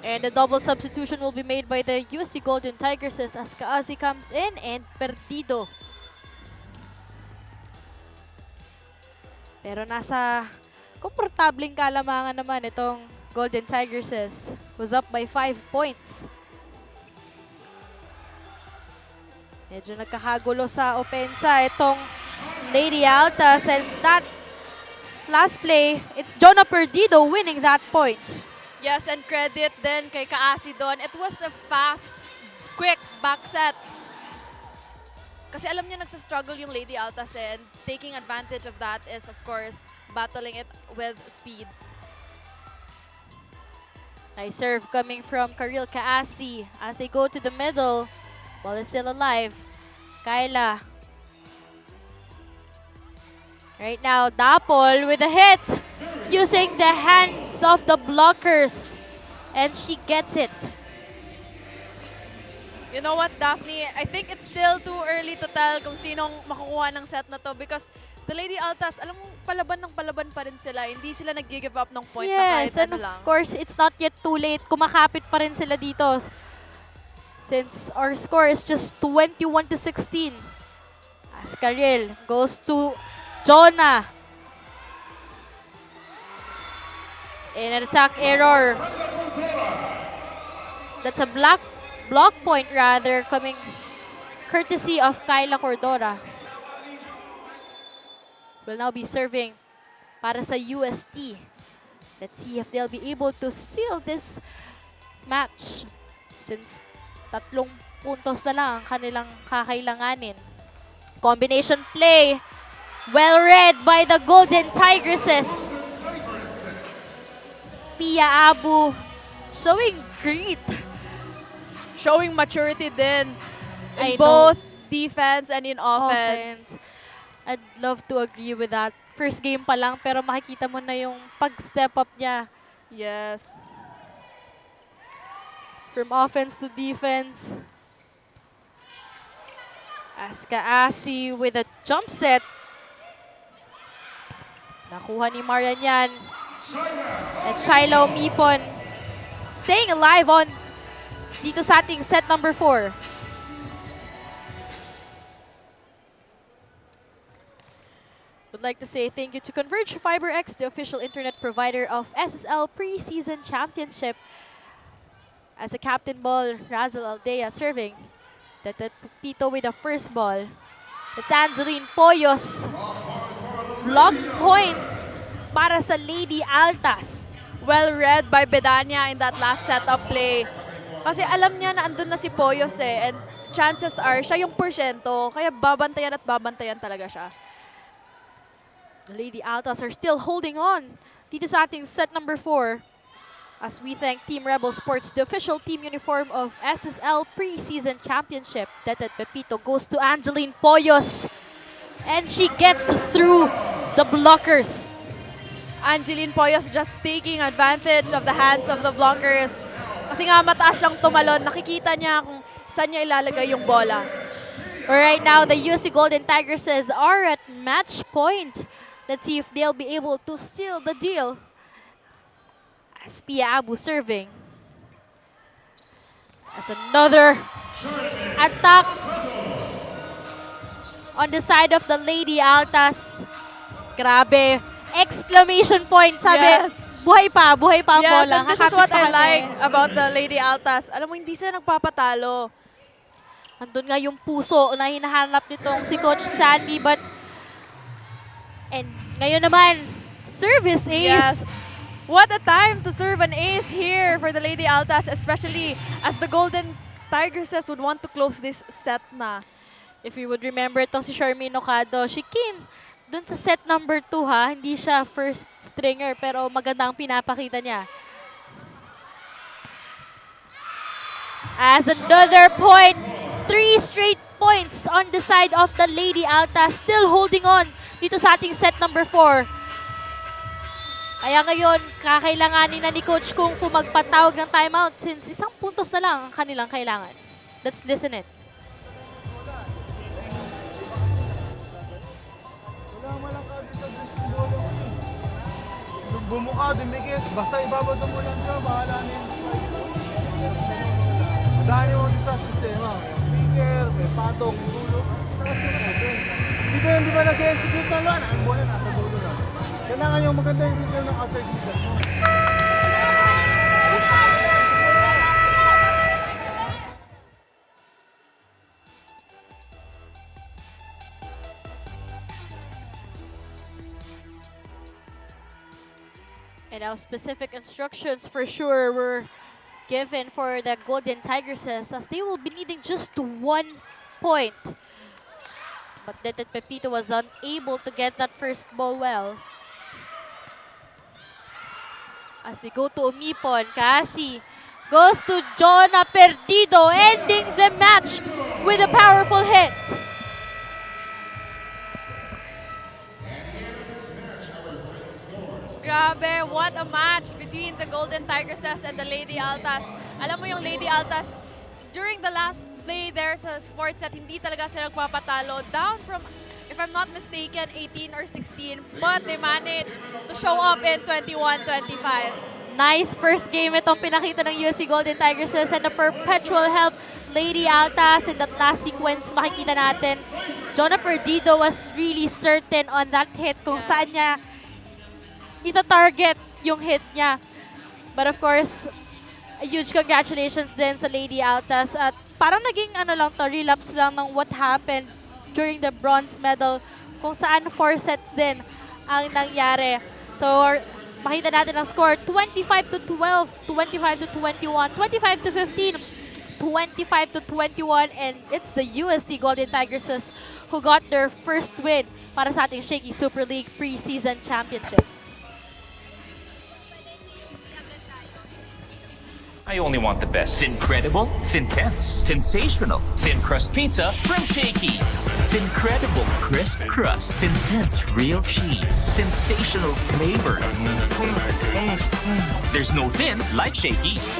And the double substitution will be made by the UST Golden Tigresses as Kaasi comes in and Perdido. Pero nasa komportableng kalamangan naman itong Golden Tigresses, who's up by 5 points. Medyo nagkakagulo sa opensa itong Lady Altas, and that last play, it's Jonah Perdido winning that point. Yes, and credit din kay Kaasi doon. It was a fast, quick back set. Kasi alam niya nagsa-struggle yung Lady Altas and taking advantage of that is, of course, battling it with speed. Nice serve coming from Karil Kaasi as they go to the middle. Ball is still alive. Kyla. Right now, Dapol with a hit using the hands of the blockers. And she gets it. You know what, Daphne? I think it's still too early to tell kung sinong makukuha ng set na to because the Lady Altas, alam mo, palaban ng palaban pa rin sila. Hindi sila nag-give up ng point na Yes, kahit and ano lang. of course, it's not yet too late. Kumakapit pa rin sila dito. Since our score is just 21-16. As Karil goes to Jonah. In an attack error. That's a block point rather coming courtesy of Kyla Cordora. Will now be serving para sa UST. Let's see if they'll be able to seal this match since 3 puntos na lang ang kanilang kakailanganin. Combination play. Well read by the Golden Tigresses. Pia Abu showing grit. Showing maturity din in I know. both defense and in offense. I'd love to agree with that first game pa lang, pero makikita mo na yung pag-step up niya. Yes. From offense to defense. Askaasi with a jump set. Nakuha ni Marian yan. And Shiloh Mipon staying alive on dito sa ating set number 4. Would like to say thank you to Converge FiberX, the official internet provider of SSL Preseason Championship. As a captain ball, Razel Aldea serving. Pito with the first ball. It's Angeline Poyos. Block point para sa Lady Altas. Well read by Bedania in that last setup play. Kasi alam niya na andun na si Poyos and chances are siya yung porsyento, kaya babantayan at babantayan talaga siya. The Lady Altas are still holding on dito sa ating set number 4. As we thank Team Rebel Sports, the official team uniform of SSL Preseason Championship. Tetet Pepito goes to Angeline Poyos. And she gets through the blockers. Angeline Poyos just taking advantage of the hands of the blockers. Kasi nga mataas siyang tumalon, nakikita niya kung saan niya ilalagay yung bola. Right now, the UST Golden Tigresses are at match point. Let's see if they'll be able to steal the deal. As Pia Abu serving. As another attack on the side of the Lady Altas. Grabe. Exclamation point. Sabi, Yes. buhay pa ang Yes, bola. and this is what I Kakapit pa like kami. about the Lady Altas. Alam mo, hindi sila nagpapatalo. Andun nga yung puso na hinahanap nitong si Coach Sandy, but and ngayon naman, service ace. Yes. What a time to serve an ace here for the Lady Altas, especially as the Golden Tigresses would want to close this set na. If you would remember itong si Charmaine Ocado, she came dun sa set number 2 ha. Hindi siya first stringer, pero magandang pinapakita niya. As another point, 3 straight points on the side of the Lady Altas, still holding on dito sa ating set number 4. Kaya ngayon, kakailanganin na ni Coach Kung Fu magpatawag ng timeout since isang puntos na lang ang kanilang kailangan. Let's listen it. Bumuka, dumikit. Basta ibabad mo lang siya, bahala na yun. Madami mo dito sa sistema. May speaker, may patong, dulo. Hindi ba nag-execute na lang? Ang bola nasa dulo na. Kailangan yung maganda yung retail ng after defense mo. And now specific instructions for sure were given for the Golden Tigresses as they will be needing just 1 point. But Tetet Pepito was unable to get that first ball well. As they go to Umipon, Kasi goes to Jonah Perdido, ending the match with a powerful hit. Grabe, what a match between the Golden Tigresses and the Lady Altas. Alam mo yung Lady Altas, during the last play there sa sports set, hindi talaga sila nagpapatalo. Down from, if I'm not mistaken, 18 or 16. But they managed to show up in 21-25. Nice first game itong pinakita ng UST Golden Tigresses and the Perpetual help Lady Altas in that last sequence. Makikita natin, Jonah Perdido was really certain on that hit kung saan niya ita-target yung hit niya. But of course, a huge congratulations din sa Lady Altas at parang naging relapse lang ng what happened during the bronze medal kung saan 4 sets din ang nangyari. So, makita natin ang score, 25-12, 25-21, 25-15, 25-21, and it's the UST Golden Tigresses who got their first win para sa ating Shakey Super League Preseason Championship. I only want the best. Thincredible, Thintense, Sensational, Thin Crust Pizza from Shakey's. Thincredible crisp crust, Thintense real cheese, sensational flavor. There's no thin like Shakey's.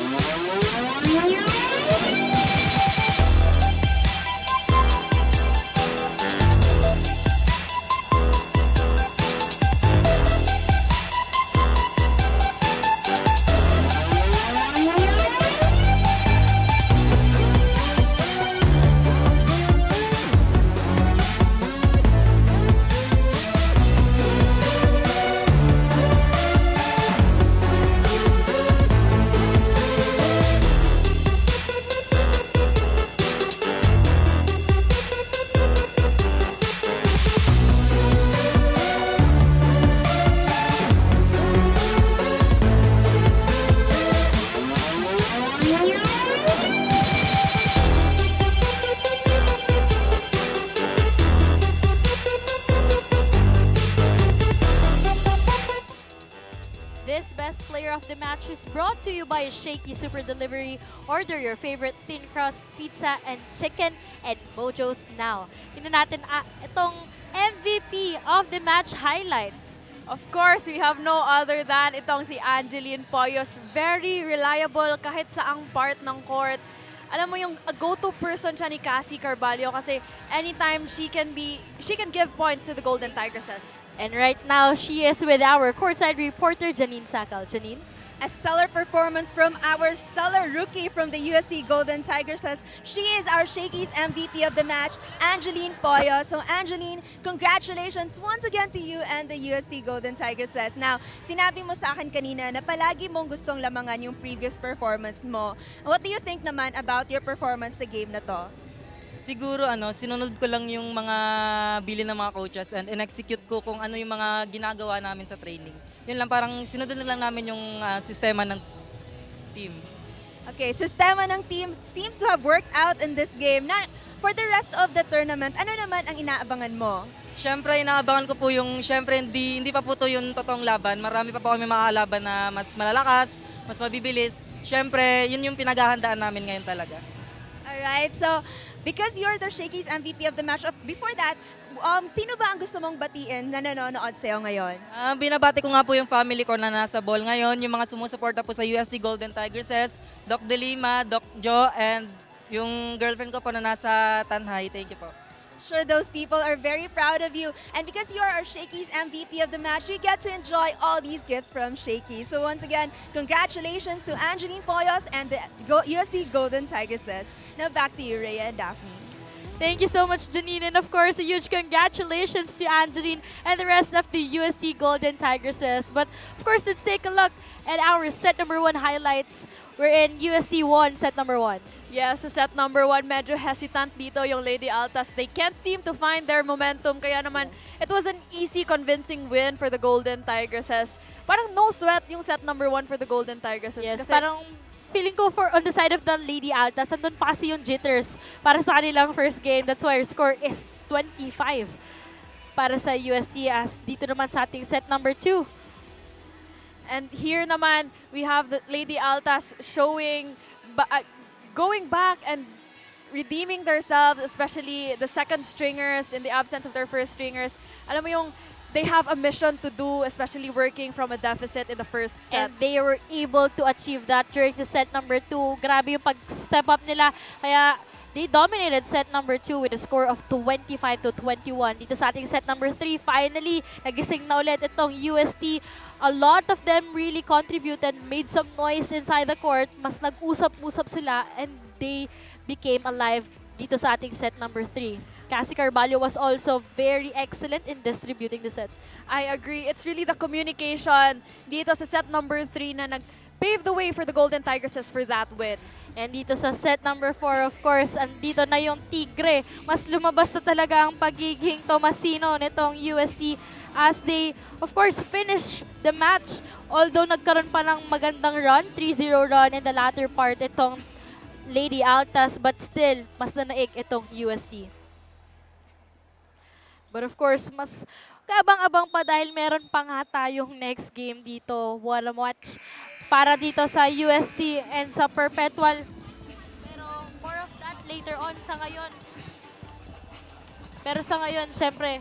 This Best Player of the Match is brought to you by Shakey Super Delivery. Order your favorite thin crust pizza and chicken and Mojos now. Tingnan natin itong MVP of the match highlights. Of course, we have no other than itong si Angeline Poyos. Very reliable kahit saang part ng court. Alam mo yung go-to person siya ni Cassie Carvalho kasi anytime she can give points to the Golden Tigresses. And right now, she is with our courtside reporter, Janine Sakal. Janine? A stellar performance from our stellar rookie from the UST Golden Tigresses. She is our Shakey's MVP of the match, Angeline Poyo. So Angeline, congratulations once again to you and the UST Golden Tigresses. Now, sinabi mo sa akin kanina na palagi mong gustong lamangan yung previous performance mo. What do you think naman about your performance sa game na to? Siguro sinunod ko lang yung mga bilin ng mga coaches and in-execute ko kung ano yung mga ginagawa namin sa training. Yun lang, parang sinunod na lang namin yung sistema ng team. Okay, sistema ng team seems to have worked out in this game. Na, for the rest of the tournament, ano naman ang inaabangan mo? Siyempre, inaabangan ko po yung, hindi pa po to yung totoong laban. Marami pa po kami makakalaban na mas malalakas, mas mabibilis. Siyempre, yun yung pinaghahandaan namin ngayon talaga. Alright, so because you're the Shakey's MVP of the match, before that, sino ba ang gusto mong batiin na nanonood sa'yo ngayon? Binabati ko nga po yung family ko na nasa ball ngayon, yung mga sumusuporta po sa UST Golden Tigresses, Doc De Lima, Doc Jo, and yung girlfriend ko po na nasa Tanhay. Thank you po. Sure, those people are very proud of you. And because you are our Shakey's MVP of the match, you get to enjoy all these gifts from Shakey. So once again, congratulations to Angeline Poyos and the UST Golden Tigresses. Now back to you, Rhea and Daphne. Thank you so much, Janine. And of course, a huge congratulations to Angeline and the rest of the UST Golden Tigresses. But of course, let's take a look at our set number 1 highlights. We're in UST 1, set number 1. Yes, sa set number 1, medyo hesitant dito yung Lady Altas. They can't seem to find their momentum. Kaya naman, it was an easy, convincing win for the Golden Tigresses. Parang no sweat yung set number 1 for the Golden Tigresses. Yes, kasi parang feeling ko on the side of the Lady Altas, andun pa kasi yung jitters para sa kanilang first game. That's why our score is 25 para sa UST as dito naman sa ating set number 2. And here naman, we have the Lady Altas showing, going back and redeeming themselves, especially the second stringers in the absence of their first stringers. Alam mo yung they have a mission to do, especially working from a deficit in the first set. And they were able to achieve that during the set number 2. Grabe yung pag-step up nila. Kaya they dominated set number 2 with a score of 25-21. Dito sa ating set number 3, finally, nagising na ulit itong UST. A lot of them really contributed, made some noise inside the court. Mas nag-usap-usap sila and they became alive dito sa ating set number 3. Cassie Carvalho was also very excellent in distributing the sets. I agree. It's really the communication dito sa set number 3 na nag-pave the way for the Golden Tigresses for that win. And dito sa set number 4, of course, andito na yung Tigre. Mas lumabas na talaga ang pagiging Tomasino nitong UST as they, of course, finish the match. Although nagkaroon pa ng magandang run, 3-0 run in the latter part itong Lady Altas, but still, mas nanaig itong UST. But of course, mas kaabang-abang pa dahil meron pa nga tayong next game dito. Wanna watch para dito sa UST and sa Perpetual. Pero more of that later on sa ngayon. Pero sa ngayon, syempre,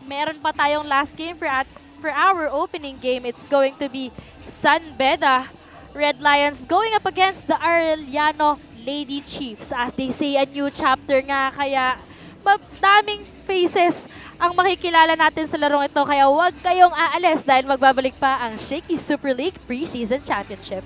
meron pa tayong last game for our opening game. It's going to be San Beda Red Lions going up against the Arellano Lady Chiefs. As they say, a new chapter nga, kaya daming faces ang makikilala natin sa larong ito. Kaya huwag kayong aalis dahil magbabalik pa ang Shakey Super League Preseason Championship.